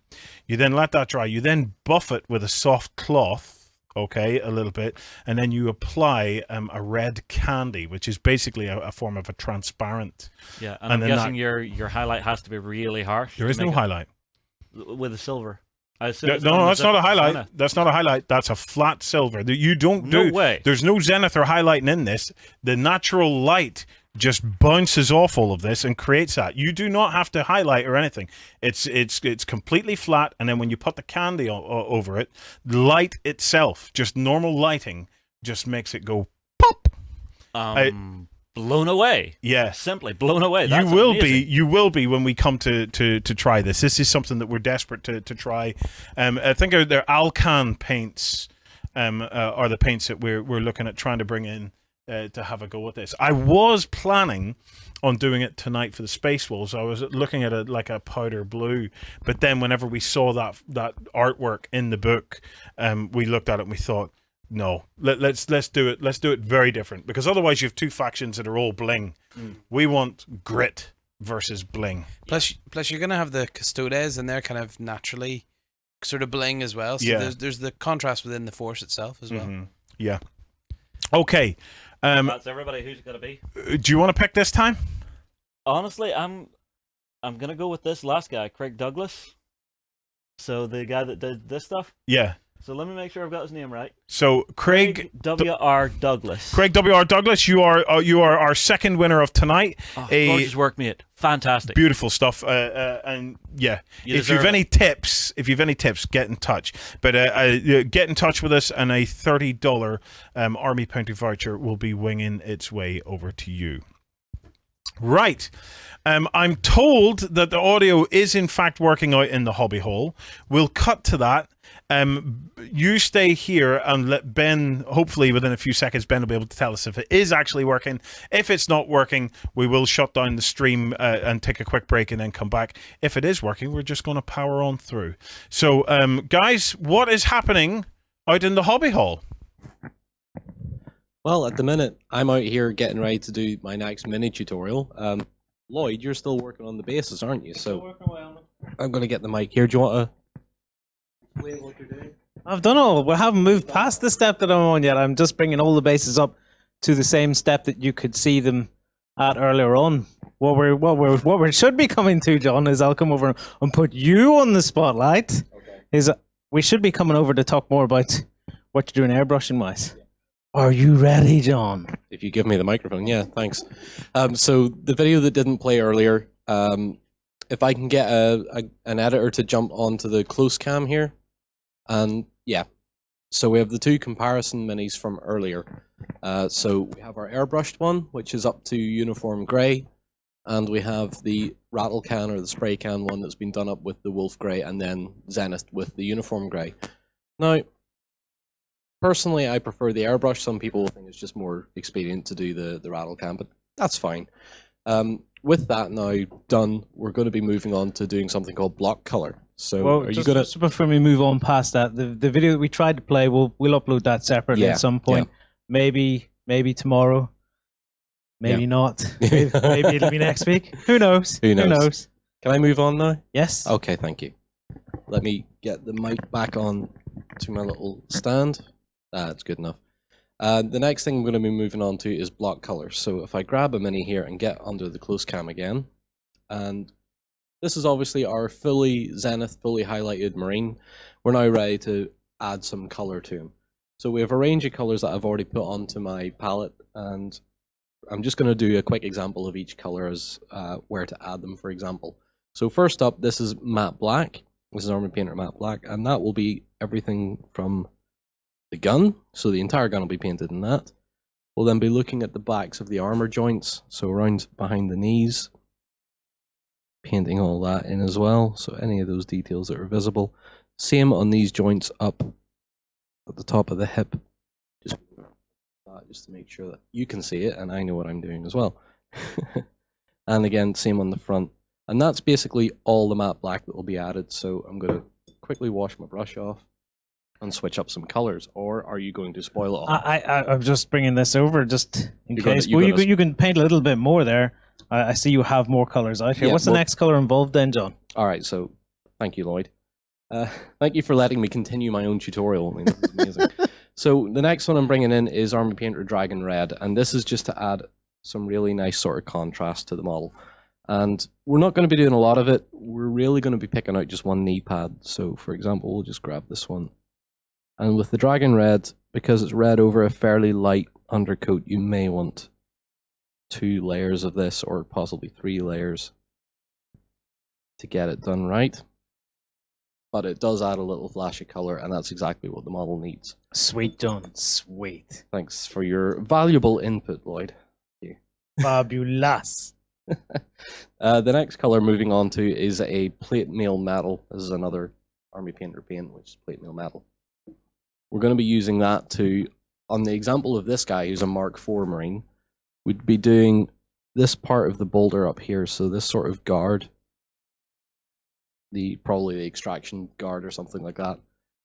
You then let that dry. You then buff it with a soft cloth. Okay, a little bit, and then you apply a red candy, which is basically a form of a transparent. Yeah, and I'm guessing your highlight has to be really harsh. There is no highlight with a silver. No, that's not a highlight. That's not a highlight. That's a flat silver. You don't do. No way. There's no zenith or highlighting in this. The natural light just bounces off all of this and creates that. You do not have to highlight or anything. It's completely flat, and then when you put the candy over it, the light itself, just normal lighting, just makes it go pop. Blown away. Yeah, simply blown away. That's you will be when we come to try this. This is something that we're desperate to try. I think they're Alcan paints. Are the paints that we're looking at trying to bring in. To have a go at this. I was planning on doing it tonight for the Space Wolves. I was looking at it like a powder blue, but then whenever we saw that artwork in the book, we looked at it and we thought, no, let's do it. Let's do it very different, because otherwise you have two factions that are all bling. We want grit versus bling. Plus you're gonna have the Custodes, and they're kind of naturally sort of bling as well. So there's the contrast within the Force itself as well. Yeah. Okay. That's everybody. Who's it gonna be? Do you want to pick this time? Honestly, I'm gonna go with this last guy, Craig Douglas. So the guy that did this stuff. Yeah. So let me make sure I've got his name right. So Craig W.R. Douglas. Craig W.R. Douglas, you are our second winner of tonight. Gorgeous work, mate. Fantastic. Beautiful stuff. And yeah, if you've any tips, get in touch. But get in touch with us, and a $30 Army Bounty voucher will be winging its way over to you. Right. I'm told that the audio is in fact working out in the hobby hole. We'll cut to that. You stay here and let Ben, hopefully within a few seconds, Ben will be able to tell us if it is actually working. If it's not working, we will shut down the stream and take a quick break and then come back. If it is working, we're just going to power on through. So, guys, what is happening out in the hobby hole? Well, at the minute, I'm out here getting ready to do my next mini tutorial. Lloyd, you're still working on the bases, aren't you? So I'm going to get the mic here. Do you want to explain what you're doing? I've done all. We haven't moved past the step that I'm on yet. I'm just bringing all the bases up to the same step that you could see them at earlier on. What we should be coming to, John, is I'll come over and put you on the spotlight. Okay. Is we should be coming over to talk more about what you're doing airbrushing wise. Yeah. Are you ready, John? If you give me the microphone, yeah, thanks. So the video that didn't play earlier, if I can get an editor to jump onto the close cam here, and yeah, so we have the two comparison minis from earlier. So we have our airbrushed one, which is up to uniform grey, and we have the rattle can or the spray can one that's been done up with the wolf grey, and then Zenith with the uniform grey. Now, personally, I prefer the airbrush. Some people think it's just more expedient to do the rattle can, but that's fine. With that now done, we're going to be moving on to doing something called block color. So, are you going to? Just before we move on past that, the video that we tried to play, we'll upload that separately at some point. Yeah. Maybe tomorrow. Maybe not. Maybe it'll be next week. Who knows? Who knows? Can I move on now? Yes. Okay, thank you. Let me get the mic back on to my little stand. That's good enough. The next thing I'm going to be moving on to is block color. So if I grab a mini here and get under the close cam again, and this is obviously our fully Zenith, fully highlighted marine. We're now ready to add some color to him. So we have a range of colors that I've already put onto my palette, and I'm just going to do a quick example of each color as where to add them, for example. So first up, this is matte black. This is Army Painter matte black, and that will be everything from the gun, so the entire gun will be painted in that. We'll then be looking at the backs of the armor joints, so around behind the knees, painting all that in as well, so any of those details that are visible. Same on these joints up at the top of the hip, just to make sure that you can see it and I know what I'm doing as well. And again, same on the front, and that's basically all the matte black that will be added. So I'm going to quickly wash my brush off and switch up some colors, or are you going to spoil it all? I'm just bringing this over just in case. You can paint a little bit more there. I see you have more colors out here. What's the next color involved then, John? All right, so thank you, Lloyd. Thank you for letting me continue my own tutorial. I mean, this is amazing. So the next one I'm bringing in is Army Painter Dragon Red, and this is just to add some really nice sort of contrast to the model. And we're not going to be doing a lot of it. We're really going to be picking out just one knee pad. So for example, we'll just grab this one. And with the Dragon Red, because it's red over a fairly light undercoat, you may want 2 layers of this, or possibly 3 layers to get it done right. But it does add a little flash of color, and that's exactly what the model needs. Sweet, John. Sweet. Thanks for your valuable input, Lloyd. Thank you. Fabulous. The next color moving on to is a plate mail metal. This is another Army Painter paint, which is plate mail metal. We're going to be using that to, on the example of this guy who's a Mark IV Marine, we'd be doing this part of the boulder up here, so this sort of guard, probably the extraction guard or something like that.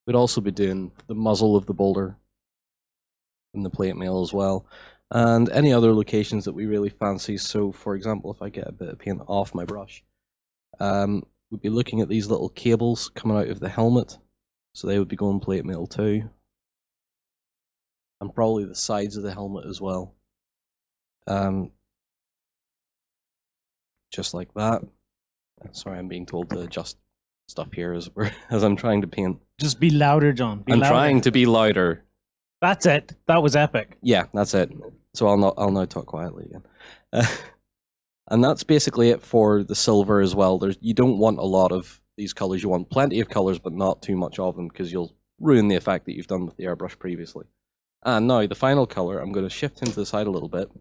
We'd also be doing the muzzle of the boulder and the plate mail as well, and any other locations that we really fancy. So for example, if I get a bit of paint off my brush, we'd be looking at these little cables coming out of the helmet. So they would be going plate mail too. And probably the sides of the helmet as well. Just like that. Sorry, I'm being told to adjust stuff here as I'm trying to paint. Just be louder, John. I'm trying to be louder. That's it. That was epic. Yeah, that's it. So I'll now talk quietly again. And that's basically it for the silver as well. You don't want a lot of these colors. You want plenty of colors, but not too much of them, because you'll ruin the effect that you've done with the airbrush previously. And now the final color, I'm going to shift him to the side a little bit.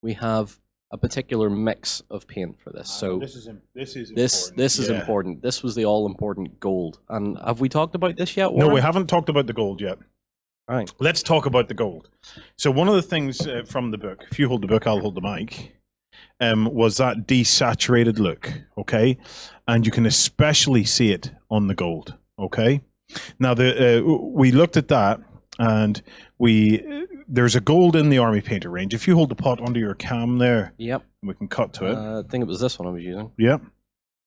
We have a particular mix of paint for this. So this is important. This is important. This was the all-important gold. And have we talked about this yet, Warren? No, we haven't talked about the gold yet. All right. Let's talk about the gold. So one of the things from the book, if you hold the book, I'll hold the mic, was that desaturated look, okay? And you can especially see it on the gold, okay? Now, we looked at that, and there's a gold in the Army Painter range. If you hold the pot under your cam there, Yep. we can cut to it. I think it was this one I was using. Yep.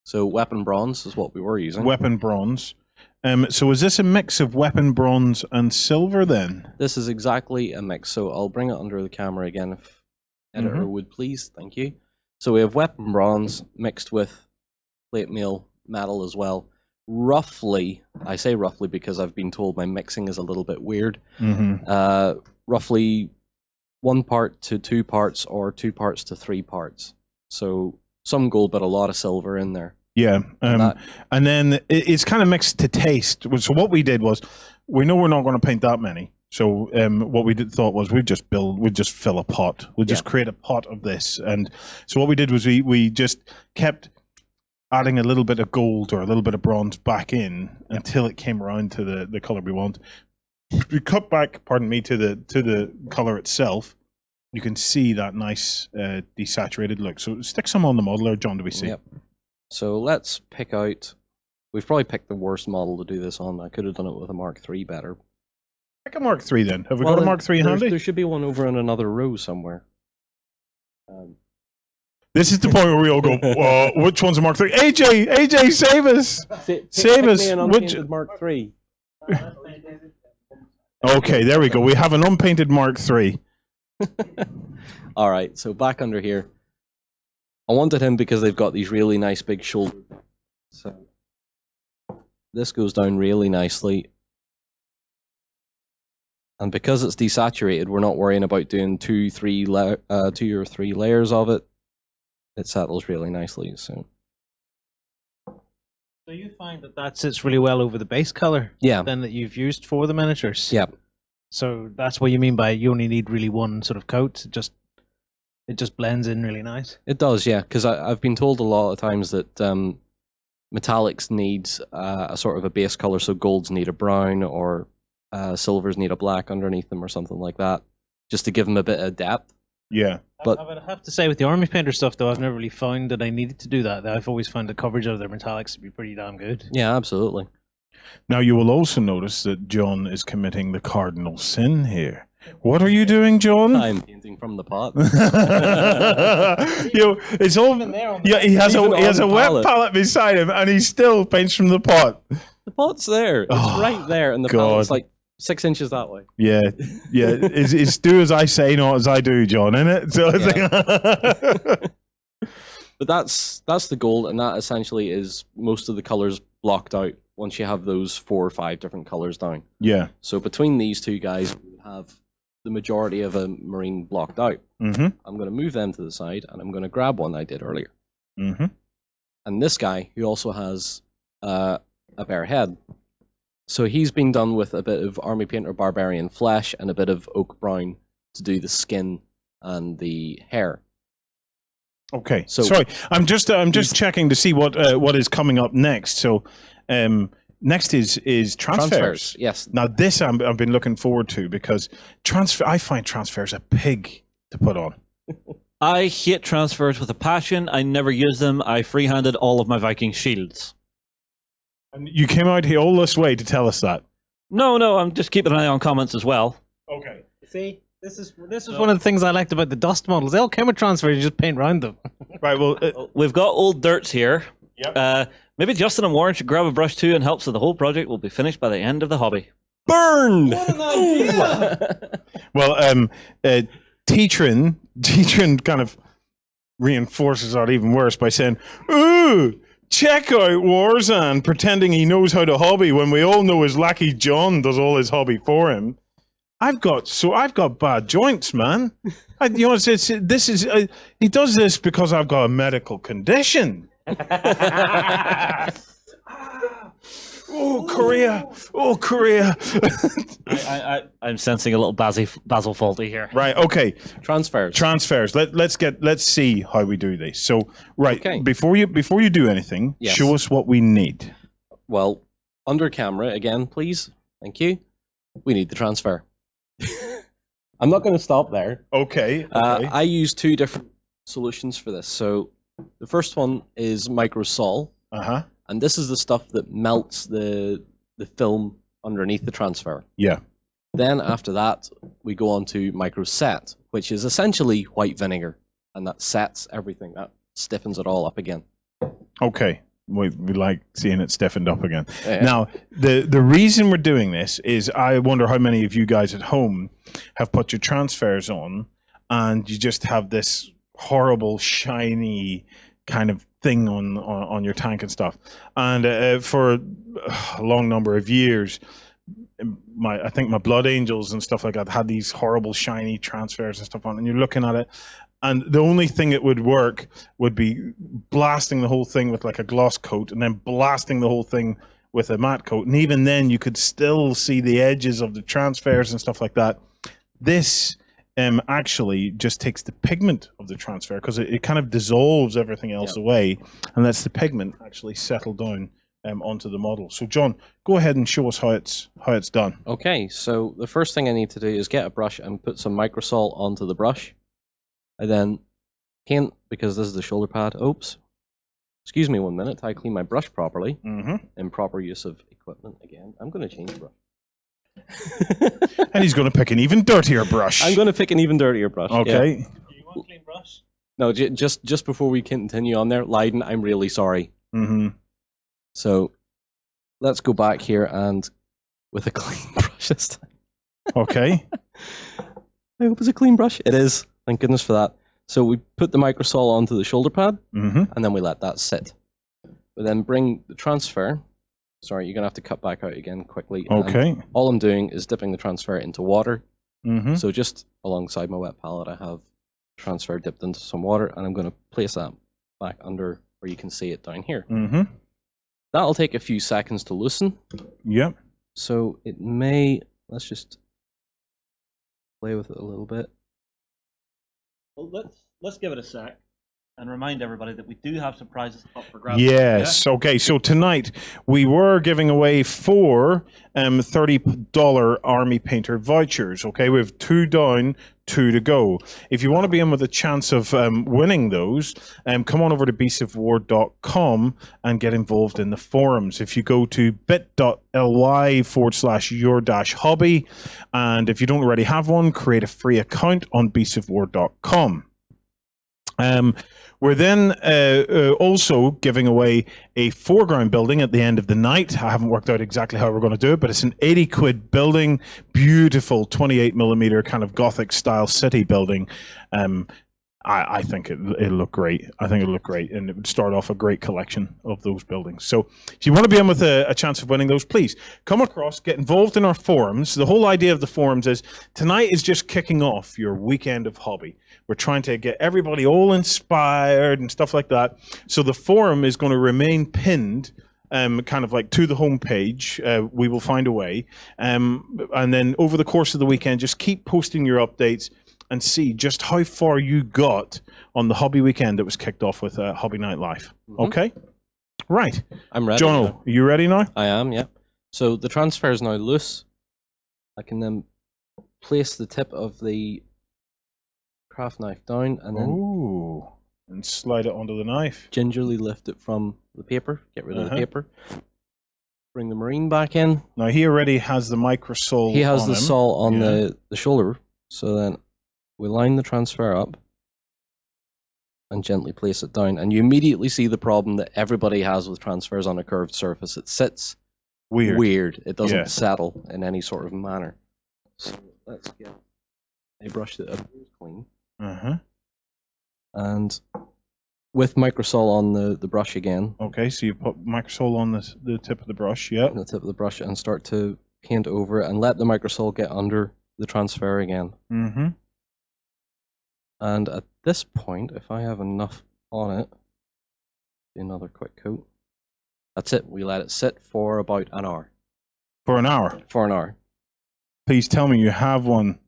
So weapon bronze is what we were using. Weapon bronze. So is this a mix of weapon bronze and silver then? This is exactly a mix. So I'll bring it under the camera again if editor would please. Thank you. So we have weapon bronze mixed with plate mail metal as well. Roughly, I say roughly because I've been told my mixing is a little bit weird. Roughly 1 part to 2 parts or 2 parts to 3 parts. So some gold, but a lot of silver in there. Yeah, and then it's kind of mixed to taste. So what we did was, we know we're not going to paint that many. So what we thought was we'd just fill a pot. We'd just create a pot of this. And so what we did was we just kept adding a little bit of gold or a little bit of bronze back in until it came around to the color we want. We cut back, pardon me, to the color itself. You can see that nice desaturated look. So stick some on the modeler, John. Do we see? Yep. So let's pick out. We've probably picked the worst model to do this on. I could have done it with a Mark III better. Pick a Mark III then. Have we got a Mark III handy? There should be one over in another row somewhere. This is the point where we all go, which one's a Mark III? AJ, save us! Save us! An unpainted Mark III. Okay, there we go. We have an unpainted Mark III. All right, so back under here. I wanted him because they've got these really nice big shoulders. So this goes down really nicely. And because it's desaturated, we're not worrying about doing 2 or 3 layers of it. It settles really nicely. So you find that sits really well over the base color? Yeah. Then that you've used for the miniatures? Yeah. So that's what you mean by you only need really one sort of coat? It just blends in really nice? It does, yeah. Because I've been told a lot of times that metallics needs a sort of a base color. So golds need a brown or silvers need a black underneath them or something like that, just to give them a bit of depth. Yeah. But I would have to say with the Army Painter stuff, though, I've never really found that I needed to do that. I've always found the coverage of their metallics to be pretty damn good. Yeah, absolutely. Now, you will also notice that John is committing the cardinal sin here. What are you doing, John? I'm painting from the pot. It's all there. Yeah, he has a wet palette beside him, and he still paints from the pot. The pot's there. It's right there, and the palette's like 6 inches that way. Yeah. It's do as I say, not as I do, John, isn't it? So it's But that's the gold, and that essentially is most of the colors blocked out once you have those 4 or 5 different colors down. Yeah. So between these two guys, we have the majority of a marine blocked out. I'm going to move them to the side, and I'm going to grab one I did earlier. And this guy, who also has a bare head, so he's been done with a bit of Army Painter Barbarian flesh and a bit of oak brown to do the skin and the hair. Okay. So sorry, I'm just checking to see what is coming up next. So next is transfers. Yes. Now this I've been looking forward to, because I find transfers a pig to put on. I hate transfers with a passion. I never use them. I freehanded all of my Viking shields. And you came out here all this way to tell us that? No, I'm just keeping an eye on comments as well. Okay. See, this is one of the things I liked about the dust models. They all came with transfers. You just paint around them. Right. Well, we've got old dirts here. Maybe Justin and Warren should grab a brush too and help so the whole project will be finished by the end of the hobby. Burned! Well, Teatrin kind of reinforces that even worse by saying, "Ooh, check out Warzan pretending he knows how to hobby when we all know his lackey John does all his hobby for him. I've got bad joints, man. He does this because I've got a medical condition." Oh, Korea. I'm sensing a little Basil faulty here. Right, okay. Transfers. Let's see how we do this. So, right, Okay. before you do anything, Yes. show us what we need. Well, under camera again, please. Thank you. We need the transfer. I'm not going to stop there. Okay. I use two different solutions for this. So the first one is microsol, and this is the stuff that melts the film underneath the transfer. Yeah. Then after that, we go on to microset, which is essentially white vinegar, and that sets everything. That stiffens it all up again. Okay. We like seeing it stiffened up again. Yeah. Now, the reason we're doing this is I wonder how many of you guys at home have put your transfers on and you just have this horrible, shiny kind of thing on your tank and stuff. And for a long number of years, I think my Blood Angels and stuff like that had these horrible, shiny transfers and stuff on, and you're looking at it, and the only thing that would work would be blasting the whole thing with like a gloss coat and then blasting the whole thing with a matte coat. And even then you could still see the edges of the transfers and stuff like that. This actually just takes the pigment of the transfer because it kind of dissolves everything else away and lets the pigment actually settle down onto the model. So John, go ahead and show us how it's done. Okay, so the first thing I need to do is get a brush and put some microsol onto the brush. I then paint, because this is the shoulder pad. Oops. Excuse me 1 minute. I clean my brush properly. In proper use of equipment again. I'm going to change brush. And he's going to pick an even dirtier brush. I'm going to pick an even dirtier brush. Okay. Yeah. Do you want a clean brush? No, just before we continue on there, Leiden, I'm really sorry. So let's go back here and with a clean brush this time. Okay. I hope it's a clean brush. It is. Thank goodness for that. So we put the microsol onto the shoulder pad, and then we let that sit. We then bring the transfer. Sorry, you're going to have to cut back out again quickly. Okay. And all I'm doing is dipping the transfer into water. So just alongside my wet palette, I have transfer dipped into some water, and I'm going to place that back under where you can see it down here. That'll take a few seconds to loosen. Yep. So it may... Let's just play with it a little bit. Well, let's give it a sec and remind everybody that we do have surprises up for grabs. Yes. Yeah? Okay. So tonight we were giving away 4 $30 Army Painter vouchers. Okay, we have 2 down, 2 to go. If you want to be in with a chance of winning those, come on over to beastsofwar.com and get involved in the forums. If you go to bit.ly/your-hobby, and if you don't already have one, create a free account on beastsofwar.com. We're then also giving away a foreground building at the end of the night. I haven't worked out exactly how we're going to do it, but it's an 80 quid building, beautiful 28mm kind of Gothic style city building. I think it'll look great. I think it'll look great, and it would start off a great collection of those buildings. So if you want to be in with a chance of winning those, please come across, get involved in our forums. The whole idea of the forums is tonight is just kicking off your weekend of hobby. We're trying to get everybody all inspired and stuff like that. So the forum is going to remain pinned kind of like to the homepage. We will find a way. And then over the course of the weekend, just keep posting your updates and see just how far you got on the hobby weekend that was kicked off with Hobby Night Live. Okay? Right. I'm ready. Jono, are you ready now? I am, yeah. So the transfer is now loose. I can then place the tip of the craft knife down and then and slide it onto the knife. Gingerly lift it from the paper. Get rid of the paper. Bring the marine back in. Now he already has the microsol. He has on the him. sol on the shoulder. So then we line the transfer up. and gently place it down. And you immediately see the problem that everybody has with transfers on a curved surface. It sits weird. It doesn't settle in any sort of manner. So let's get a brush that appears clean. And with microsol on the brush again. Okay, so you put microsol on the tip of the brush, yeah. The tip of the brush, and start to paint over it and let the microsol get under the transfer again. And at this point, if I have enough on it, another quick coat. That's it. We let it sit for about an hour. For an hour? For an hour. Please tell me you have one.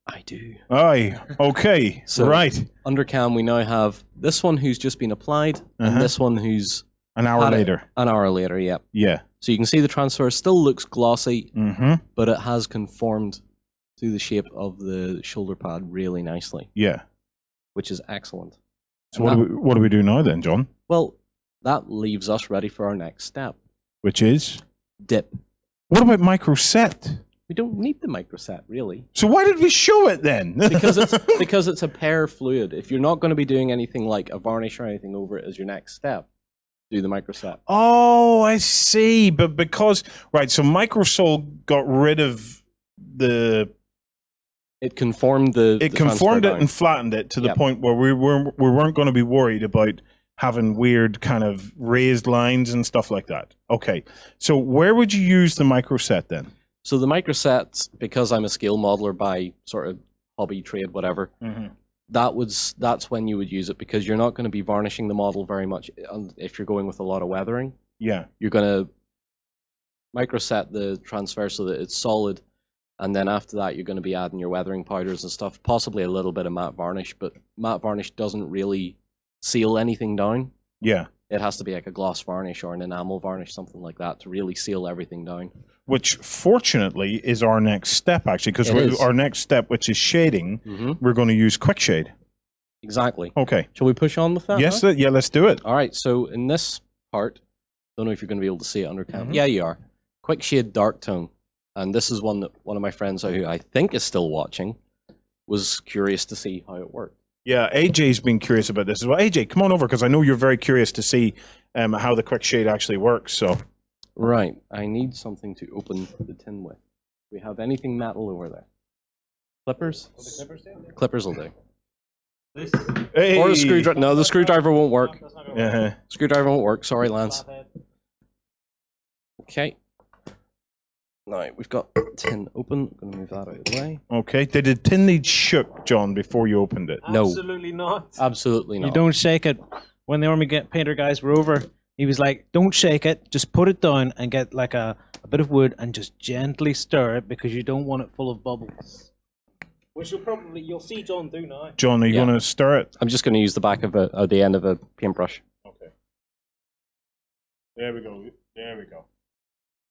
I do. Aye, okay, So right. under cam, we now have this one who's just been applied, and this one who's an hour later. An hour later, yeah. Yeah. So you can see the transfer still looks glossy, Mm-hmm. but it has conformed to the shape of the shoulder pad really nicely. Yeah. Which is excellent. So what do we do now then, John? Well, that leaves us ready for our next step. Which is? Dip. What about microset? We don't need the microset, really. So why did we show it then? because it's a pair fluid. If you're not going to be doing anything like a varnish or anything over it as your next step, do the microset. Oh, I see. But because, right, so microsol got rid of the... It conformed it and flattened it to the point where we weren't going to be worried about having weird kind of raised lines and stuff like that. Okay. So where would you use the microset then? So the microset, because I'm a scale modeler by sort of hobby, trade, whatever, that's when you would use it, because you're not going to be varnishing the model very much if you're going with a lot of weathering. Yeah. You're going to microset the transfer so that it's solid, and then after that you're going to be adding your weathering powders and stuff, possibly a little bit of matte varnish, but matte varnish doesn't really seal anything down. Yeah. It has to be like a gloss varnish or an enamel varnish, something like that, to really seal everything down. Which, fortunately, is our next step, actually, because our next step, which is shading, we're going to use quick shade. Exactly. Okay. Shall we push on with that? Yes, yeah, let's do it. All right, so in this part, don't know if you're going to be able to see it under camera. Yeah, you are. Quick shade dark tone. And this is one that one of my friends who I think is still watching was curious to see how it worked. Yeah, AJ's been curious about this as well. AJ, come on over, because I know you're very curious to see how the quick shade actually works. So, right, I need something to open the tin with. Do we have anything metal over there? Clippers? Clippers will do. hey. Or a screwdriver. No, the screwdriver won't work. Uh-huh. Screwdriver won't work. Sorry, Lance. Okay. Now, we've got tin open. I'm going to move that out of the way. Okay. Did the tin need shook, John, before you opened it? No. Absolutely not. Absolutely not. You don't shake it. When the army painter guys were over, he was like, don't shake it. Just put it down and get like a bit of wood and just gently stir it, because you don't want it full of bubbles. Which you'll see John do now. John, are you going to stir it? I'm just going to use the back of the end of a paintbrush. Okay. There we go. There we go.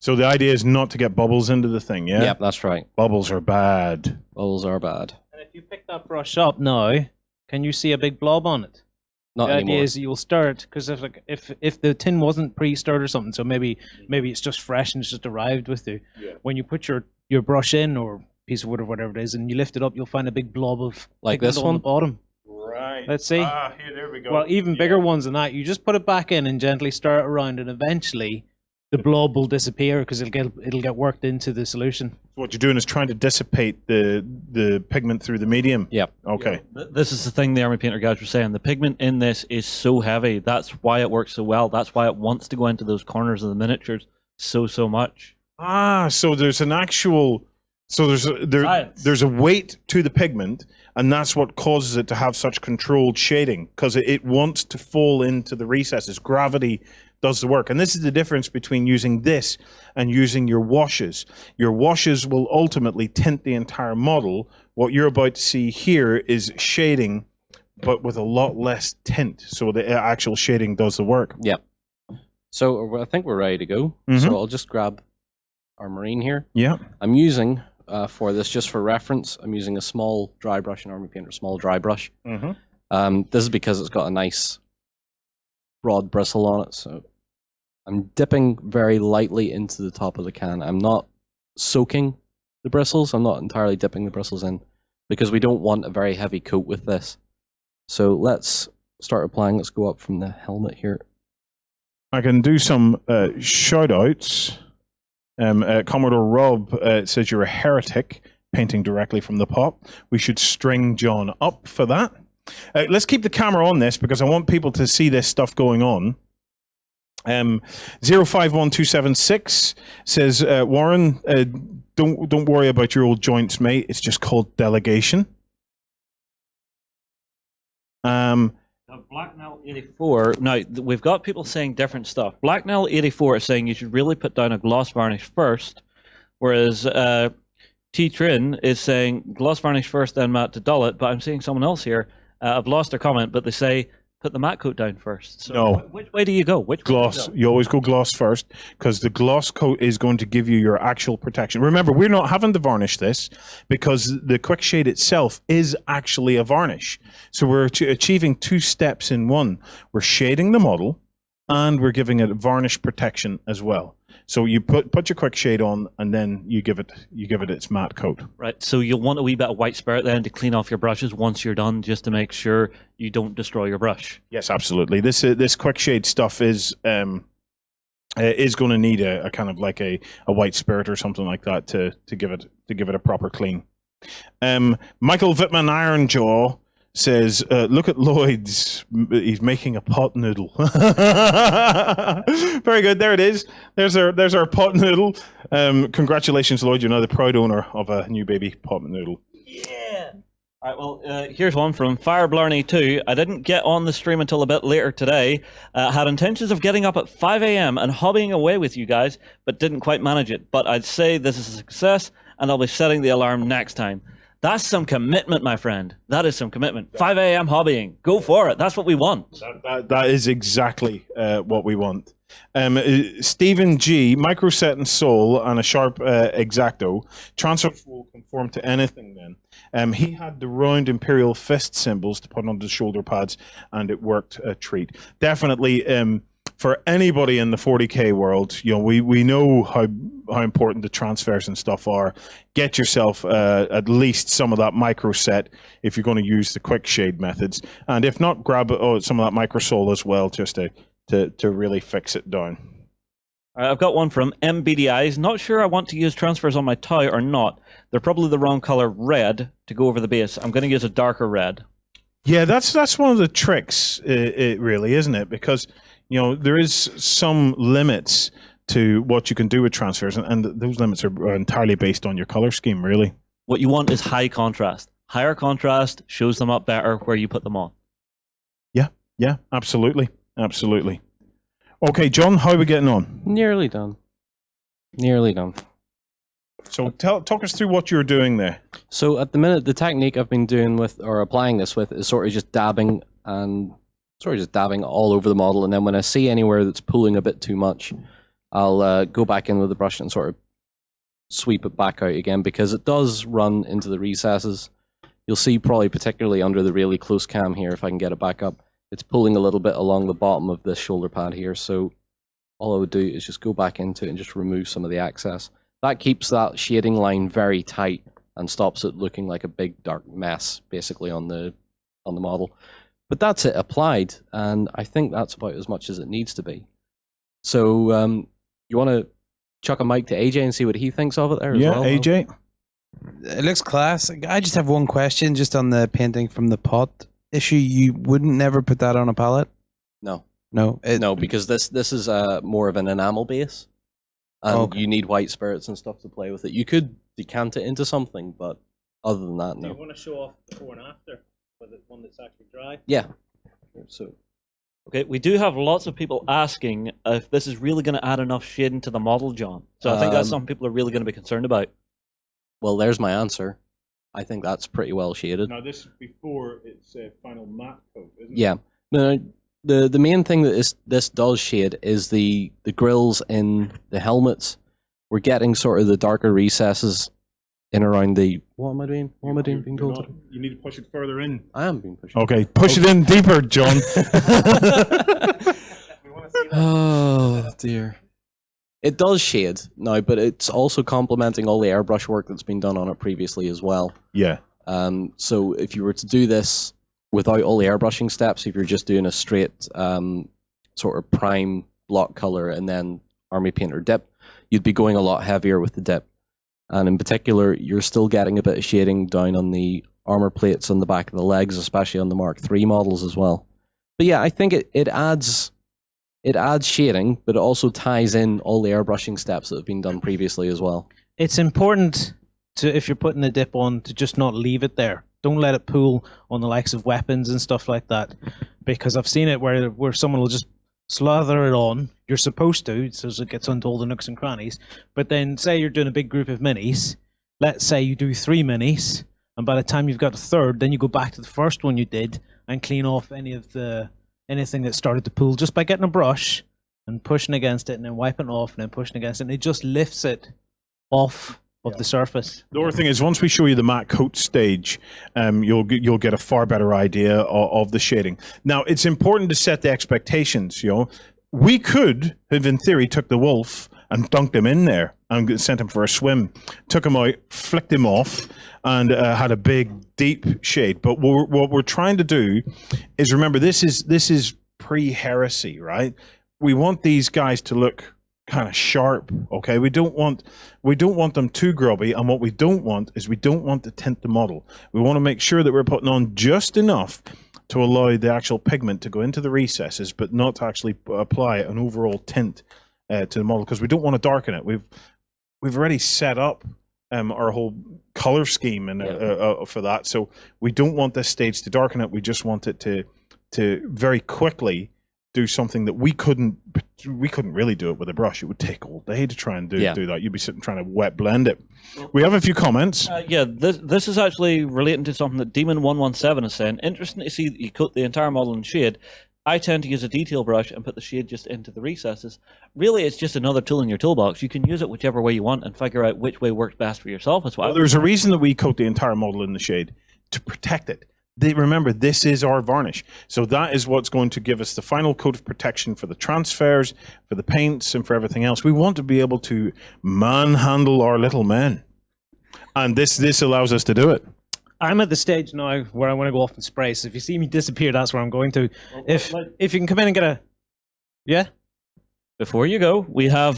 So the idea is not to get bubbles into the thing, yeah? Yep, that's right. Bubbles are bad. Bubbles are bad. And if you pick that brush up now, can you see a big blob on it? Not the anymore. idea is you'll stir it, because if the tin wasn't pre-stirred or something, so maybe it's just fresh and it's just arrived with you. Yeah. When you put your brush in, or piece of wood or whatever it is, and you lift it up, you'll find a big blob of like pigment this on one? the bottom. Right. Let's see. Ah, here, there we go. Well, even bigger ones than that. You just put it back in and gently stir it around, and eventually the blob will disappear, because it'll get worked into the solution. What you're doing is trying to dissipate the pigment through the medium. Yep. Okay. This is the thing the army painter guys were saying. The pigment in this is so heavy. That's why it works so well. That's why it wants to go into those corners of the miniatures so much. Ah, so there's an actual... So there's a weight to the pigment, and that's what causes it to have such controlled shading, because it wants to fall into the recesses. Gravity does the work. And this is the difference between using this and using your washes. Your washes will ultimately tint the entire model. What you're about to see here is shading, but with a lot less tint. So the actual shading does the work. Yep. So I think we're ready to go. So I'll just grab our marine here. Yeah. I'm using... for this, just for reference, I'm using a small dry brush, an army painter small dry brush. This is because it's got a nice broad bristle on it, so I'm dipping very lightly into the top of the can. I'm not soaking the bristles. I'm not entirely dipping the bristles in, because we don't want a very heavy coat with this. So let's start applying. Let's go up from the helmet here. I can do some shout outs. Commodore Rob says you're a heretic, painting directly from the pot. We should string John up for that. Let's keep the camera on this because I want people to see this stuff going on. 051276 says, Warren, don't worry about your old joints, mate. It's just called delegation. Blacknell84. Now, we've got people saying different stuff. Blacknell84 is saying you should really put down a gloss varnish first, whereas T-Trin is saying gloss varnish first, then matte to dull it. But I'm seeing someone else here. I've lost their comment, but they say put the matte coat down first. So no. Which way do you go? Which gloss? You always go gloss first because the gloss coat is going to give you your actual protection. Remember, we're not having to varnish this because the quick shade itself is actually a varnish. So we're achieving 2 steps in one. We're shading the model and we're giving it varnish protection as well. So you put your quick shade on and then you give it its matte coat. Right. So you'll want a wee bit of white spirit then to clean off your brushes once you're done, just to make sure you don't destroy your brush. Yes, absolutely. This quick shade stuff is going to need a kind of like a white spirit or something like that to give it a proper clean. Michael Wittmann Ironjaw says, look at Lloyd's. He's making a pot noodle. Very good. There it is. There's our pot noodle. Congratulations, Lloyd. You're now the proud owner of a new baby pot noodle. Yeah. All right. Well, here's one from Fireblarney2. I didn't get on the stream until a bit later today. Had intentions of getting up at 5 a.m. and hobbying away with you guys, but didn't quite manage it. But I'd say this is a success, and I'll be setting the alarm next time. That's some commitment, my friend. That is some commitment. 5 a.m. hobbying. Go for it. That's what we want. That is exactly what we want. Stephen G, microset and soul and a sharp exacto. Transfers will conform to anything then. He had the round imperial fist symbols to put on the shoulder pads and it worked a treat. Definitely for anybody in the 40K world, you know, we know how important the transfers and stuff are. Get yourself at least some of that micro set if you're going to use the quick shade methods, and if not, grab some of that micro soul as well, just to really fix it down. All right, I've got one from MBDIs. Not sure I want to use transfers on my tie or not. They're probably the wrong color red to go over the base. I'm going to use a darker red. Yeah, that's one of the tricks, it really, isn't it? Because you know, there is some limits to what you can do with transfers, and those limits are entirely based on your color scheme, really. What you want is high contrast. Higher contrast shows them up better where you put them on. Yeah, absolutely. Absolutely. Okay, John, how are we getting on? Nearly done. Nearly done. So talk us through what you're doing there. So at the minute, the technique I've been doing with, or applying this with, is sort of just dabbing all over the model, and then when I see anywhere that's pulling a bit too much, I'll go back in with the brush and sort of sweep it back out again, because it does run into the recesses. You'll see probably particularly under the really close cam here, if I can get it back up, it's pulling a little bit along the bottom of this shoulder pad here, so all I would do is just go back into it and just remove some of the excess. That keeps that shading line very tight and stops it looking like a big dark mess basically on the model. But that's it applied, and I think that's about as much as it needs to be. So you want to chuck a mic to AJ and see what he thinks of it there as well? Yeah, AJ? It looks class. I just have one question just on the painting from the pot issue. You wouldn't never put that on a palette? No. No? No, because this is more of an enamel base, and you need white spirits and stuff to play with it. You could decant it into something, but other than that, no. Do you want to show off before and after? With one that's actually dry? Yeah. So, okay, we do have lots of people asking if this is really going to add enough shading to the model, John. So I think that's something people are really going to be concerned about. Well, there's my answer. I think that's pretty well shaded. Now, this is before its final matte coat, isn't it? Yeah. No, the main thing that this does shade is the grills in the helmets. We're getting sort of the darker recesses in around the... What am I doing? What am I doing being told? You need to push it further in. I am being pushed. Okay, push it in deeper, John. Oh, dear. It does shade now, but it's also complementing all the airbrush work that's been done on it previously as well. Yeah. So if you were to do this without all the airbrushing steps, if you're just doing a straight sort of prime block color and then Army Painter dip, you'd be going a lot heavier with the dip. And in particular, you're still getting a bit of shading down on the armor plates on the back of the legs, especially on the Mark III models as well. But yeah, I think it adds shading, but it also ties in all the airbrushing steps that have been done previously as well. It's important to, if you're putting the dip on, to just not leave it there. Don't let it pool on the likes of weapons and stuff like that, because I've seen it where someone will just slather it on. You're supposed to, so it gets onto all the nooks and crannies. But then, say you're doing a big group of minis. Let's say you do 3 minis, and by the time you've got a third, then you go back to the first one you did and clean off anything that started to pool just by getting a brush and pushing against it, and then wiping it off, and then pushing against it, and it just lifts it off of the surface. The other thing is, once we show you the matte coat stage, you'll get a far better idea of the shading. Now, it's important to set the expectations. We could have, in theory, took the wolf and dunked him in there and sent him for a swim, took him out, flicked him off, and had a big, deep shade. But what we're trying to do is, remember, this is pre-heresy, right? We want these guys to look kind of sharp, okay? We don't want them too grubby, and what we don't want is we don't want to tint the model. We want to make sure that we're putting on just enough to allow the actual pigment to go into the recesses, but not to actually apply an overall tint to the model, because we don't want to darken it. We've already set up our whole color scheme and for that, so we don't want this stage to darken it. We just want it to very quickly do something that we couldn't really do it with a brush. It would take all day to try and do that. You'd be sitting trying to wet blend it. We have a few comments. This is actually relating to something that Demon117 is saying. Interesting to see that you coat the entire model in shade. I tend to use a detail brush and put the shade just into the recesses. Really, it's just another tool in your toolbox. You can use it whichever way you want and figure out which way works best for yourself. There's a reason that we coat the entire model in the shade, to protect it. Remember, this is our varnish. So that is what's going to give us the final coat of protection for the transfers, for the paints, and for everything else. We want to be able to manhandle our little men. And this allows us to do it. I'm at the stage now where I want to go off and spray. So if you see me disappear, that's where I'm going to. If you can come in and get a... Yeah? Before you go, we have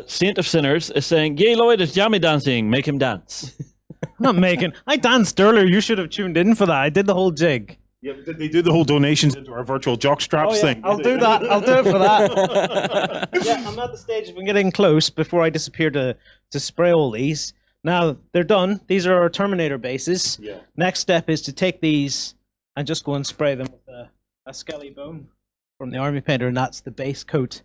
Saint of Sinners is saying, "Yay, Lloyd is jammy dancing. Make him dance." Not making. I danced earlier. You should have tuned in for that. I did the whole jig. Yeah, but did they do the whole donations into our virtual jock straps thing? I'll do that. I'll do it for that. Yeah, I'm at the stage of getting close before I disappear to spray all these. Now, they're done. These are our Terminator bases. Yeah. Next step is to take these and just go and spray them with a skelly bone from the Army Painter, and that's the base coat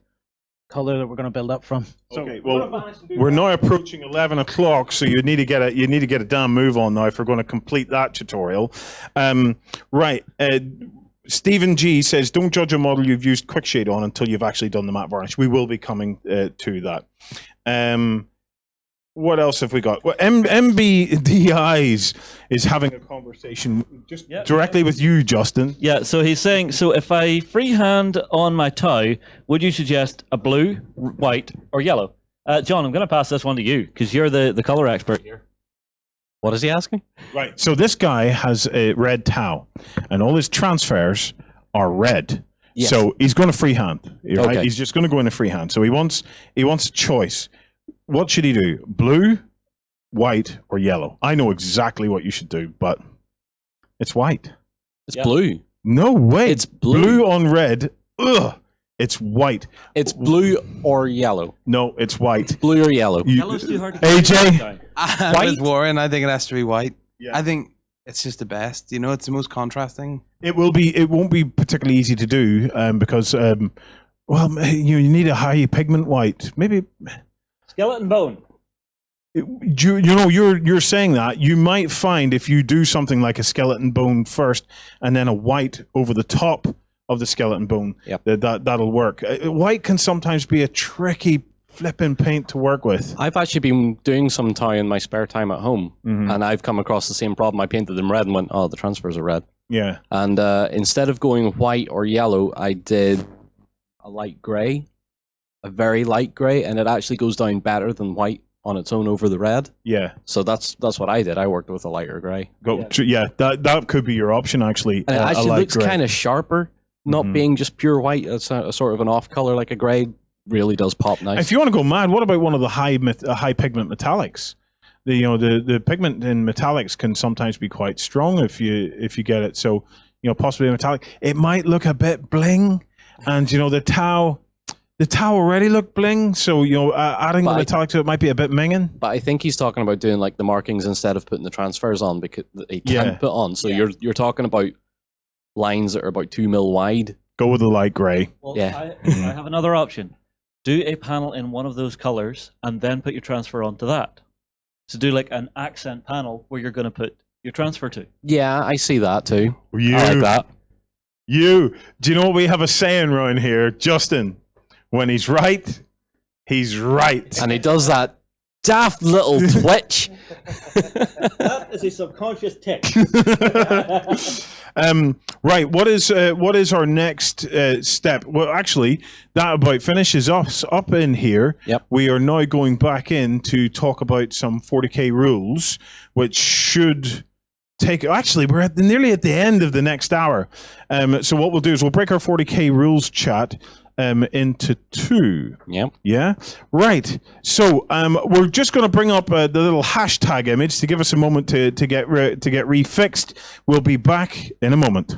color that we're going to build up from. Okay, well, we're now approaching 11 o'clock, so you need to get a damn move on now if we're going to complete that tutorial. Right. Stephen G says, "Don't judge a model you've used quick shade on until you've actually done the matte varnish." We will be coming to that. What else have we got? Well, MBDIs is having a conversation just directly with you, Justin. Yeah, so he's saying, so if I freehand on my Tau, would you suggest a blue, white, or yellow? John, I'm going to pass this one to you, because you're the color expert here. What is he asking? Right, so this guy has a red Tau, and all his transfers are red. Yes. So he's going to freehand. Right? Okay. He's just going to go in a freehand. So he wants a choice. What should he do? Blue, white, or yellow? I know exactly what you should do, but it's white. It's blue. No way. It's blue. Blue on red. Ugh. It's white. It's blue or yellow. No, it's white. Blue or yellow. Yellow's too hard to AJ? I'm with Warren. I think it has to be white. Yeah. I think it's just the best. It's the most contrasting. It won't be particularly easy to do because, you need a high pigment white. Maybe... Skeleton bone. You're saying that. You might find if you do something like a skeleton bone first and then a white over the top of the skeleton bone, that'll work. White can sometimes be a tricky flipping paint to work with. I've actually been doing some Tau in my spare time at home, and I've come across the same problem. I painted them red and went, oh, the transfers are red. Yeah. And instead of going white or yellow, I did a light gray. A very light gray, and it actually goes down better than white on its own over the red. Yeah. So that's what I did. I worked with a lighter grey. That could be your option actually. And it a actually light looks grey. kind of sharper, not being just pure white. It's a sort of an off color like a grey. Really does pop nice. If you want to go mad, what about one of the high pigment metallics? The pigment in metallics can sometimes be quite strong if you get it. So possibly a metallic. It might look a bit bling, and the Tau already look bling. So adding the metallic to it might be a bit minging. But I think he's talking about doing like the markings instead of putting the transfers on because he can't put on. So you're talking about lines that are about 2 mil wide. Go with the light grey. Well, I have another option. Do a panel in one of those colors and then put your transfer onto that. So do like an accent panel where you're going to put your transfer to. Yeah, I see that too. I like that. Do you know what we have a saying around here, Justin? When he's right, he's right. And he does that daft little twitch. That is a subconscious tick. Right. What is our next step? Well, actually, that about finishes us up in here. Yep. We are now going back in to talk about some 40k rules, which should take. Actually, we're nearly at the end of the next hour. So what we'll do is we'll break our 40k rules chat into two. Yep. Yeah. Right. So we're just going to bring up the little hashtag image to give us a moment to get refixed. We'll be back in a moment.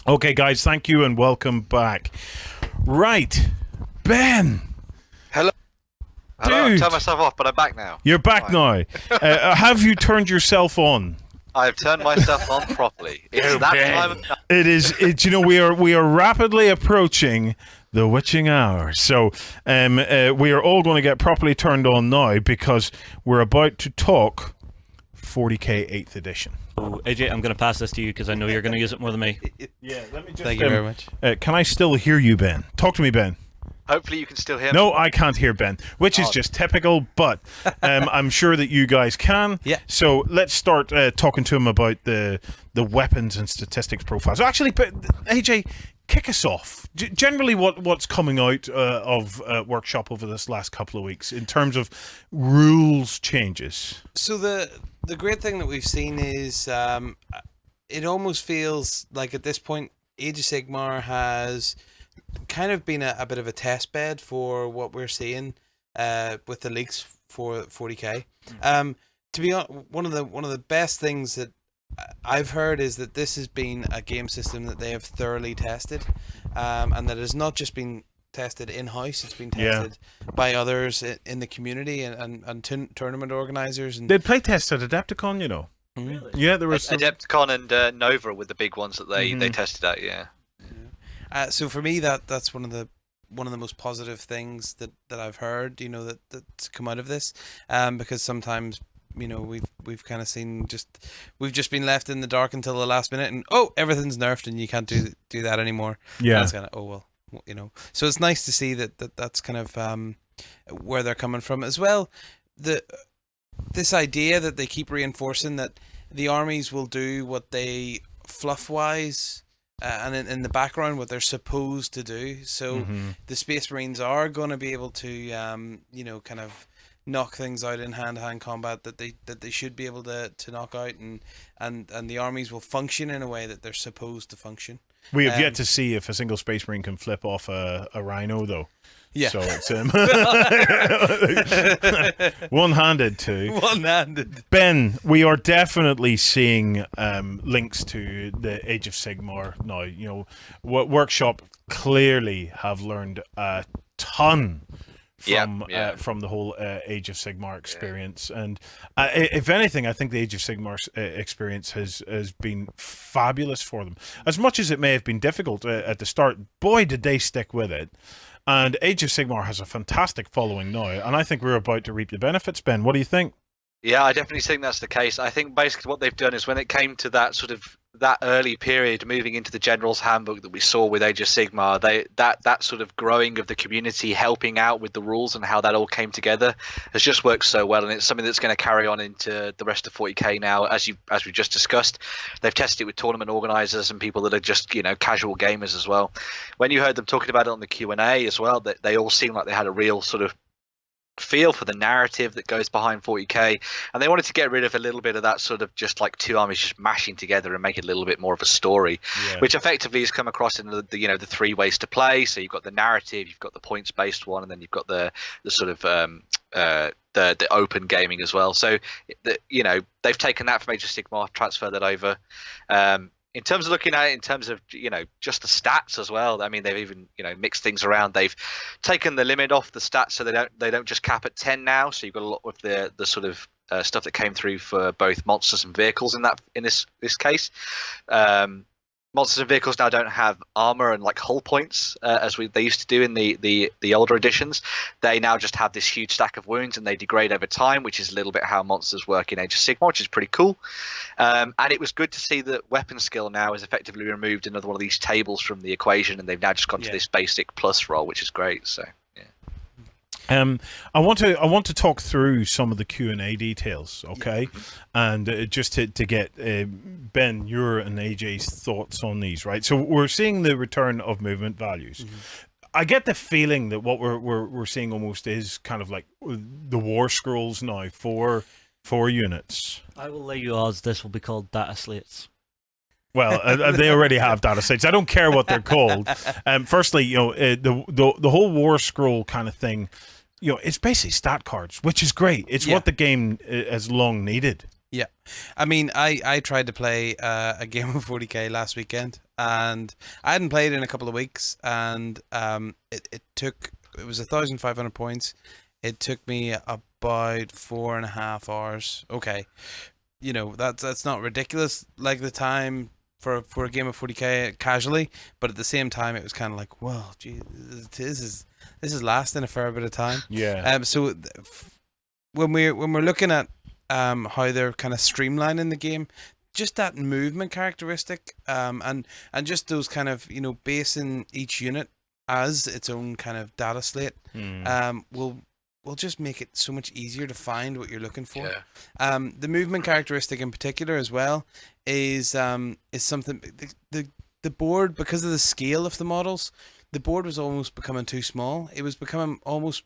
Okay, guys, thank you and welcome back. Right, Ben. Hello. Dude. I turned myself off, but I'm back now. You're back now. Have you turned yourself on? I've turned myself on properly. It's that time of night. It is. We are rapidly approaching the witching hour. So we are all going to get properly turned on now because we're about to talk 40k 8th edition. So, AJ, I'm going to pass this to you because I know you're going to use it more than me. Yeah, let me just. Thank you very much. Can I still hear you, Ben? Talk to me, Ben. Hopefully you can still hear me. No, I can't hear Ben, which is just typical, but I'm sure that you guys can. Yeah. So let's start talking to him about the weapons and statistics profiles. Actually, AJ, kick us off. Generally, what's coming out of Workshop over this last couple of weeks in terms of rules changes? So the great thing that we've seen is it almost feels like at this point Age of Sigmar has kind of been a bit of a test bed for what we're seeing with the leaks for 40k. To be honest, one of the best things that I've heard is that this has been a game system that they have thoroughly tested, and that it has not just been tested in-house, it's been tested by others in the community and tournament organizers. And they play tests at Adepticon, you know. Really? Yeah, there was Adepticon and Nova were the big ones that they tested out. Yeah. So for me, that's one of the most positive things that I've heard, that's come out of this, because sometimes we've kind of seen we've just been left in the dark until the last minute, and everything's nerfed and you can't do that anymore. Yeah, and it's kind of so it's nice to see that's kind of where they're coming from as well. This idea that they keep reinforcing that the armies will do what they fluff wise. And in the background, what they're supposed to do. So the Space Marines are going to be able to, kind of knock things out in hand-to-hand combat that they should be able to knock out, and the armies will function in a way that they're supposed to function. We have yet to see if a single Space Marine can flip off a rhino, though. Yeah. So it's one-handed too. One-handed. Ben, we are definitely seeing links to the Age of Sigmar now. What Workshop clearly have learned a ton from the whole Age of Sigmar experience. And if anything, I think the Age of Sigmar experience has been fabulous for them. As much as it may have been difficult at the start, boy, did they stick with it. And Age of Sigmar has a fantastic following now, and I think we're about to reap the benefits. Ben, what do you think? Yeah, I definitely think that's the case. I think basically what they've done is when it came to that sort of that early period moving into the General's Handbook that we saw with Age of Sigmar, that sort of growing of the community, helping out with the rules and how that all came together has just worked so well, and it's something that's going to carry on into the rest of 40k now, as we just discussed. They've tested it with tournament organisers and people that are just casual gamers as well. When you heard them talking about it on the Q&A as well, that they all seemed like they had a real sort of feel for the narrative that goes behind 40k, and they wanted to get rid of a little bit of that sort of just like two armies just mashing together and make it a little bit more of a story, which effectively has come across in the three ways to play. So you've got the narrative, you've got the points based one, and then you've got the sort of the open gaming as well. So they've taken that from Age of Sigmar, transferred that over. In terms of looking at it in terms of just the stats as well, I mean, they've even mixed things around. They've taken the limit off the stats, so they don't just cap at 10 now. So you've got a lot of the sort of stuff that came through for both monsters and vehicles in this case. Monsters and vehicles now don't have armor and like hull points as they used to do in the older editions. They now just have this huge stack of wounds, and they degrade over time, which is a little bit how monsters work in Age of Sigmar, which is pretty cool. And it was good to see that weapon skill now is effectively removed another one of these tables from the equation, and they've now just gone to this basic plus roll, which is great. So I want to talk through some of the Q&A details, okay? And just to get Ben, your and AJ's thoughts on these, right? So we're seeing the return of movement values. I get the feeling that what we're seeing almost is kind of like the war scrolls now for units. I will lay you odds this will be called data slates. Well, they already have data sets. I don't care what they're called. Firstly, the whole war scroll kind of thing, it's basically stat cards, which is great. It's what the game has long needed. Yeah. I mean, I tried to play a game of 40k last weekend, and I hadn't played in a couple of weeks, and it was 1,500 points. It took me about 4.5 hours. Okay. That's not ridiculous like the time for a game of 40k casually, but at the same time it was kind of like, well, gee, this is lasting a fair bit of time. Yeah. So when we're looking at how they're kind of streamlining the game, just that movement characteristic, and just those kind of basing each unit as its own kind of data slate, will just make it so much easier to find what you're looking for. The movement characteristic in particular as well is something, the board, because of the scale of the models, the board was almost becoming too small. It was becoming almost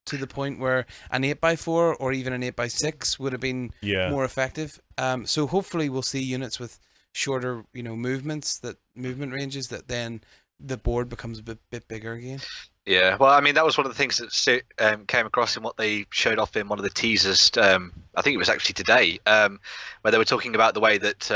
to the point where an 8x4 or even an 8x6 would have been more effective. So hopefully we'll see units with shorter movement ranges, that then the board becomes a bit bigger again. Yeah, well, I mean, that was one of the things that came across in what they showed off in one of the teasers. I think it was actually today, where they were talking about the way that,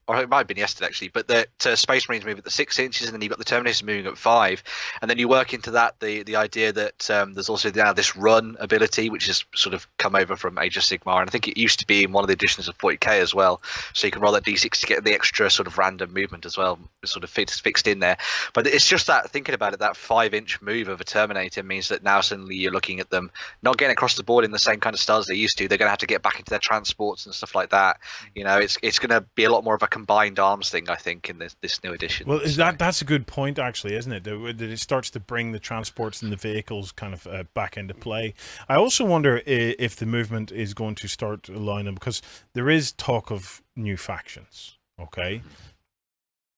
or it might have been yesterday actually, but that Space Marines move at the 6 inches, and then you've got the Terminators moving at 5, and then you work into that the idea that there's also now this run ability, which has sort of come over from Age of Sigmar, and I think it used to be in one of the editions of 40k as well. So you can roll that d6 to get the extra sort of random movement as well, sort of fixed in there. But it's just that, thinking about it, that 5-inch move of a Terminator means that now suddenly you're looking at them not getting across the board in the same kind of styles they used to. They're going to have to get back into their transports and stuff like that. It's going to be a lot more of a combined arms thing, I think, in this new edition. Well, that's a good point, actually, isn't it? That it starts to bring the transports and the vehicles kind of back into play. I also wonder if the movement is going to start allowing them, because there is talk of new factions. Okay.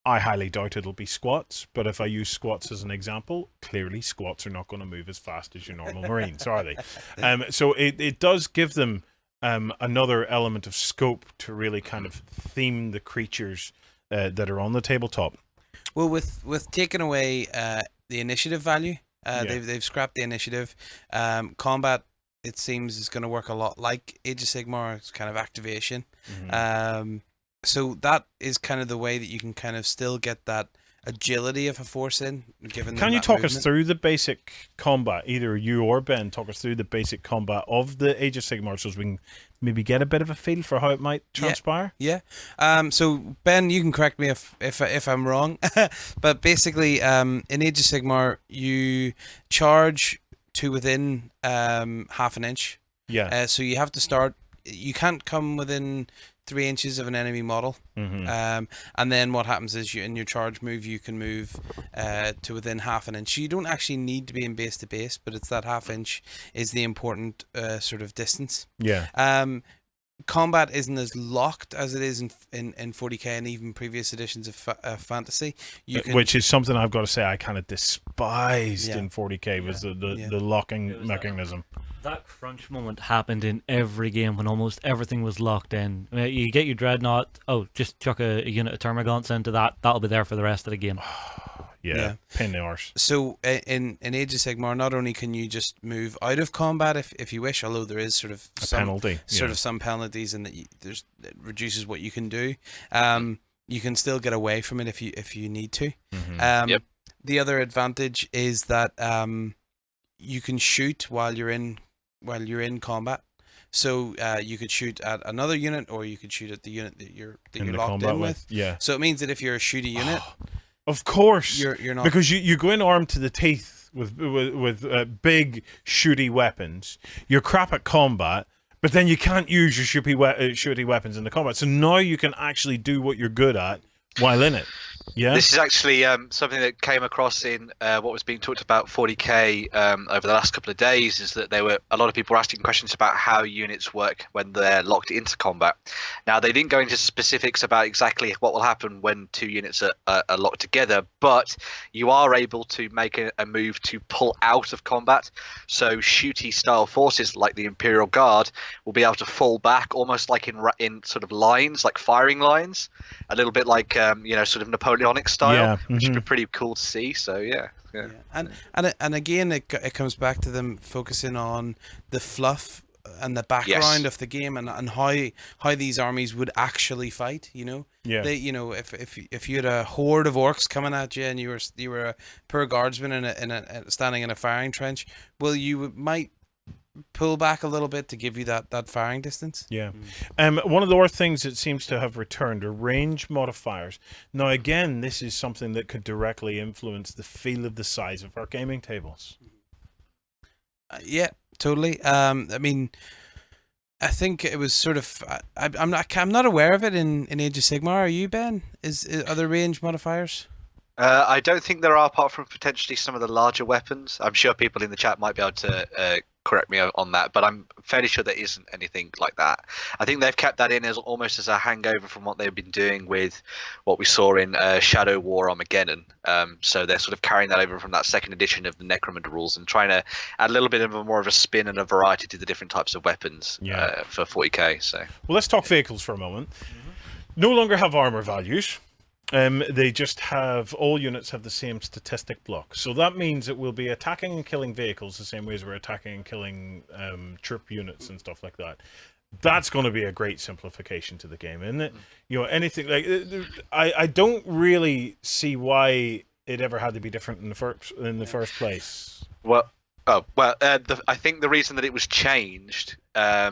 I highly doubt it'll be squats, but if I use squats as an example, clearly squats are not going to move as fast as your normal Marines, are they? So it does give them another element of scope to really kind of theme the creatures that are on the tabletop. Well, with taking away the initiative value, they've scrapped the initiative. Combat, it seems, is going to work a lot like Age of Sigmar. It's kind of activation. So that is kind of the way that you can kind of still get that agility of a force in. Given Can you that talk us movement. through the basic combat? Either you or Ben, talk us through the basic combat of the Age of Sigmar, so we can maybe get a bit of a feel for how it might transpire. Yeah. So Ben, you can correct me if I'm wrong, but basically, in Age of Sigmar, you charge to within half an inch. Yeah. So you have to start. You can't come within 3 inches of an enemy model. Mm-hmm. And then what happens is in your charge move, you can move to within half an inch. You don't actually need to be in base to base, but it's that half inch is the important sort of distance. Yeah. Combat isn't as locked as it is in 40k and even previous editions of Fantasy. Which is something I've got to say I kind of despised in 40k was the locking mechanism. That crunch moment happened in every game when almost everything was locked in. I mean, you get your Dreadnought, just chuck a unit of Termagants into that. That'll be there for the rest of the game. Yeah, pain in the arse. So in Age of Sigmar, not only can you just move out of combat if you wish, although there is sort of some penalty, some penalties, and it reduces what you can do. You can still get away from it if you need to. Mm-hmm. The other advantage is that you can shoot while you're in combat. So you could shoot at another unit, or you could shoot at the unit that you're locked in with. Yeah. So it means that if you're a shooty unit. Of course, you're not, because you go in armed to the teeth with big shooty weapons. You're crap at combat, but then you can't use your shooty weapons in the combat. So now you can actually do what you're good at while in it. Yeah, this is actually something that came across in what was being talked about 40k over the last couple of days. Is that a lot of people were asking questions about how units work when they're locked into combat. Now they didn't go into specifics about exactly what will happen when two units are locked together, but you are able to make a move to pull out of combat. So shooty style forces like the Imperial Guard will be able to fall back almost like in sort of lines, like firing lines, a little bit like sort of Napoleonic style, which would be pretty cool to see. So yeah. And again, it comes back to them focusing on the fluff and the background of the game and how these armies would actually fight. They, if you had a horde of orcs coming at you and you were a poor guardsman standing in a firing trench, well, you might pull back a little bit to give you that firing distance. Yeah. One of the other things that seems to have returned are range modifiers. Now, again, this is something that could directly influence the feel of the size of our gaming tables. Yeah, totally. I mean, I think it was sort of. I'm not aware of it in Age of Sigmar. Are you, Ben? Are there range modifiers? I don't think there are, apart from potentially some of the larger weapons. I'm sure people in the chat might be able to correct me on that, but I'm fairly sure there isn't anything like that. I think they've kept that in as almost as a hangover from what they've been doing with what we saw in Shadow War Armageddon. So they're sort of carrying that over from that second edition of the Necromunda rules and trying to add a little bit of more of a spin and a variety to the different types of weapons for 40k. So, well, let's talk vehicles for a moment. No longer have armor values. They just have, all units have the same statistic block. So that means it will be attacking and killing vehicles the same way as we're attacking and killing troop units and stuff like that. That's going to be a great simplification to the game, isn't it? Anything like, I don't really see why it ever had to be different in the first place. I think the reason that it was changed. I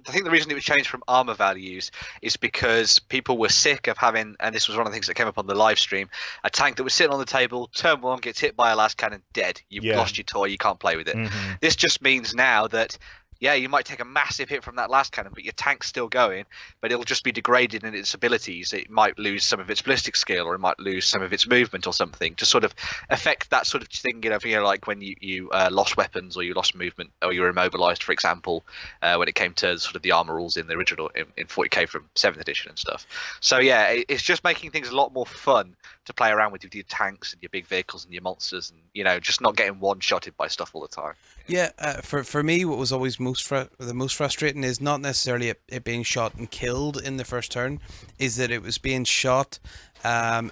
think the reason it was changed from armor values is because people were sick of having, and this was one of the things that came up on the live stream, a tank that was sitting on the table, turn one, gets hit by a last cannon, dead. You've lost your toy, you can't play with it. Mm-hmm. This just means now that, you might take a massive hit from that last cannon, but your tank's still going, but it'll just be degraded in its abilities. It might lose some of its ballistic skill, or it might lose some of its movement or something to sort of affect that sort of thing, like when you lost weapons or you lost movement or you were immobilized, for example, when it came to sort of the armor rules in the original, in 40k from 7th edition and stuff. So yeah, it's just making things a lot more fun to play around with your tanks and your big vehicles and your monsters, and just not getting one-shotted by stuff all the time. Yeah, for me, what was always the most frustrating is not necessarily it being shot and killed in the first turn, is that it was being shot,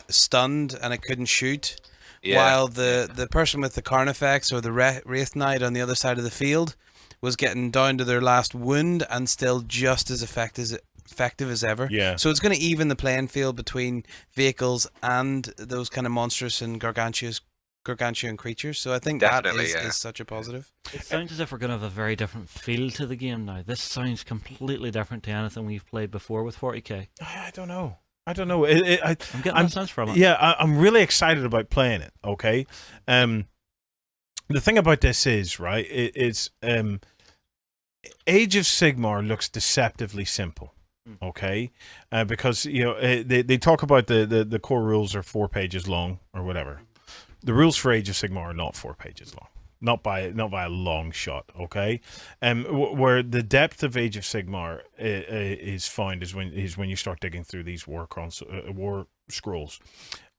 stunned, and it couldn't shoot, while the person with the Carnifex or the Wraith Knight on the other side of the field was getting down to their last wound and still just as effective effective as ever. Yeah. So it's going to even the playing field between vehicles and those kind of monstrous and gargantuan creatures. So I think Definitely, that is such a positive. It sounds as if we're going to have a very different feel to the game now. This sounds completely different to anything we've played before with 40k. I don't know. I'm getting that sense from it. Yeah, I'm really excited about playing it. Okay, the thing about this is right. It's Age of Sigmar looks deceptively simple. Okay, because they talk about the core rules are 4 pages long or whatever. The rules for Age of Sigmar are not 4 pages long. Not by a long shot, okay. Where the depth of Age of Sigmar is found is when you start digging through these war scrolls,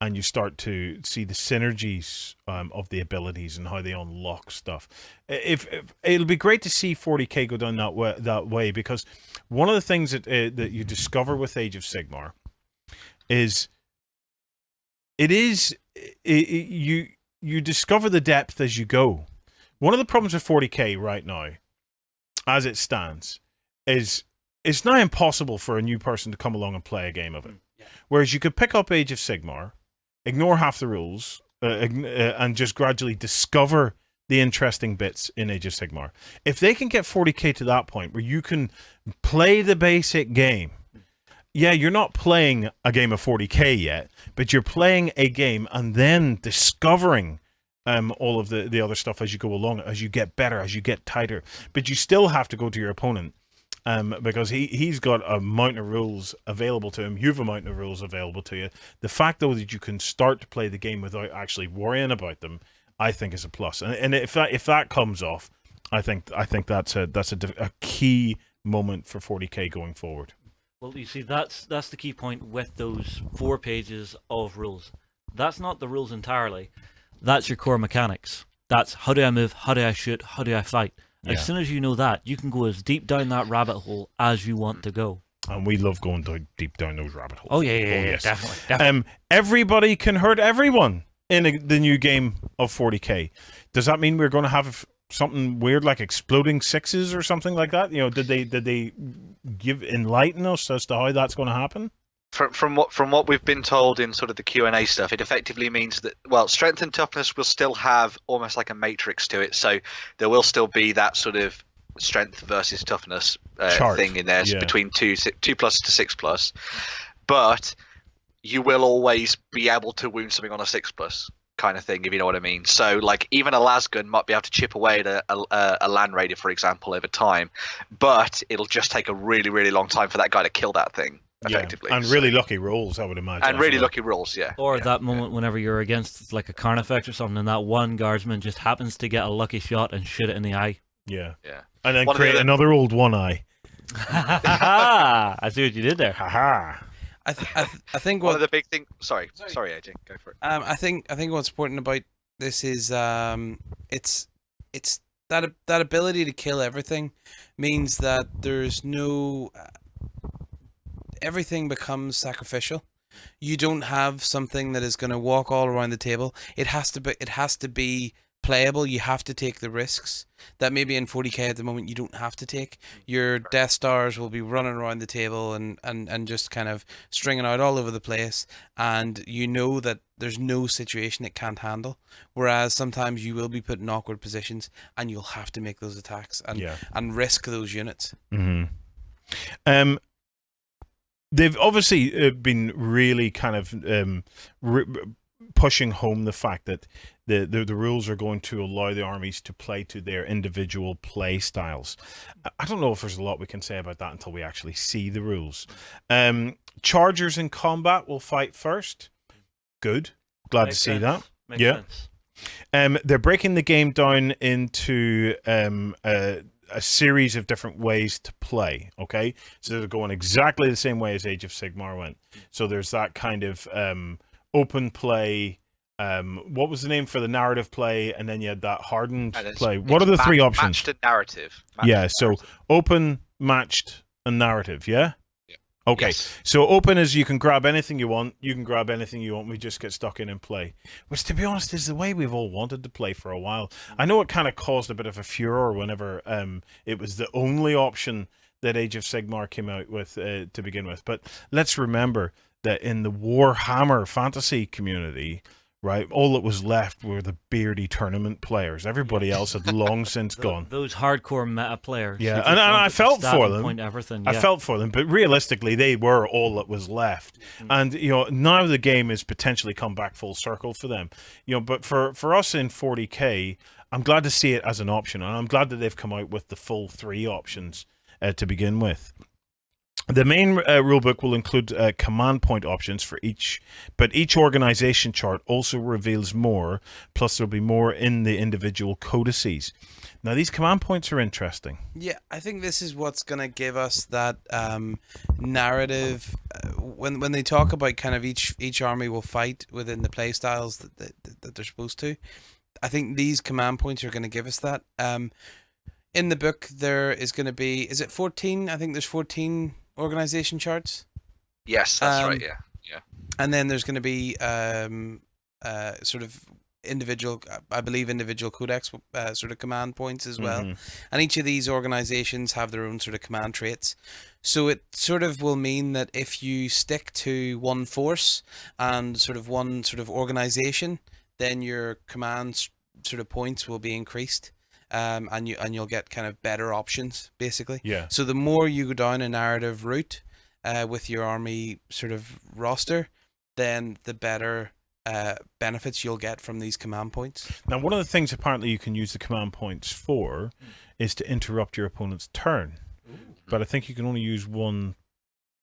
and you start to see the synergies of the abilities and how they unlock stuff. If it'll be great to see 40k go down that way, because one of the things that you discover with Age of Sigmar is you discover the depth as you go. One of the problems with 40k right now, as it stands, is it's now impossible for a new person to come along and play a game of it. Yeah. Whereas you could pick up Age of Sigmar, ignore half the rules, and just gradually discover the interesting bits in Age of Sigmar. If they can get 40k to that point where you can play the basic game, yeah, you're not playing a game of 40k yet, but you're playing a game and then discovering all of the other stuff as you go along, as you get better, as you get tighter. But you still have to go to your opponent because he's got a mountain of rules available to him. You have a mountain of rules available to you. The fact, though, that you can start to play the game without actually worrying about them, I think is a plus. And if that comes off, I think that's a key moment for 40k going forward. Well, you see, that's the key point with those 4 pages of rules. That's not the rules entirely. That's your core mechanics. That's how do I move, how do I shoot, how do I fight. Yeah. As soon as you know that, you can go as deep down that rabbit hole as you want to go. And we love going deep down those rabbit holes. Oh, yeah, yes. Definitely. Everybody can hurt everyone in the new game of 40k. Does that mean we're going to have something weird like exploding sixes or something like that? Did they enlighten us as to how that's going to happen? From what we've been told in sort of the Q&A stuff, it effectively means that, well, strength and toughness will still have almost like a matrix to it. So there will still be that sort of strength versus toughness thing in there, between 2+ to 6+. But you will always be able to wound something on a 6+ kind of thing, if you know what I mean. So like even a lasgun might be able to chip away at a land raider, for example, over time, but it'll just take a really, really long time for that guy to kill that thing. Effectively. And really lucky rolls, I would imagine. And really lucky rolls, yeah. Or that moment whenever you're against like a Carnifex or something, and that one guardsman just happens to get a lucky shot and shoot it in the eye. Yeah. And then create another old one eye. I see what you did there. I think one of the big things. Sorry, AJ, go for it. I think what's important about this is it's that ability to kill everything means that there's no. Everything becomes sacrificial. You don't have something that is going to walk all around the table. It has to be playable. You have to take the risks that maybe in 40k at the moment you don't have to take. Your Death Stars will be running around the table and just kind of stringing out all over the place, and you know that there's no situation it can't handle. Whereas sometimes you will be put in awkward positions and you'll have to make those attacks and risk those units. Mm-hmm. They've obviously been really kind of pushing home the fact that the rules are going to allow the armies to play to their individual play styles. I don't know if there's a lot we can say about that until we actually see the rules. Chargers in combat will fight first. Good. Glad to see that. Makes sense. They're breaking the game down into a series of different ways to play, okay? So they're going exactly the same way as Age of Sigmar went. So there's that kind of open play, what was the name for the narrative play, and then you had that hardened play. What are the 3 options? Matched and narrative. So open, matched, and narrative, yeah? Okay, yes. So open is you can grab anything you want, we just get stuck in and play. Which, to be honest, is the way we've all wanted to play for a while. I know it kind of caused a bit of a furor whenever it was the only option that Age of Sigmar came out with to begin with. But let's remember that in the Warhammer fantasy community, right, all that was left were the beardy tournament players. Everybody else had long since gone. Those hardcore meta players. Yeah, who just and I wanted to felt stab for and them. point everything. I Yeah. felt for them, but realistically, they were all that was left. And now the game has potentially come back full circle for them. But for us in 40k, I'm glad to see it as an option, and I'm glad that they've come out with the full 3 options to begin with. The main rulebook will include command point options for each, but each organization chart also reveals more, plus there'll be more in the individual codices. Now, these command points are interesting. Yeah, I think this is what's going to give us that narrative. When they talk about kind of each army will fight within the play styles that they're supposed to, I think these command points are going to give us that. In the book, there is going to be, is it 14? I think there's 14 organization charts. Yes, that's right. Yeah. And then there's going to be sort of individual codex sort of command points as well. And each of these organizations have their own sort of command traits. So it sort of will mean that if you stick to one force and sort of one sort of organization, then your command sort of points will be increased. And you'll get kind of better options, basically. Yeah. So the more you go down a narrative route with your army sort of roster, then the better benefits you'll get from these command points. Now, one of the things apparently you can use the command points for is to interrupt your opponent's turn. But I think you can only use one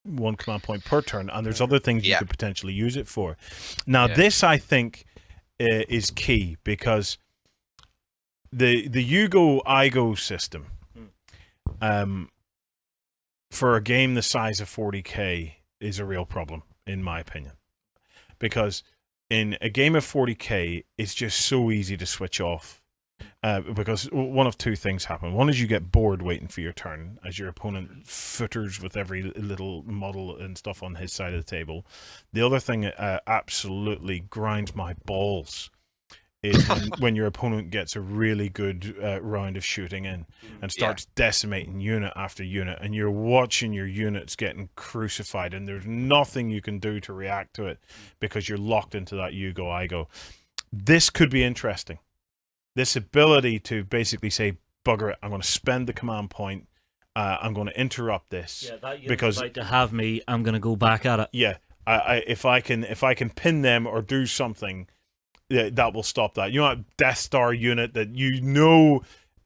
command point per turn, and there's other things you could potentially use it for. Now, this, I think, is key, because the you-go-I-go system, for a game the size of 40k, is a real problem, in my opinion. Because in a game of 40k, it's just so easy to switch off. Because one of two things happen. One is you get bored waiting for your turn as your opponent footers with every little model and stuff on his side of the table. The other thing absolutely grinds my balls is when your opponent gets a really good round of shooting in and starts decimating unit after unit, and you're watching your units getting crucified, and there's nothing you can do to react to it because you're locked into that you-go-I-go. This could be interesting. This ability to basically say, bugger it, I'm going to spend the command point, I'm going to interrupt this. Yeah, that because like to have me, I'm going to go back at it. Yeah, if I can pin them or do something, that will stop that. You know, that Death Star unit that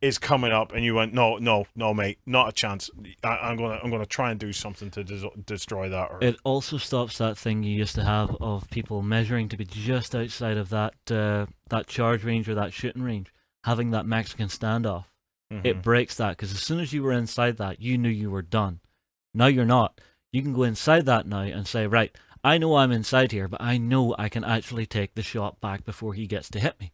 is coming up, and you went, no, mate, not a chance. I'm gonna try and do something to destroy that. It also stops that thing you used to have of people measuring to be just outside of that that charge range or that shooting range, having that Mexican standoff. It breaks that, because as soon as you were inside that, you knew you were done. Now you're not. You can go inside that now and say, right, I know I'm inside here, but I know I can actually take the shot back before he gets to hit me.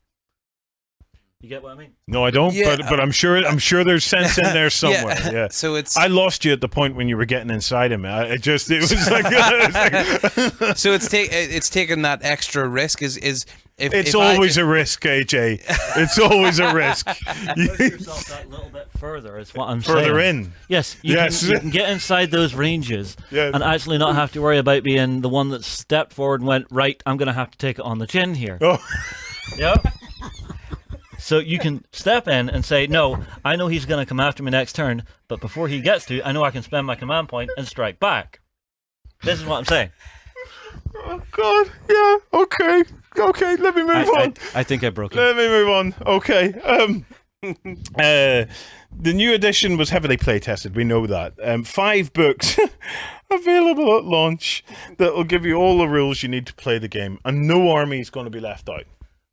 You get what I mean? No, I don't. Yeah, but I'm sure there's sense in there somewhere. Yeah. So I lost you at the point when you were getting inside him. It was like. So it's taking that extra risk. It's always a risk, AJ. It's always a risk. Push yourself that little bit further is what I'm saying. Further in. Yes, you can get inside those ranges and actually not have to worry about being the one that stepped forward and went, right, I'm going to have to take it on the chin here. Oh. Yep. So you can step in and say, no, I know he's going to come after me next turn, but before he gets to, I know I can spend my command point and strike back. This is what I'm saying. Oh, God. Yeah. Okay. Let me move on. I think I broke it. Let me move on. Okay. The new edition was heavily play tested. We know that. 5 books available at launch that will give you all the rules you need to play the game, and no army is going to be left out.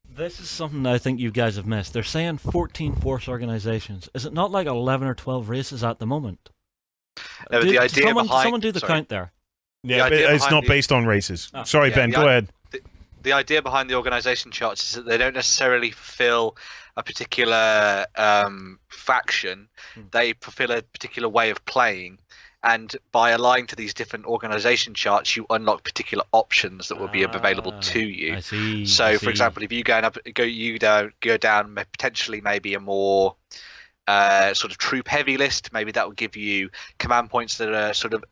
This is something I think you guys have missed. They're saying 14 force organizations. Is it not like 11 or 12 races at the moment? No, the idea someone do the count there. Yeah, but it's not based on races. Sorry, Ben, go ahead. The idea behind the organization charts is that they don't necessarily fulfill a particular faction. They fulfill a particular way of playing. And by aligning to these different organization charts, you unlock particular options that will be available to you. I see. So, for example, if you go down potentially maybe a more sort of troop heavy list. Maybe that will give you command points that are sort of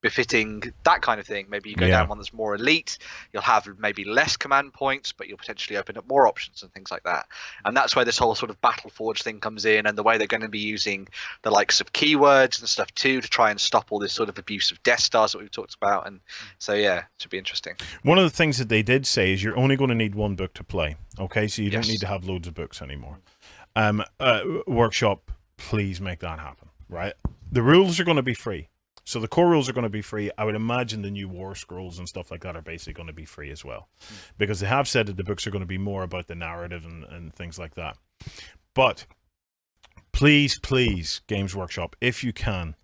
befitting that kind of thing. Maybe you go down one that's more elite, you'll have maybe less command points, but you'll potentially open up more options and things like that. And that's where this whole sort of Battle Forge thing comes in, and the way they're going to be using the likes of keywords and stuff too to try and stop all this sort of abuse of Death Stars that we've talked about. And so yeah, it should be interesting. One of the things that they did say is you're only going to need one book to play. Okay, so you don't need to have loads of books anymore. Workshop, please make that happen, right? The rules are going to be free. So the core rules are going to be free. I would imagine the new war scrolls and stuff like that are basically going to be free as well. Because they have said that the books are going to be more about the narrative and things like that. But please, please, Games Workshop, if you can,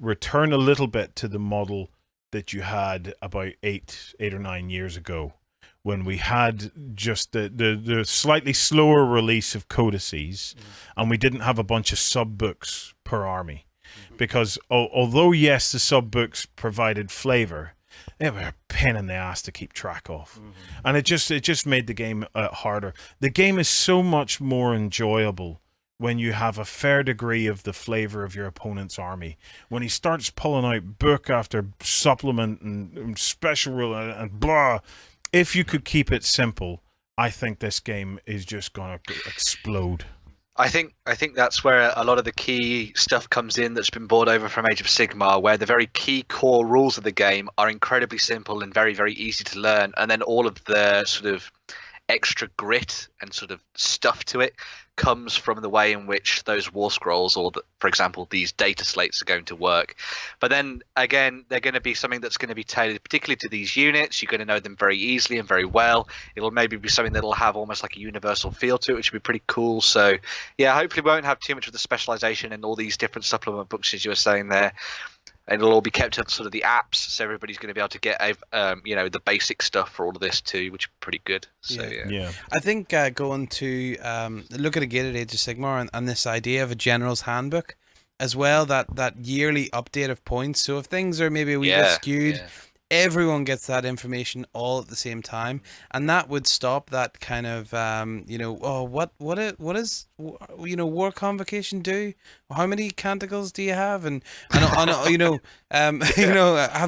return a little bit to the model that you had about 8 or 9 years ago, when we had just the slightly slower release of codices, and we didn't have a bunch of sub-books per army. Because although, yes, the sub-books provided flavor, they were a pain in the ass to keep track of. And it just made the game harder. The game is so much more enjoyable when you have a fair degree of the flavor of your opponent's army. When he starts pulling out book after supplement and special rule and blah, if you could keep it simple, I think this game is just going to explode. I think that's where a lot of the key stuff comes in that's been brought over from Age of Sigmar, where the very key core rules of the game are incredibly simple and very, very easy to learn, and then all of the sort of extra grit and sort of stuff to it comes from the way in which those war scrolls, or for example these data slates, are going to work. But then again, they're going to be something that's going to be tailored particularly to these units. You're going to know them very easily and very well. It'll maybe be something that'll have almost like a universal feel to it, which would be pretty cool. So yeah, hopefully we won't have too much of the specialization in all these different supplement books, as you were saying there. It'll all be kept on sort of the apps, so everybody's going to be able to get the basic stuff for all of this too, which is pretty good. So yeah. I think going to look at a gated Age of Sigmar and this idea of a general's handbook as well, that yearly update of points. So if things are maybe a wee bit skewed, everyone gets that information all at the same time, and that would stop that kind of what is war convocation do? How many canticles do you have? And have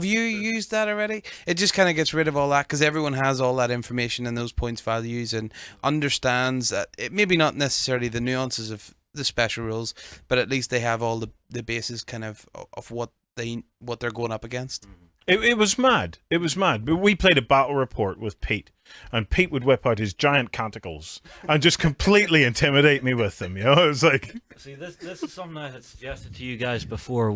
you used that already? It just kind of gets rid of all that, because everyone has all that information and those points values and understands that it maybe not necessarily the nuances of the special rules, but at least they have all the bases kind of what they're going up against. It was mad. It was mad. But we played a battle report with Pete, and Pete would whip out his giant canticles and just completely intimidate me with them. You know, it was like. See, this is something I had suggested to you guys before.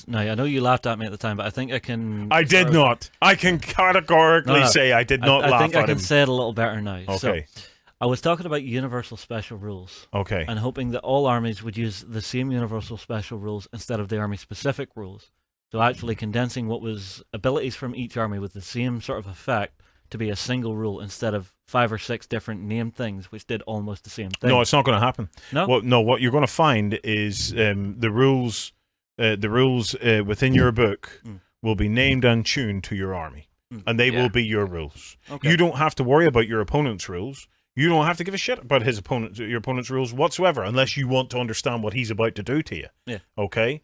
Now, I know you laughed at me at the time, but I think I can. I did not. I can categorically say I did not laugh at him. I think I can say it a little better now. Okay. So, I was talking about universal special rules. Okay. And hoping that all armies would use the same universal special rules instead of the army-specific rules. So actually condensing what was abilities from each army with the same sort of effect to be a single rule instead of 5 or 6 different named things which did almost the same thing. No, it's not going to happen. No? What you're going to find is the rules within your book will be named and tuned to your army. And they will be your rules. Okay. You don't have to worry about your opponent's rules. You don't have to give a shit about your opponent's rules whatsoever, unless you want to understand what he's about to do to you. Yeah. Okay?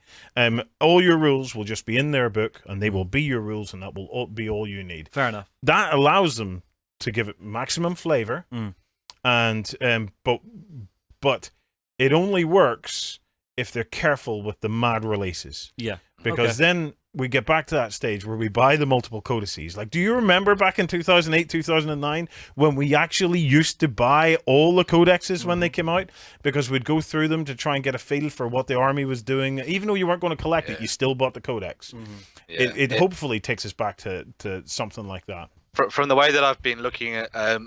All your rules will just be in their book, and they will be your rules, and that will be all you need. Fair enough. That allows them to give it maximum flavor, and but it only works if they're careful with the mad releases. Yeah. Because then we get back to that stage where we buy the multiple codices. Like, do you remember back in 2008, 2009, when we actually used to buy all the codexes when they came out? Because we'd go through them to try and get a feel for what the army was doing. Even though you weren't going to collect it, you still bought the codex. It hopefully takes us back to something like that. From the way that I've been looking at a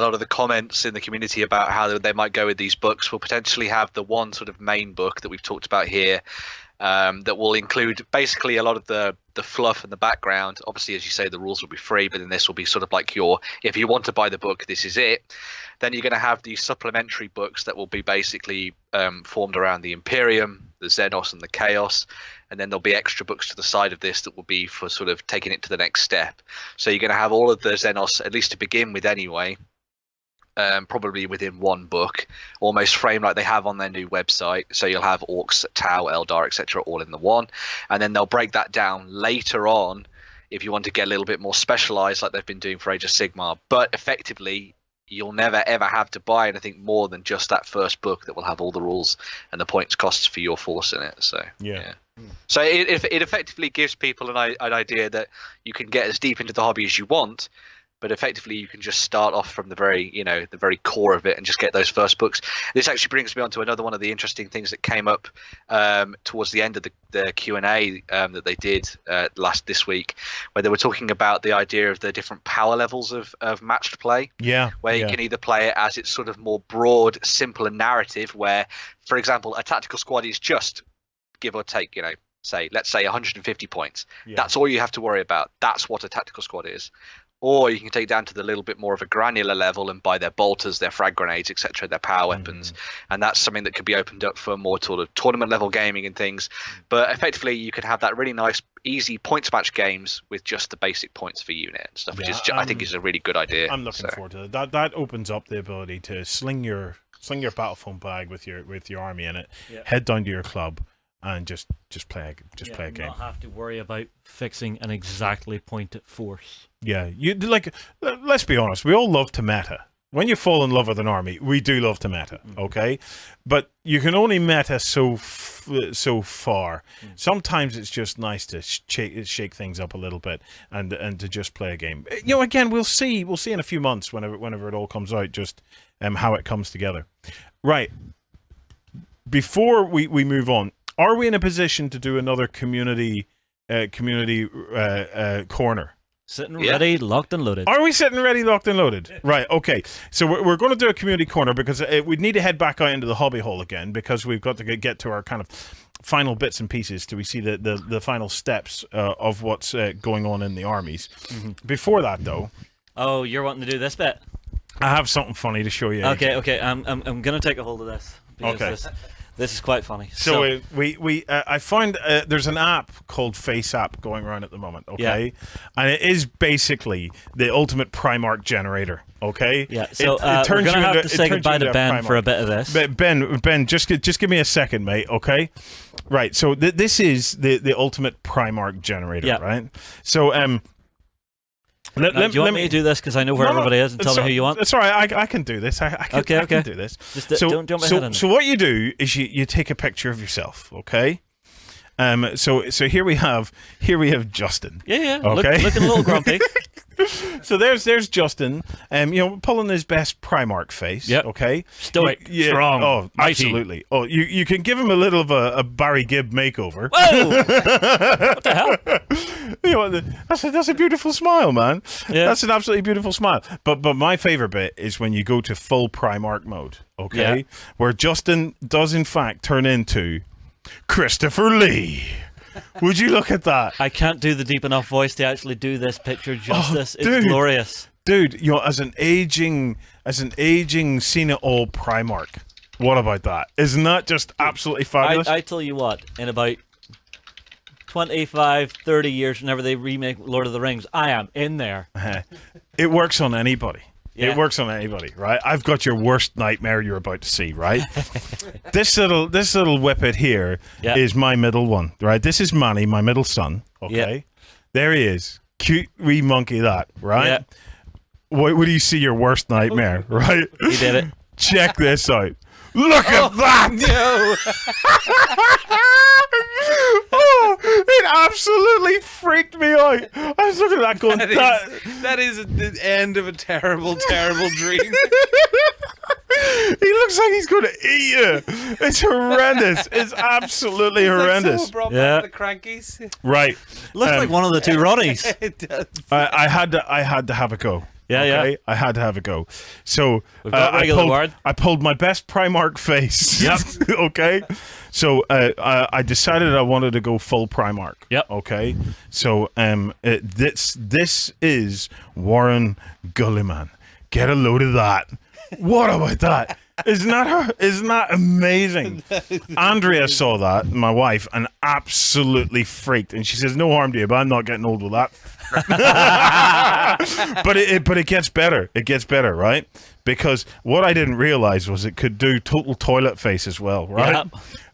lot of the comments in the community about how they might go with these books, we'll potentially have the one sort of main book that we've talked about here, that will include basically a lot of the fluff and the background. Obviously, as you say, the rules will be free, but then this will be sort of like if you want to buy the book, this is it. Then you're going to have these supplementary books that will be basically formed around the Imperium, the Xenos, and the Chaos. And then there'll be extra books to the side of this that will be for sort of taking it to the next step. So you're going to have all of the Xenos, at least to begin with anyway, probably within one book, almost framed like they have on their new website. So you'll have Orcs, Tau, Eldar, etc., all in the one, and then they'll break that down later on if you want to get a little bit more specialized, like they've been doing for Age of Sigmar. But effectively, you'll never ever have to buy anything more than just that first book that will have all the rules and the points costs for your force in it. So yeah. So it effectively gives people an idea that you can get as deep into the hobby as you want, but effectively you can just start off from the very core of it and just get those first books. This actually brings me on to another one of the interesting things that came up towards the end of the Q&A that they did this week, where they were talking about the idea of the different power levels of matched play. Yeah. Where you can either play it as it's sort of more broad, simpler narrative, where, for example, a tactical squad is just, give or take, let's say 150 points. Yeah. That's all you have to worry about. That's what a tactical squad is. Or you can take it down to the little bit more of a granular level and buy their bolters, their frag grenades, etc., their power weapons. And that's something that could be opened up for more sort of tournament level gaming and things. But effectively, you could have that really nice, easy points match games with just the basic points for unit and stuff, which is I think is a really good idea. I'm looking forward to that. That opens up the ability to sling your battlefront bag with your army in it, head down to your club, and just play a game. Not have to worry about fixing an exactly pointed force. Yeah, let's be honest. We all love to meta. When you fall in love with an army, we do love to meta. Okay, but you can only meta so far. Sometimes it's just nice to shake things up a little bit and to just play a game. Again, we'll see in a few months whenever it all comes out, just how it comes together. Right. Before we move on, are we in a position to do another community corner? Sitting ready, locked and loaded. Are we sitting ready, locked and loaded? Right, okay. So we're going to do a community corner because we need to head back out into the hobby hole again, because we've got to get to our kind of final bits and pieces till we see the final steps of what's going on in the armies. Before that, though... Oh, you're wanting to do this bit? I have something funny to show you. Okay. I'm going to take a hold of this. Okay. This is quite funny. So I find there's an app called Face App going around at the moment, okay? And it is basically the ultimate Primarch generator, okay? Yeah, so we're going to have to say goodbye to Ben for a bit of this. Ben, just give me a second, mate, okay? Right, so this is the ultimate Primarch generator, right? So, do you want me to do this because I know where everybody is and tell me who you want? It's all right. I can do this. I can do this. Just don't jump ahead on it. So what you do is you take a picture of yourself, okay? So here we have Justin. Yeah. Okay. Looking a little grumpy. So there's Justin, pulling his best Primarch face. Yep. Okay. Stoic, strong. Oh, absolutely. Oh, you can give him a little of a Barry Gibb makeover. Whoa! What the hell? That's a beautiful smile, man. Yeah. That's an absolutely beautiful smile. But my favorite bit is when you go to full Primarch mode. Okay. Where Justin does in fact turn into Christopher Lee. Would you look at that? I can't do the deep enough voice to actually do this picture justice. It's glorious. Dude, as an aging seen it all Primarch. What about that? Isn't that just absolutely fabulous? I tell you what, in about 25, 30 years, whenever they remake Lord of the Rings, I am in there. It works on anybody. Yeah. It works on anybody, right? I've got your worst nightmare you're about to see, right? This little whippet here is my middle one, right? This is Manny, my middle son, okay? Yep. There he is. Cute wee monkey that, right? Yep. What do you see your worst nightmare, right? He did it. Check this out. Look at that! No! Oh, it absolutely freaked me out. I was looking at that going, that is the end of a terrible, terrible dream. He looks like he's going to eat you. It's horrendous. It's absolutely horrendous. Like brought back the Crankies. Right. Looks like one of the two Ronnies. It does. I had to have a go. Yeah. I had to have a go. So I pulled my best Primarch face. Yep. Okay. So I decided I wanted to go full Primarch. Yep. Okay. So this is Warren Gulliman. Get a load of that. What about that? Isn't that amazing? Andrea saw that, my wife, and absolutely freaked. And she says, "No harm to you, but I'm not getting old with that." but it gets better. It gets better, right? Because what I didn't realize was it could do total toilet face as well, right? Yeah.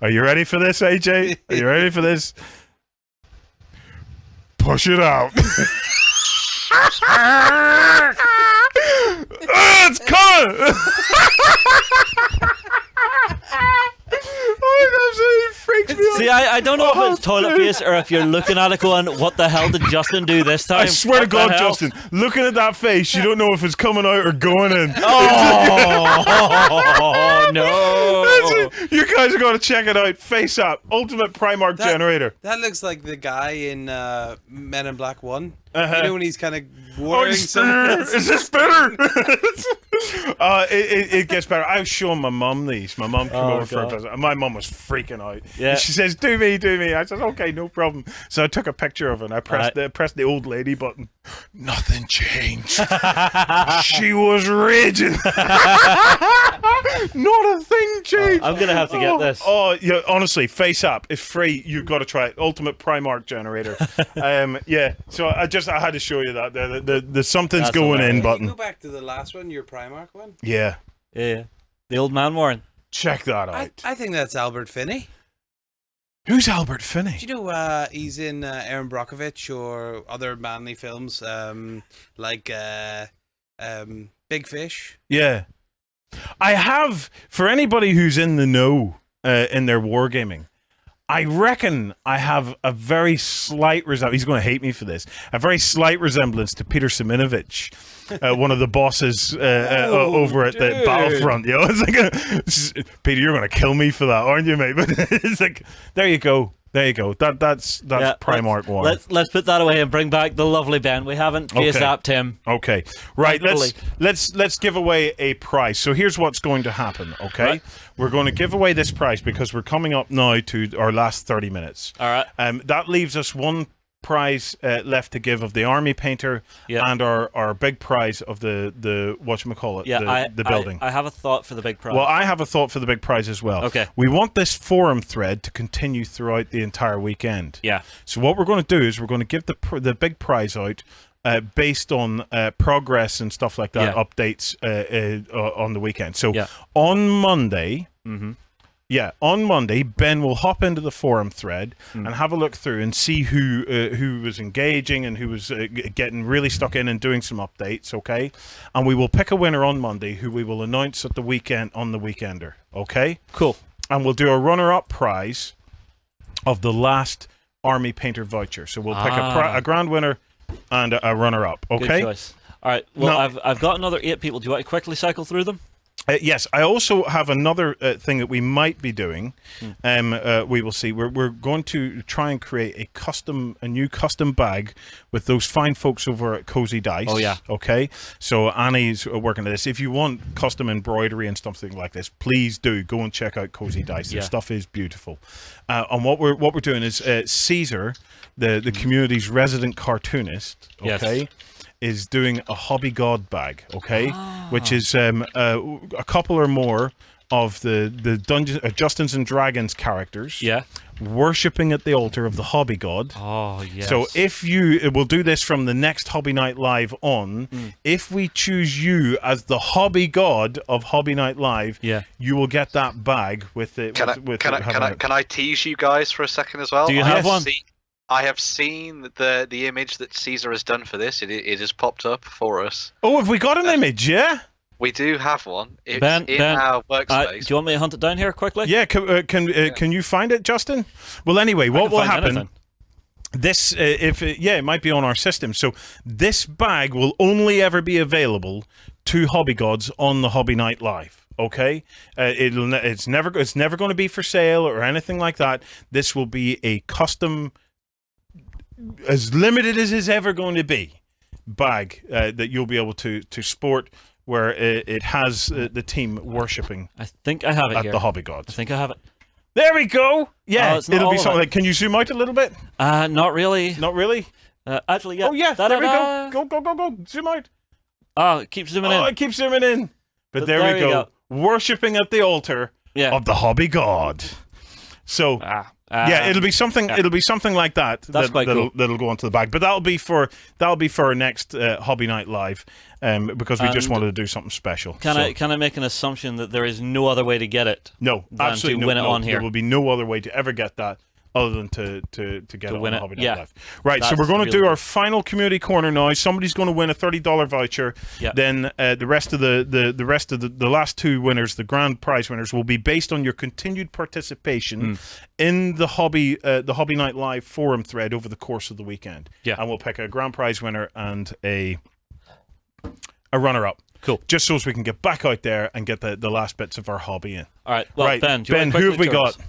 Are you ready for this, AJ? Are you ready for this? Push it out. It's coming. Oh, it absolutely freaks me out. See, I don't know if it's toilet face or if you're looking at it going, what the hell did Justin do this time? I swear to What the God, hell? Justin, looking at that face, you don't know if it's coming out or going in. Oh, no. You guys are going to check it out. Face Up, Ultimate Primarch Generator. That looks like the guy in Men in Black 1. Uh-huh. You know when he's kind of wearing something. Is this better? It gets better. I was showing my mum these. My mum came over for a visit. And my mum was freaking out. Yeah. And she says, do me. I said, okay, no problem. So I took a picture of it and I pressed the old lady button. Nothing changed. She was raging. Not a thing changed. I'm going to have to get this. Oh, yeah, honestly, Face Up. It's free. You've got to try it. Ultimate Primarch Generator. Yeah, so I had to show you that. The something's That's going in hilarious. button. Go back to the last one, your Primarch one. Yeah. Yeah. The old man Warren. Check that out. I think that's Albert Finney. Who's Albert Finney? Do you know he's in Aaron Brockovich or other manly films like Big Fish? Yeah. I have, for anybody who's in the know in their wargaming, I reckon I have a very slight resemblance. He's going to hate me for this. A very slight resemblance to Peter Siminovich, one of the bosses over at the Battlefront. You know, it's like Peter, you're going to kill me for that, aren't you, mate? But it's like, there you go. There you go. That's Primarch one. Let's put that away and bring back the lovely Ben. We haven't face apped him. Okay. Right. Thankfully. Let's give away a prize. So here's what's going to happen. Okay. Right. We're going to give away this prize because we're coming up now to our last 30 minutes. All right. That leaves us one prize left to give of the army painter and our big prize of the whatchamacallit, the building. I have a thought for the big prize. Well, I have a thought for the big prize as well. Okay. We want this forum thread to continue throughout the entire weekend. Yeah. So what we're going to do is we're going to give the big prize out based on progress and stuff like that, updates on the weekend. So on Monday... Mm-hmm. Yeah, on Monday, Ben will hop into the forum thread and have a look through and see who was engaging and who was getting really stuck in and doing some updates, okay? And we will pick a winner on Monday who we will announce at the weekend on the Weekender, okay? Cool. And we'll do a runner-up prize of the last Army Painter voucher. So we'll pick a grand winner and a runner-up, okay? Good choice. All right, well, Now, I've got another 8 people. Do you want to quickly cycle through them? Yes, I also have another thing that we might be doing. We will see. We're going to try and create a new custom bag with those fine folks over at Cozy Dice. Oh, yeah. Okay. So Annie's working on this. If you want custom embroidery and something like this, please do go and check out Cozy Dice. Their stuff is beautiful. And what we're doing is Caesar, the community's resident cartoonist. Okay. Yes. Is doing a hobby god bag, okay, which is a couple or more of the Dungeons, Justin's and Dragons characters, worshipping at the altar of the hobby god. Oh yes. So we'll do this from the next Hobby Night Live on. If we choose you as the hobby god of Hobby Night Live, you will get that bag with it. Can I tease you guys for a second as well? Do you have one? I have seen the image that Caesar has done for this. It has popped up for us. Oh, have we got an image? Yeah. We do have one. It's Ben, our workspace. do you want me to hunt it down here quickly? Yeah. Can you find it, Justin? Well, anyway, what will happen? Anything. This, it might be on our system. So this bag will only ever be available to hobby gods on the Hobby Night Live. Okay, it's never going to be for sale or anything like that. This will be a custom, as limited as it's ever going to be, bag that you'll be able to sport, where it has the team worshipping. I think I have it at here. the hobby gods. I think I have it. There we go. Yeah, it's not it'll all be of something it. like. Can you zoom out a little bit? Not really. Not really. Actually, yeah. Oh yeah, there we go. Go. Zoom out. Oh, it keeps zooming in. Oh, it keeps zooming in. But there we go. Worshipping at the altar of the hobby god. So Yeah, it'll be something. yeah. It'll be something like that. That's quite cool. That'll go onto the bag, but that'll be for our next Hobby Night Live, because we just And wanted to do something special. Can I make an assumption that there is no other way to get it? No, than absolutely to win it on here. There will be no other way to ever get that other than to get it win on it, Hobby Night yeah. Live. Right, so That's we're going to really do good. our final community corner now. Somebody's going to win a $30 voucher. Yeah. Then the rest of the last two winners, the grand prize winners, will be based on your continued participation in the Hobby Night Live forum thread over the course of the weekend. Yeah. And we'll pick a grand prize winner and a runner-up. Cool. Just so as we can get back out there and get the last bits of our hobby in. All right. Well, right, Ben, do you Ben, want to who have we quickly tell got? us?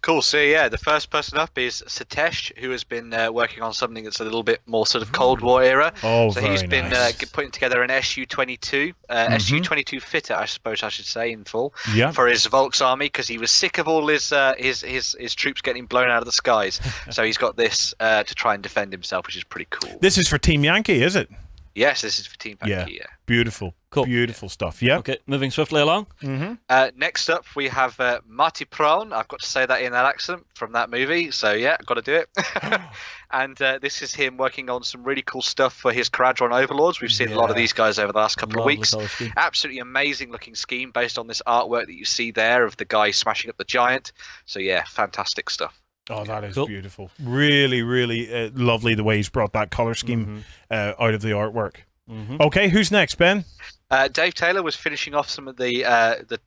Cool. So yeah, the first person up is Satesh, who has been working on something that's a little bit more sort of Cold War era. Oh, so very he's been nice. putting together an SU-22, SU-22 fitter, I suppose I should say in full, Yeah. for his Volks army, because he was sick of all his troops getting blown out of the skies. So he's got this to try and defend himself, which is pretty cool. This is for Team Yankee, is it? Yes, this is for Team Yankee. Yeah. Beautiful. Cool. Beautiful stuff. Yeah. Okay, moving swiftly along. Next up, we have Marty Prawn. I've got to say that in that accent from that movie. So yeah, got to do it. And this is him working on some really cool stuff for his Caradron Overlords. We've seen a lot of these guys over the last couple Lovely of weeks. colour scheme. Absolutely amazing looking scheme based on this artwork that you see there of the guy smashing up the giant. So yeah, fantastic stuff. Oh, that is Cool. beautiful. Really, really lovely the way he's brought that color scheme out of the artwork. Okay, who's next, Ben? Dave Taylor was finishing off some of the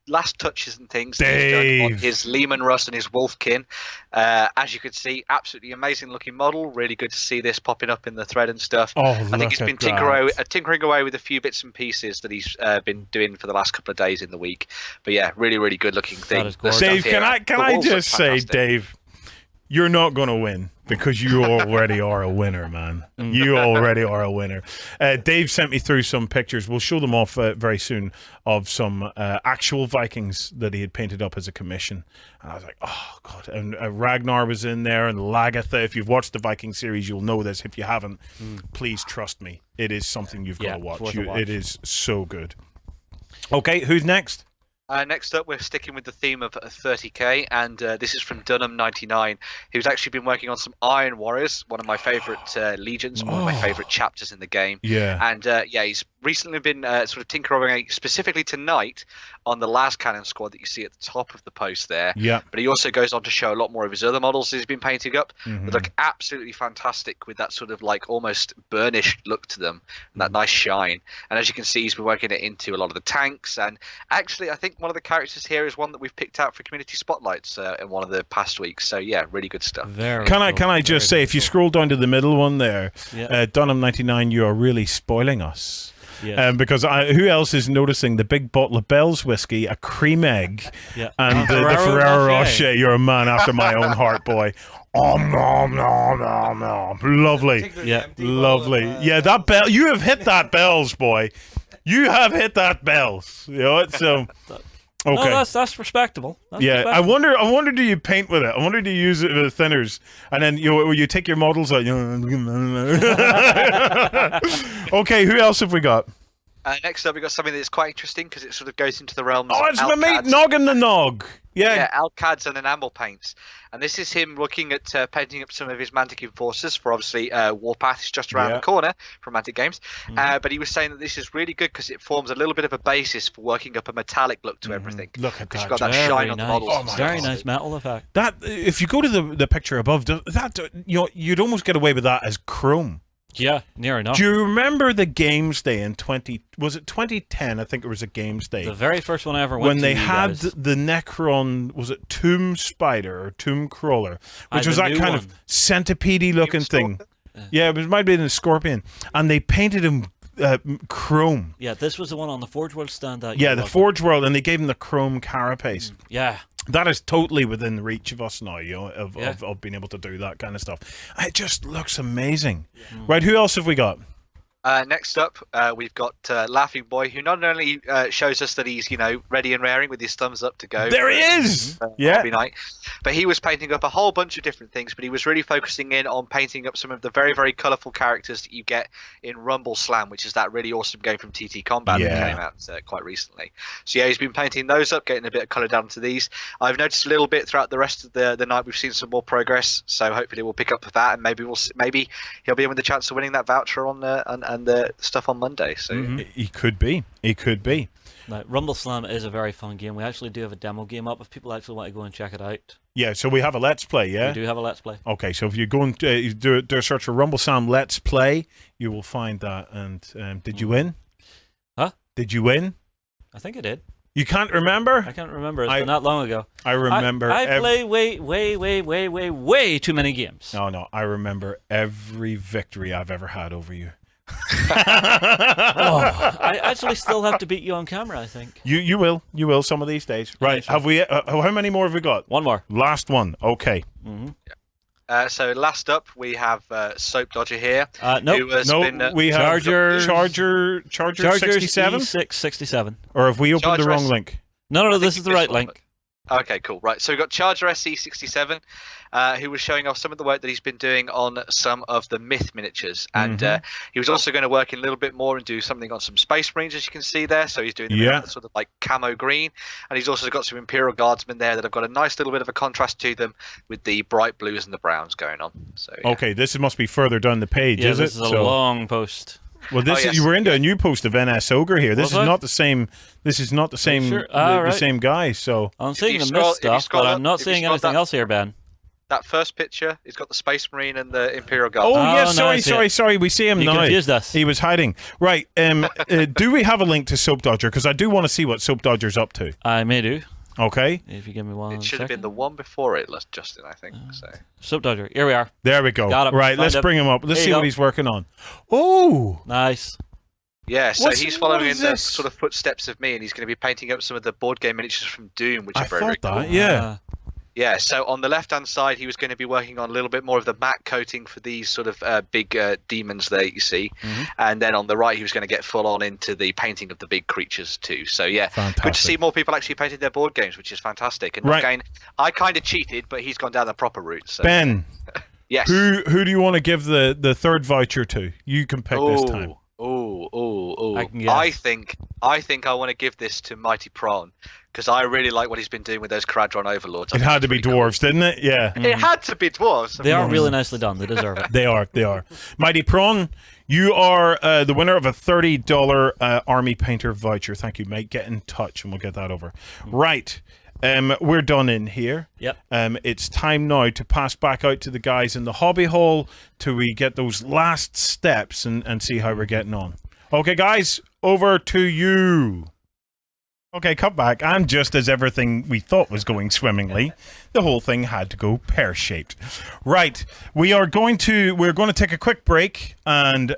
last touches and things that he's done on Dave. his Lehman Russ and his Wolfkin. As you can see, absolutely amazing looking model. Really good to see this popping up in the thread and stuff. Oh, I think he's been tinkering away with a few bits and pieces that he's been doing for the last couple of days in the week. But yeah, really, really good looking thing. is The gorgeous. stuff Dave, here, can the I walls look just say, fantastic. Dave, you're not going to win because you already are a winner, man. You already are a winner. Dave sent me through some pictures. We'll show them off very soon of some actual Vikings that he had painted up as a commission. And I was like, oh, God. And Ragnar was in there and Lagatha. If you've watched the Viking series, you'll know this. If you haven't, please trust me. It is something you've got Yeah, to it's watch. worth a watch. It is so good. Okay, who's next? Next up, we're sticking with the theme of 30k, and this is from Dunham99, who's actually been working on some Iron Warriors, one of my favourite legions, one of my favourite chapters in the game. Yeah. And yeah, he's recently been sort of tinkering specifically tonight on the last cannon squad that you see at the top of the post there. Yeah. But he also goes on to show a lot more of his other models he's been painting up that look absolutely fantastic with that sort of like almost burnished look to them and that nice shine. And as you can see, he's been working it into a lot of the tanks. And actually, I think one of the characters here is one that we've picked out for community spotlights in one of the past weeks. So yeah, really good stuff. Very Can I cool. just Very say, if you cool. scroll down to the middle one there, Yeah. Dunham99, you are really spoiling us. Yes. Because who else is noticing the big bottle of Bell's whiskey, a cream egg, Yeah. and the Ferrero Ferrero Rocher. Rocher? You're a man after my own heart, boy. Nom, nom, nom, nom. Lovely. Yeah. Lovely. Yeah, that bell. You have hit that Bell's, boy. You have hit that Bell's. You know what? So. Okay. No, that's respectable. That's Yeah, respectable. I wonder, do you paint with it? I wonder, do you use it with thinners, and then you take your models out. Okay, who else have we got? Next up, we've got something that's quite interesting because it sort of goes into the realms Oh, of it's my mate Alcads. Noggin the Nog. Yeah, Alcads and enamel paints. And this is him looking at painting up some of his Mantic Enforcers for obviously Warpath is just around the corner from Mantic Games. But he was saying that this is really good because it forms a little bit of a basis for working up a metallic look to everything. Look at Because that. you've got that Very shine on the nice. models. Oh my Very God. nice metal effect. That if you go to the picture above, that you'd almost get away with that as chrome. Yeah, near enough. Do you remember the Games Day in 2010? I think it was a Games Day. The very first one I ever went When to. they you had guys. the Necron, was it Tomb Spider or Tomb Crawler, which was the that new kind one. of centipede looking thing. Scorpion? Yeah, it might be in the Scorpion, and they painted him chrome. Yeah, this was the one on the Forge World stand that. Yeah, you the loved. Forge World, and they gave him the chrome carapace. Yeah. That is totally within the reach of us now, you know, of Yeah. being able to do that kind of stuff. It just looks amazing. Right, who else have we got? Next up, we've got Laughing Boy, who not only shows us that he's, ready and raring with his thumbs up to go. There he is! Hobby night, but he was painting up a whole bunch of different things, but he was really focusing in on painting up some of the very, very colourful characters that you get in Rumble Slam, which is that really awesome game from TT Combat that came out quite recently. So yeah, he's been painting those up, getting a bit of colour down to these. I've noticed a little bit throughout the rest of the night we've seen some more progress, so hopefully we'll pick up with that, and maybe he'll be in with the chance of winning that voucher on the stuff on Monday. So he could be. Now, Rumble Slam is a very fun game. We actually do have a demo game up if people actually want to go and check it out. Yeah, so we have a Let's Play, yeah? We do have a Let's Play. Okay, so if you go and do a search for Rumble Slam Let's Play, you will find that. And did you win? Huh? Did you win? I think I did. You can't remember? I can't remember. It's been not long ago. I remember. I play way too many games. No, I remember every victory I've ever had over you. I actually still have to beat you on camera, I think. You will some of these days. Right, have we? How many more have we got? One more. Last one. Okay. So last up, we have Soap Dodger here. Nope. We have Charger 67? 67. Or have we opened Charger the wrong link? No, this is the right link. Okay, cool. Right, so we've got Charger SC67, who was showing off some of the work that he's been doing on some of the Myth miniatures. And he was also going to work in a little bit more and do something on some Space Marines, as you can see there. So he's doing the sort of like camo green. And he's also got some Imperial Guardsmen there that have got a nice little bit of a contrast to them with the bright blues and the browns going on. So Okay, this must be further down the page, is it? This is a long post. Well, you were into a new post of NS Ogre here. This is not the same. This is not the same. Sure? The same guy. So I'm seeing the Myth stuff, but I'm not seeing anything else here, Ben. That first picture, he's got the Space Marine and the Imperial Guard. Oh yes, sorry. We see him now. You confused us. He was hiding. Right. Do we have a link to Soap Dodger? Because I do want to see what Soap Dodger's up to. I may do. Okay. If you give me one. It should have been the one before it, Justin, I think. So. Soap Dodger. Here we are. There we go. Got him. Right. Let's bring him up. Let's see what he's working on. Oh. Nice. Yeah, so he's following in the sort of footsteps of me, and he's going to be painting up some of the board game miniatures from Doom, which are very, very cool. Yeah. Yeah, so on the left-hand side, he was going to be working on a little bit more of the matte coating for these sort of big demons there you see. And then on the right, he was going to get full on into the painting of the big creatures too. So yeah, good to see more people actually painting their board games, which is fantastic. And again, I kind of cheated, but he's gone down the proper route. So. Ben. Yes. Who do you want to give the third voucher to? You can pick this time. I think I want to give this to Mighty Prawn because I really like what he's been doing with those Caradron Overlords. It had to be dwarves, didn't it? Yeah. It had to be dwarves. They are really nicely done. They deserve it. They are. Mighty Prawn, you are the winner of a $30 Army Painter voucher. Thank you, mate. Get in touch and we'll get that over. Right. We're done in here. Yep. It's time now to pass back out to the guys in the hobby hall till we get those last steps and see how we're getting on. Okay, guys, over to you. Okay, cut back. And just as everything we thought was going swimmingly, the whole thing had to go pear-shaped. Right, we're going to take a quick break and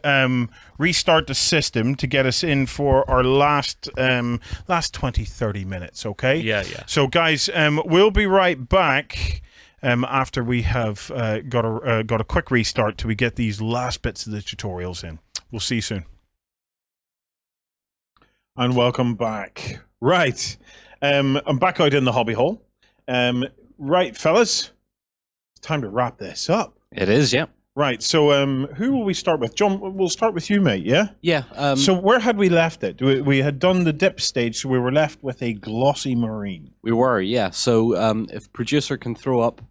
restart the system to get us in for our last 20-30 minutes, okay? Yeah. So guys, we'll be right back after we have got a quick restart till we get these last bits of the tutorials in. We'll see you soon. And welcome back. Right, I'm back out in the hobby hall. Right, fellas, it's time to wrap this up. It is, yeah. Right, so who will we start with? John, we'll start with you, mate, yeah? Yeah. So where had we left it? We had done the dip stage, so we were left with a glossy marine. We were, yeah. So if producer can throw up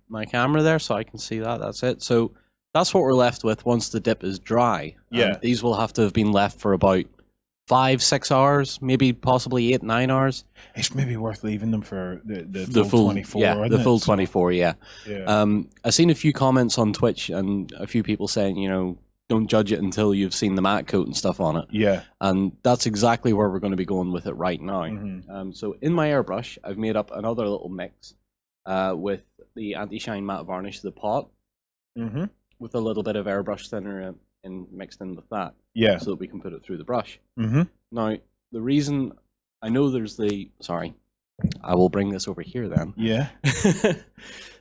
my camera there so I can see that, that's it. So that's what we're left with once the dip is dry. Yeah. These will have to have been left for about 5-6 hours, maybe possibly 8-9 hours. It's maybe worth leaving them for the full 24. Yeah, the full 24. Yeah. Yeah. I've seen a few comments on Twitch and a few people saying, don't judge it until you've seen the matte coat and stuff on it. Yeah. And that's exactly where we're going to be going with it right now. Mm-hmm. So in my airbrush, I've made up another little mix with the anti-shine matte varnish, the pot, with a little bit of airbrush thinner and mixed in with that. Yeah. So that we can put it through the brush. Mm-hmm. Now, the reason I know there's I will bring this over here then. Yeah.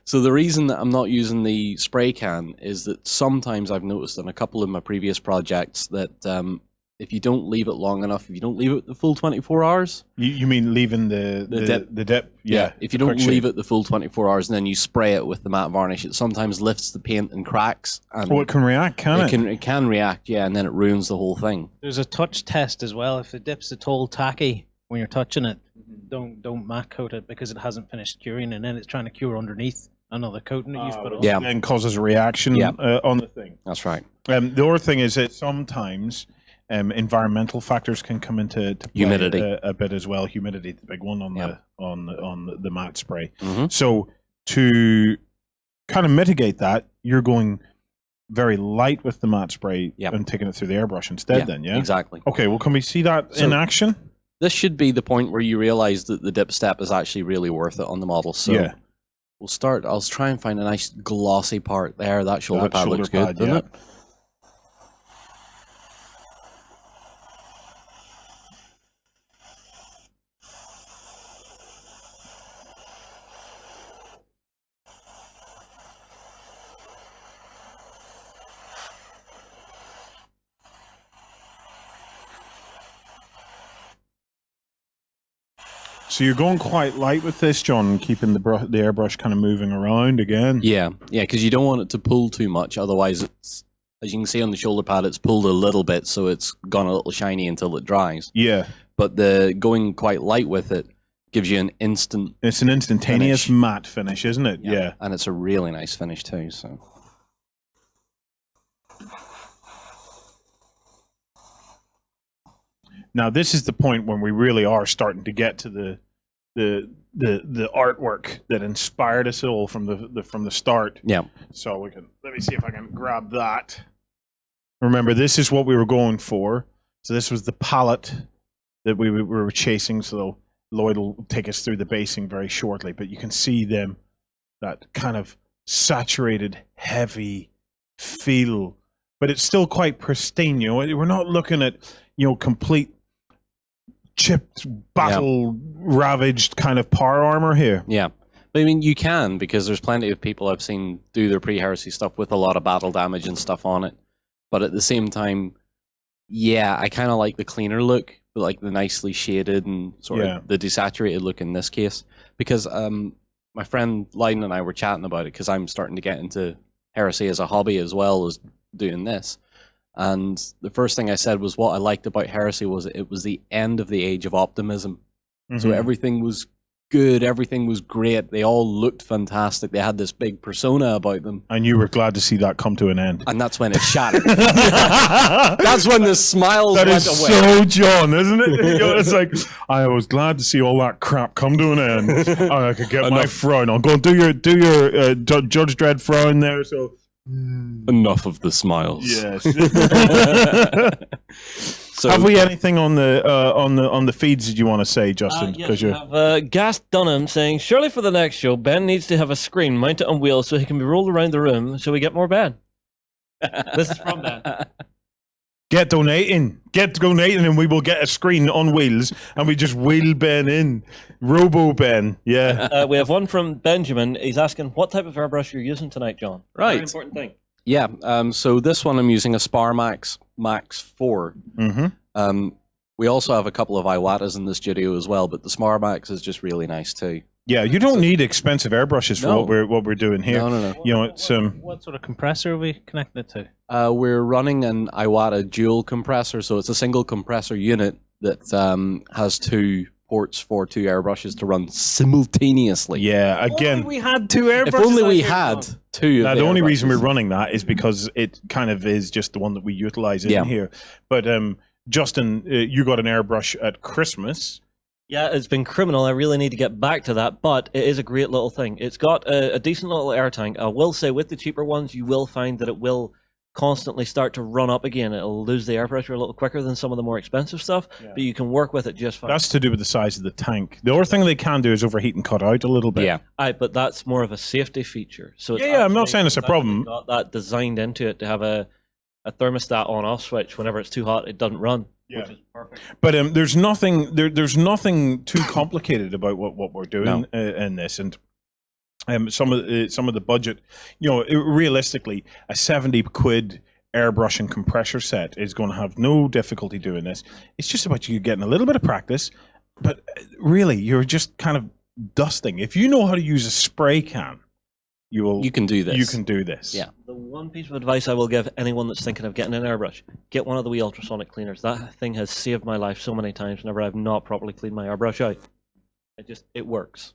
So the reason that I'm not using the spray can is that sometimes I've noticed in a couple of my previous projects that if you don't leave it long enough, if you don't leave it the full 24 hours... You mean leaving the dip? Yeah. If you don't leave it the full 24 hours and then you spray it with the matte varnish, it sometimes lifts the paint and cracks. And it can react, can it? It can react, yeah, and then it ruins the whole thing. There's a touch test as well. If the dip's at all tacky when you're touching it, don't matte coat it because it hasn't finished curing, and then it's trying to cure underneath another coating that you've put on. Yeah. And causes a reaction on the thing. That's right. The other thing is that sometimes environmental factors can come into play humidity a bit as well. Humidity, the big one on the matte spray. Mm-hmm. So to kind of mitigate that, you're going very light with the matte spray and taking it through the airbrush instead. Then, exactly. Okay, well, can we see that in action? This should be the point where you realize that the dip step is actually really worth it on the model. So we'll start. I'll try and find a nice glossy part there. That shoulder pad looks good, doesn't it? So you're going quite light with this, John, keeping the airbrush kind of moving around again. Yeah, because you don't want it to pull too much. Otherwise, it's, as you can see on the shoulder pad, it's pulled a little bit, so it's gone a little shiny until it dries. Yeah. But the going quite light with it gives you an instant. It's an instantaneous matte finish, isn't it? Yeah. And it's a really nice finish too. So. Now this is the point when we really are starting to get to the artwork that inspired us all from the start. Yeah. So let me see if I can grab that. Remember, this is what we were going for. So this was the palette that we were chasing. So Lloyd will take us through the basing very shortly, but you can see that kind of saturated, heavy feel, but it's still quite pristine. You know, we're not looking at complete chipped, battle-ravaged kind of power armor here. Yeah. But I mean, you can, because there's plenty of people I've seen do their pre-heresy stuff with a lot of battle damage and stuff on it. But at the same time, I kind of like the cleaner look, but like the nicely shaded and sort of the desaturated look in this case. Because my friend Leiden and I were chatting about it, because I'm starting to get into heresy as a hobby as well as doing this. And the first thing I said was what I liked about heresy was it was the end of the age of optimism. Mm-hmm. So everything was good, everything was great, they all looked fantastic, they had this big persona about them. And you were glad to see that come to an end. And that's when it shattered. That's when the smiles went away. That is so John, isn't it? It's like, I was glad to see all that crap come to an end. I could get my frown. I'll go do your Judge Dredd frown there, so... Enough of the smiles. Yes. So, have we anything on the feeds that you want to say, Justin? Yes, we have Gas Dunham saying, surely for the next show, Ben needs to have a screen mounted on wheels so he can be rolled around the room so we get more Ben. This is from Ben. Get donating, and we will get a screen on wheels, and we just wheel Ben in. Robo Ben, yeah. We have one from Benjamin. He's asking, what type of airbrush you're using tonight, John? Right. Very important thing. Yeah, so this one I'm using a Spar Max 4. Mm-hmm. We also have a couple of Iwatas in the studio as well, but the Spar Max is just really nice too. Yeah, you don't need expensive airbrushes for what we're doing here. No. You know, it's What sort of compressor are we connecting it to? We're running an Iwata dual compressor, so it's a single compressor unit that has 2 ports for 2 airbrushes to run simultaneously. Yeah, again, we had 2 airbrushes. If only we had 2. Now, the only reason we're running that is because it kind of is just the one that we utilize in here. But Justin, you got an airbrush at Christmas. Yeah, it's been criminal. I really need to get back to that, but it is a great little thing. It's got a decent little air tank. I will say with the cheaper ones, you will find that it will constantly start to run up again. It'll lose the air pressure a little quicker than some of the more expensive stuff, but you can work with it just fine. That's to do with the size of the tank. The other thing they can do is overheat and cut out a little bit. Yeah. But that's more of a safety feature. So it's I'm not saying it's a problem. Got that designed into it to have a thermostat on-off switch. Whenever it's too hot, it doesn't run. Yeah. Which is perfect. But there's nothing too complicated about what we're doing in this. And some of the budget, realistically, a 70 quid airbrush and compressor set is going to have no difficulty doing this. It's just about you getting a little bit of practice, but really, you're just kind of dusting. If you know how to use a spray can, you can do this. You can do this. Yeah. The one piece of advice I will give anyone that's thinking of getting an airbrush, get one of the wee ultrasonic cleaners. That thing has saved my life so many times whenever I've not properly cleaned my airbrush out. It works.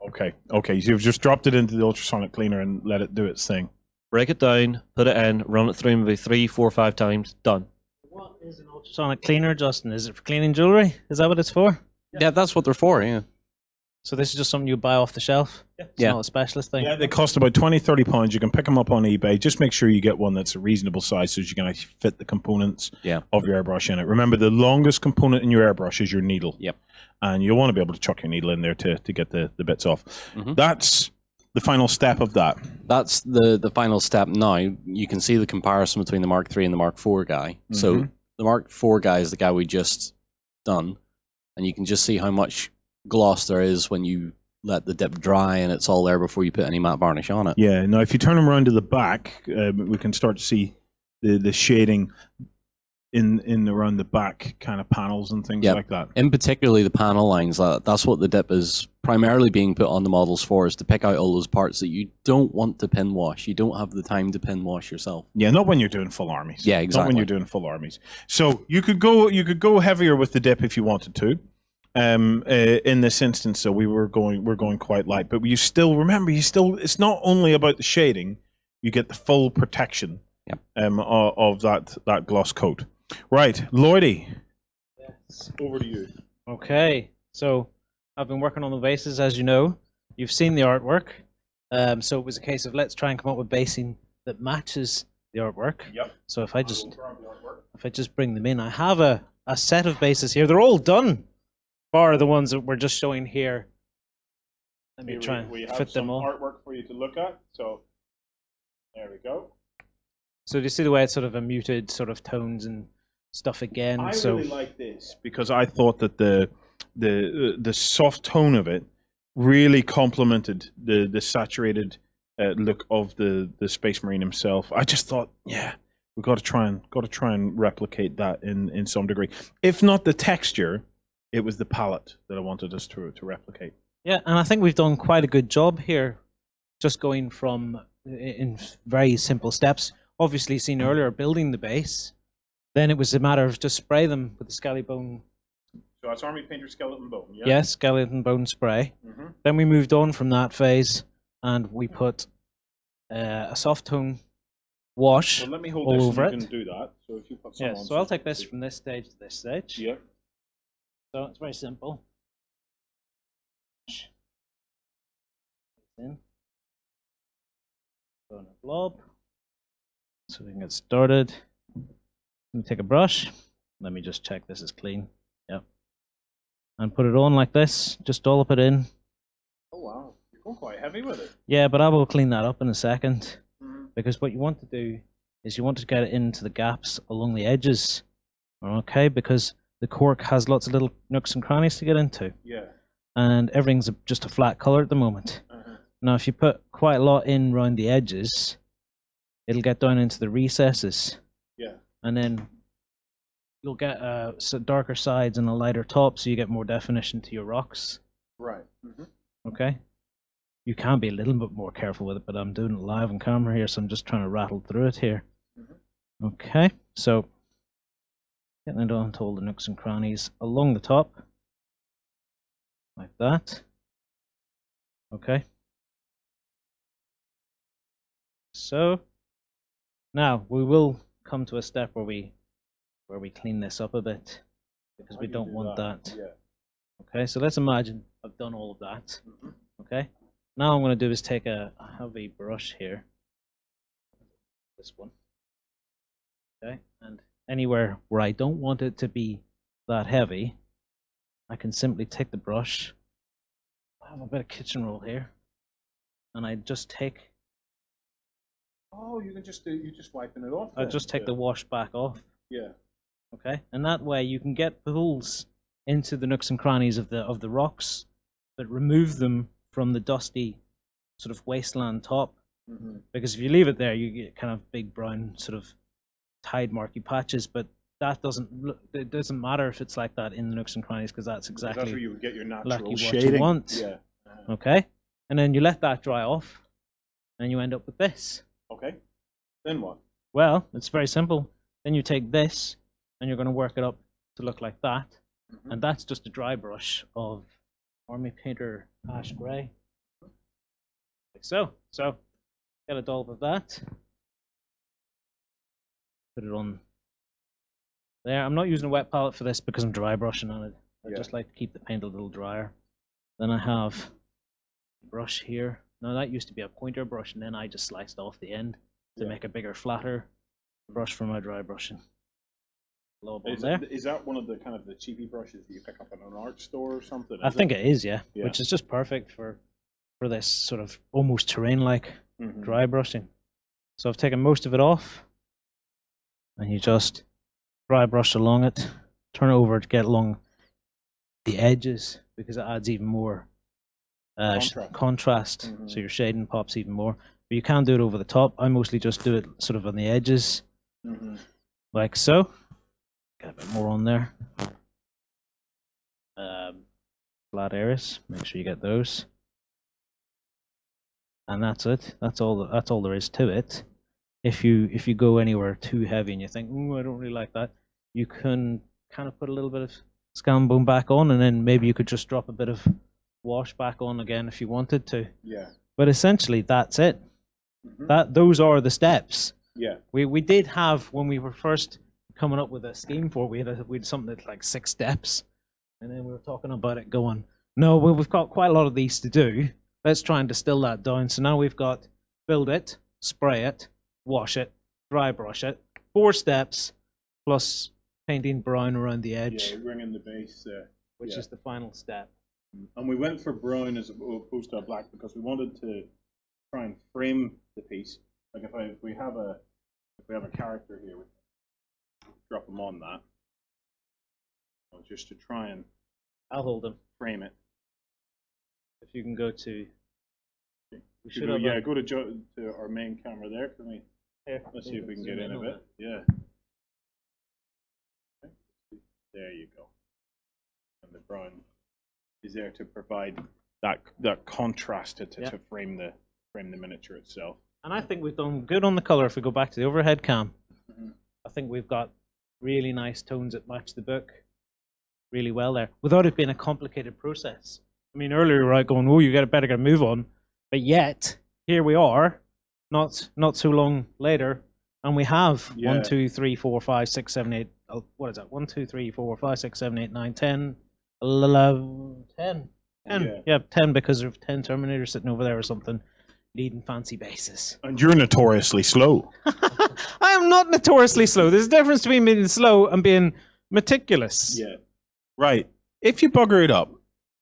Okay. So you've just dropped it into the ultrasonic cleaner and let it do its thing. Break it down, put it in, run it through maybe 3, 4, 5 times, done. What is an ultrasonic cleaner, Justin? Is it for cleaning jewelry? Is that what it's for? Yeah, that's what they're for, yeah. So this is just something you buy off the shelf? It's not a specialist thing? Yeah, they cost about 20, 30 pounds. You can pick them up on eBay. Just make sure you get one that's a reasonable size so you can actually fit the components of your airbrush in it. Remember, the longest component in your airbrush is your needle. Yep. And you'll want to be able to chuck your needle in there to get the bits off. Mm-hmm. That's the final step of that. That's the final step now. You can see the comparison between the Mark III and the Mark IV guy. Mm-hmm. So the Mark IV guy is the guy we just done. And you can just see how much gloss there is when you let the dip dry and it's all there before you put any matte varnish on it. Yeah, now if you turn them around to the back, we can start to see the shading in around the back kind of panels and things like that. In particularly the panel lines, that's what the dip is primarily being put on the models for, is to pick out all those parts that you don't want to pin wash. You don't have the time to pin wash yourself. Yeah, not when you're doing full armies. Yeah, exactly. Not when you're doing full armies. So you could go heavier with the dip if you wanted to. In this instance, so we're going quite light, but it's not only about the shading. You get the full protection of that gloss coat. Right, Lloydie. Yes. Over to you. Okay, so I've been working on the bases, as you know. You've seen the artwork. So it was a case of let's try and come up with basing that matches the artwork. Yep. So if I just bring them in, I have a set of bases here. They're all done, bar the ones that we're just showing here. Let me try and fit them all. Artwork for you to look at. So there we go. So do you see the way it's sort of a muted sort of tones and stuff again? I really like this because I thought that the soft tone of it really complemented the saturated look of the Space Marine himself. I just thought, we've got to try and replicate that in some degree. If not the texture, it was the palette that I wanted us to replicate. Yeah, and I think we've done quite a good job here, just going from in very simple steps. Obviously, seen earlier, building the base. Then it was a matter of just spray them with the Skelly Bone. So that's Army Painter Skeleton Bone, yeah? Yes, Skeleton Bone spray. Mm-hmm. Then we moved on from that phase, and we put a soft tone wash let me hold all this over and it. you can do that. So if you put some on, so I'll take this from this stage to this stage. Yeah. So it's very simple. In. Go in a blob. So we can get started. Let me take a brush. Let me just check this is clean. Yep. And put it on like this. Just dollop it in. Oh wow, you're going quite heavy with it. Yeah, but I will clean that up in a second. Because what you want to do is you want to get it into the gaps along the edges. Okay, because the cork has lots of little nooks and crannies to get into. Yeah. And everything's just a flat color at the moment. Now, if you put quite a lot in around the edges, it'll get down into the recesses. Yeah. And then you'll get darker sides and a lighter top, so you get more definition to your rocks. Right. Okay. You can be a little bit more careful with it, but I'm doing it live on camera here, so I'm just trying to rattle through it here. Okay. So getting it onto all the nooks and crannies along the top, like that. Okay. So now we will come to a step where we clean this up a bit, because we don't want that. Yeah. Okay, so let's imagine I've done all of that. Okay, now I'm going to do is take a heavy brush here, this one. Okay, and anywhere where I don't want it to be that heavy, I can simply take the brush. I have a bit of kitchen roll here, and I just take. Oh, you can just wiping it off. I just take the wash back off. Yeah. Okay, and that way you can get pulls into the nooks and crannies of the rocks, but remove them from the dusty sort of wasteland top. Because if you leave it there, you get kind of big brown sort of tide marky patches, but that it doesn't matter if it's like that in the nooks and crannies, because that's exactly That's where you would get your natural lucky what shading. you want. Yeah. Okay, and then you let that dry off, and you end up with this. Okay. Then what? Well, it's very simple. Then you take this, and you're going to work it up to look like that, and that's just a dry brush of Army Painter Ash Grey, like so. So, get a dollop of that. Put it on there. I'm not using a wet palette for this because I'm dry brushing on it. I just like to keep the paint a little drier. Then I have a brush here. Now that used to be a pointer brush, and then I just sliced off the end to make a bigger, flatter brush for my dry brushing. Is that one of the kind of the cheapy brushes that you pick up in an art store or something? I think it is, yeah. Which is just perfect for this sort of almost terrain-like dry brushing. So I've taken most of it off, and you just dry brush along it, turn it over to get along the edges, because it adds even more contrast. So your shading pops even more. But you can do it over the top. I mostly just do it sort of on the edges, like so. Get a bit more on there. Flat areas, make sure you get those. And that's it. That's all there is to it. If you go anywhere too heavy and you think, I don't really like that, you can kind of put a little bit of Scam Bone back on, and then maybe you could just drop a bit of wash back on again if you wanted to. Yeah. But essentially, that's it. Those are the steps. Yeah. We did have, when we were first coming up with a scheme for, we had something that's like 6 steps, and then we were talking about it going, no, we've got quite a lot of these to do. Let's try and distill that down. So now we've got build it, spray it, wash it, dry brush it, 4 steps, plus painting brown around the edge. Yeah, bringing the base there. Which is the final step. And we went for brown as opposed to a black because we wanted to try and frame the piece. Like if we have a character here, we drop them on that, just to try and I'll hold them. Frame it. If you can go to, we should go to our main camera there. Can we? Yeah, let's see if we can get in a bit. Yeah. Okay. There you go. And the brown is there to provide that contrast to frame the miniature itself. And I think we've done good on the color. If we go back to the overhead cam, I think we've got really nice tones that match the book really well there, without it being a complicated process. I mean, earlier we were going, oh, you better get a move on, but yet here we are, not so long later, and we have 1, 2, 3, 4, 5, 6, 7, 8. What is that? 1, 2, 3, 4, 5, 6, 7, 8, 9, 10, 11, 10. 10. Yeah, 10 because there's 10 Terminators sitting over there or something, leading fancy bases. And you're notoriously slow. I am not notoriously slow. There's a difference between being slow and being meticulous. Yeah. Right. If you bugger it up,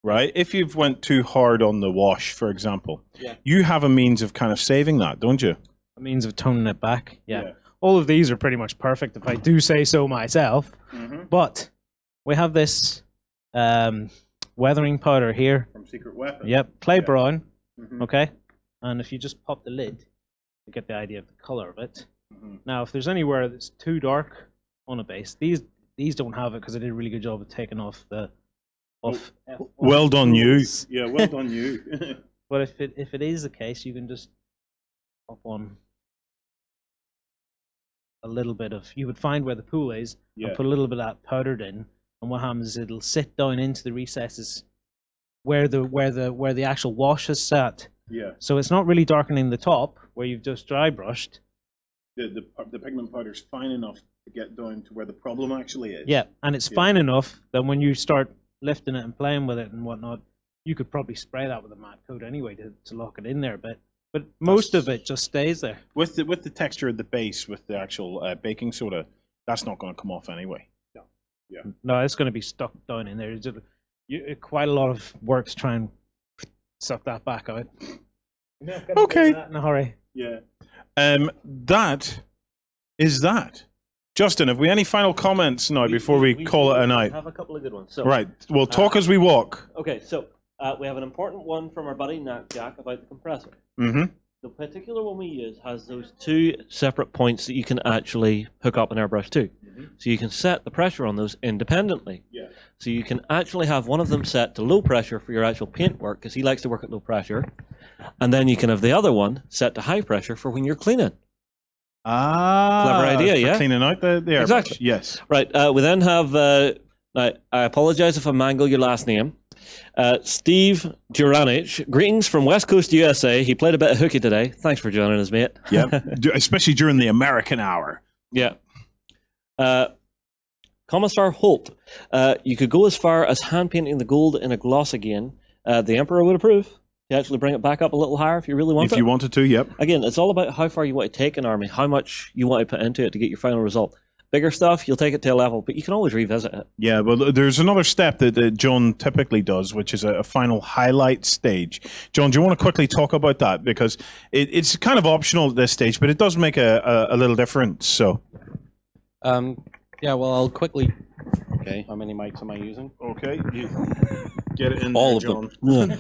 right? If you've went too hard on the wash, for example, you have a means of kind of saving that, don't you? A means of toning it back. Yeah. All of these are pretty much perfect, if I do say so myself. But we have this weathering powder here. From Secret Weapon. Yep. Clay brown. Okay. And if you just pop the lid, you get the idea of the color of it. Now, if there's anywhere that's too dark on a base, these don't have it because I did a really good job of taking off the well done you. Yeah, well done you. But if it is the case, you can just pop on a little bit of, you would find where the pool is and put a little bit of that powdered in, and what happens is it'll sit down into the recesses where the actual wash is sat. Yeah. So it's not really darkening the top where you've just dry brushed. The pigment powder's fine enough to get down to where the problem actually is. Yeah, and it's fine enough that when you start lifting it and playing with it and whatnot, you could probably spray that with a matte coat anyway to lock it in there a bit. But most of it just stays there. With the texture of the base, with the actual baking soda, that's not going to come off anyway. No. Yeah. No, it's going to be stuck down in there. Quite a lot of work to try and suck that back out. Okay. In a hurry. Yeah. That is that. Justin, have we any final comments now before we call it a night? Have a couple of good ones. So, right. We'll talk as we walk. Okay, so We have an important one from our buddy Jack about the compressor. Mm-hmm. The particular one we use has those 2 separate points that you can actually hook up an airbrush to. So you can set the pressure on those independently. Yeah. So you can actually have one of them set to low pressure for your actual paint work, because he likes to work at low pressure. And then you can have the other one set to high pressure for when you're cleaning. Clever idea, for yeah? cleaning out the airbrush. Exactly. Yes. Right, we then have, now, I apologize if I mangle your last name, Steve Duranich. Greetings from West Coast USA. He played a bit of hooky today. Thanks for joining us, mate. Yeah. Especially during the American hour. Yeah. Commissar Holt, you could go as far as hand painting the gold in a gloss again. The Emperor would approve. You actually bring it back up a little higher if you really want If you wanted to, yep. Again, it's all about how far you want to take an army, how much you want to put into it to get your final result. Bigger stuff, you'll take it to a level, but you can always revisit it. Yeah, well, there's another step that John typically does, which is a final highlight stage. John, do you want to quickly talk about that? Because it's kind of optional at this stage, but it does make a little difference. So, yeah, well, I'll quickly. Okay, how many mics am I using? Okay, you get it in All there, of them.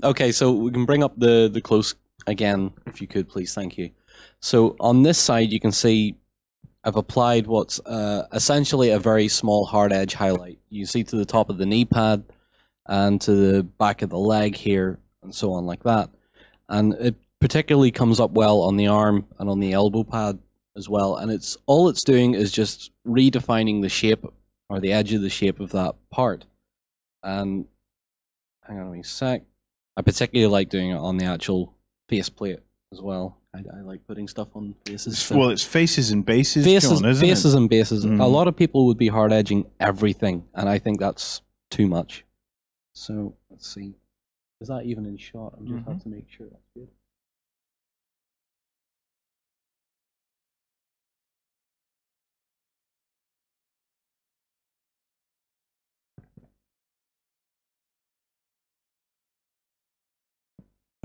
Okay, so we can bring up the close again, if you could, please. Thank you. So on this side, you can see I've applied what's essentially a very small hard edge highlight. You see to the top of the knee pad and to the back of the leg here and so on like that. And it particularly comes up well on the arm and on the elbow pad as well. And all it's doing is just redefining the shape or the edge of the shape of that part. And hang on a sec. I particularly like doing it on the actual faceplate as well. I like putting stuff on faces. well, it's faces and bases, Faces, John, isn't faces it? and bases. Mhm. A lot of people would be hard edging everything, and I think that's too much. So let's see. Is that even in shot? I just have to make sure that's good.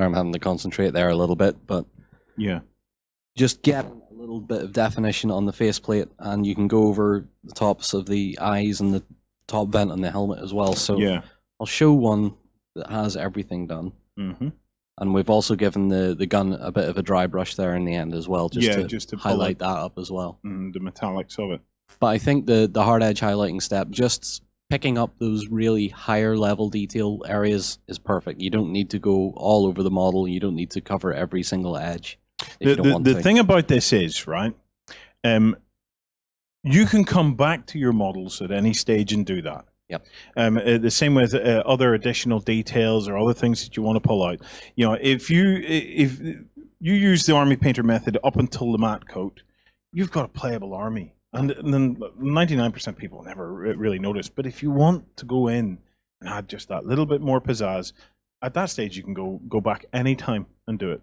I'm having to concentrate there a little bit, but Yeah. just get a little bit of definition on the faceplate, and you can go over the tops of the eyes and the top vent on the helmet as well. So Yeah. I'll show one that has everything done. Mm-hmm. And we've also given the gun a bit of a dry brush there in the end as well, just to pull highlight that up as well. the metallics of it. But I think the hard edge highlighting step, just picking up those really higher level detail areas is perfect. You don't need to go all over the model. You don't need to cover every single edge. The thing about this is, right, you can come back to your models at any stage and do that. Yep. The same with other additional details or other things that you want to pull out. You know, if you use the army painter method up until the matte coat, you've got a playable army. And then 99% of people never really notice. But if you want to go in and add just that little bit more pizzazz, at that stage you can go back anytime and do it.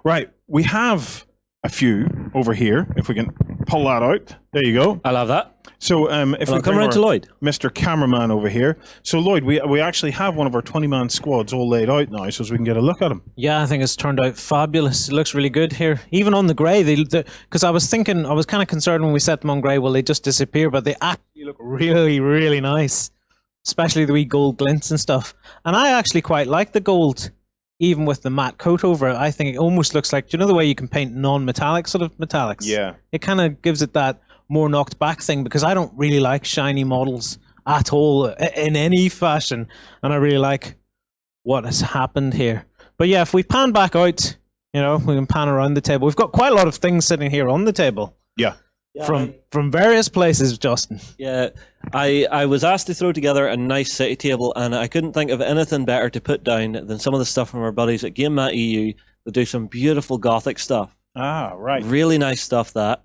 Right, we have a few over here. If we can pull that out, there you go. I love that. So if we come around to Lloyd, Mr. Cameraman over here. So Lloyd, we actually have one of our 20-man squads all laid out now, so we can get a look at them. Yeah, I think it's turned out fabulous. It looks really good here. Even on the grey, because I was kind of concerned when we set them on grey, will they just disappear? But they actually look really, really nice, especially the wee gold glints and stuff. And I actually quite like the gold, even with the matte coat over it. I think it almost looks like, do you know the way you can paint non-metallic sort of metallics? Yeah. It kind of gives it that more knocked back thing, because I don't really like shiny models at all in any fashion, and I really like what has happened here. But yeah, if we pan back out, you know, we can pan around the table. We've got quite a lot of things sitting here on the table. Yeah. From various places, Justin. Yeah, I was asked to throw together a nice city table, and I couldn't think of anything better to put down than some of the stuff from our buddies at Game Mat EU that do some beautiful Gothic stuff. Ah, right. Really nice stuff, that.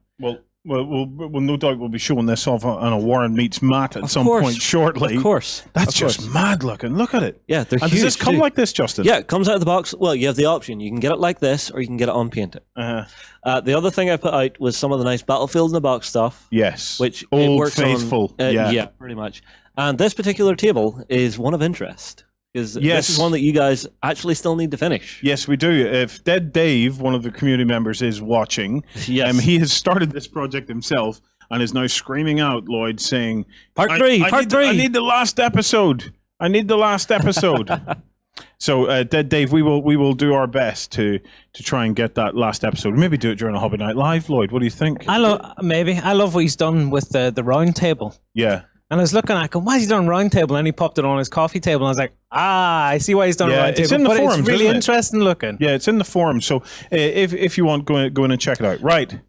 Well, no doubt we'll be showing this off on a Warren Meets Matt at some point shortly. Of course. That's just mad looking. Look at it. Yeah, they're and huge. does this come too. like this, Justin? Yeah, it comes out of the box. Well, you have the option. You can get it like this, or you can get it unpainted. The other thing I put out was some of the nice Battlefield in the box stuff. Yes. Which Old it works faithful. On, yeah. Yeah, pretty much. And this particular table is one of interest, because this is one that you guys actually still need to finish. Yes, we do. If Dead Dave, one of the community members, is watching, Yes. he has started this project himself, and is now screaming out, Lloyd, saying, Part three. I need the last episode. I need the last episode." So, Dave, we will do our best to try and get that last episode. Maybe do it during a Hobby Night Live, Lloyd. What do you think? I love what he's done with the round table. Yeah. And I was looking at him, why has he done round table? And he popped it on his coffee table. And I was like, I see why he's done round table. It's in the forums, it's really isn't it? interesting looking. Yeah, it's in the forum. So if you want, go in and check it out. Right.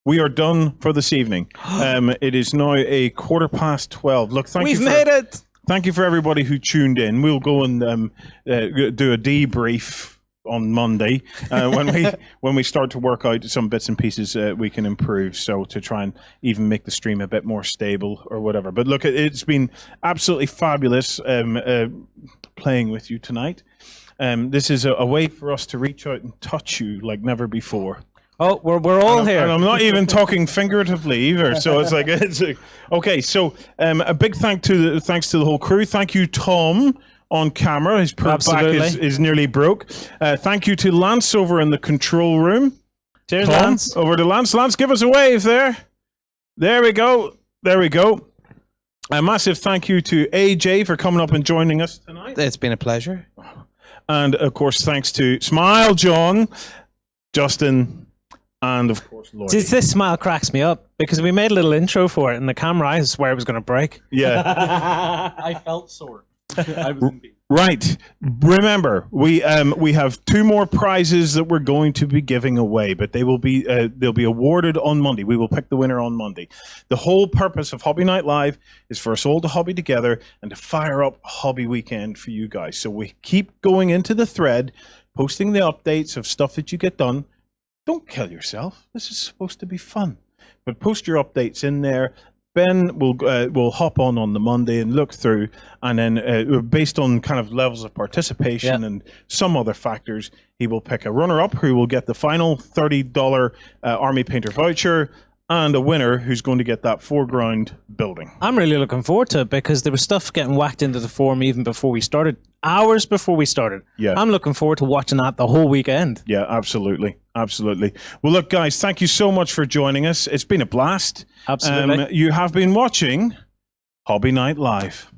We are done for this evening. It is now 12:15. Look, We've made it. Thank you for everybody who tuned in. We'll go and do a debrief on Monday when we start to work out some bits and pieces we can improve, so to try and even make the stream a bit more stable or whatever. But look, it's been absolutely fabulous playing with you tonight. This is a way for us to reach out and touch you like never before. Oh, we're all here. And I'm not even talking figuratively either. So it's okay. So a big thanks to the whole crew. Thank you, Tom, on camera. His back is nearly broke. Thank you to Lance over in the control room. Cheers, Tom, Lance. over to Lance. Lance, give us a wave there. There we go. A massive thank you to AJ for coming up and joining us tonight. It's been a pleasure. And of course, thanks to Smile John, Justin, and of course, Lloyd. This smile cracks me up because we made a little intro for it, and the camera, I swear it was going to break. Yeah. I felt sore. I was indeed. Right. Remember, we have 2 more prizes that we're going to be giving away, but they'll be awarded on Monday. We will pick the winner on Monday. The whole purpose of Hobby Night Live is for us all to hobby together and to fire up a hobby weekend for you guys. So we keep going into the thread, posting the updates of stuff that you get done. Don't kill yourself. This is supposed to be fun. But post your updates in there. Ben will hop on the Monday and look through, and then based on kind of levels of participation and some other factors, he will pick a runner-up who will get the final $30 Army Painter voucher, and a winner who's going to get that foreground building. I'm really looking forward to it because there was stuff getting whacked into the forum even before we started, hours before we started. Yeah. I'm looking forward to watching that the whole weekend. Yeah, absolutely. Absolutely. Well, look, guys, thank you so much for joining us. It's been a blast. Absolutely. You have been watching Hobby Night Live.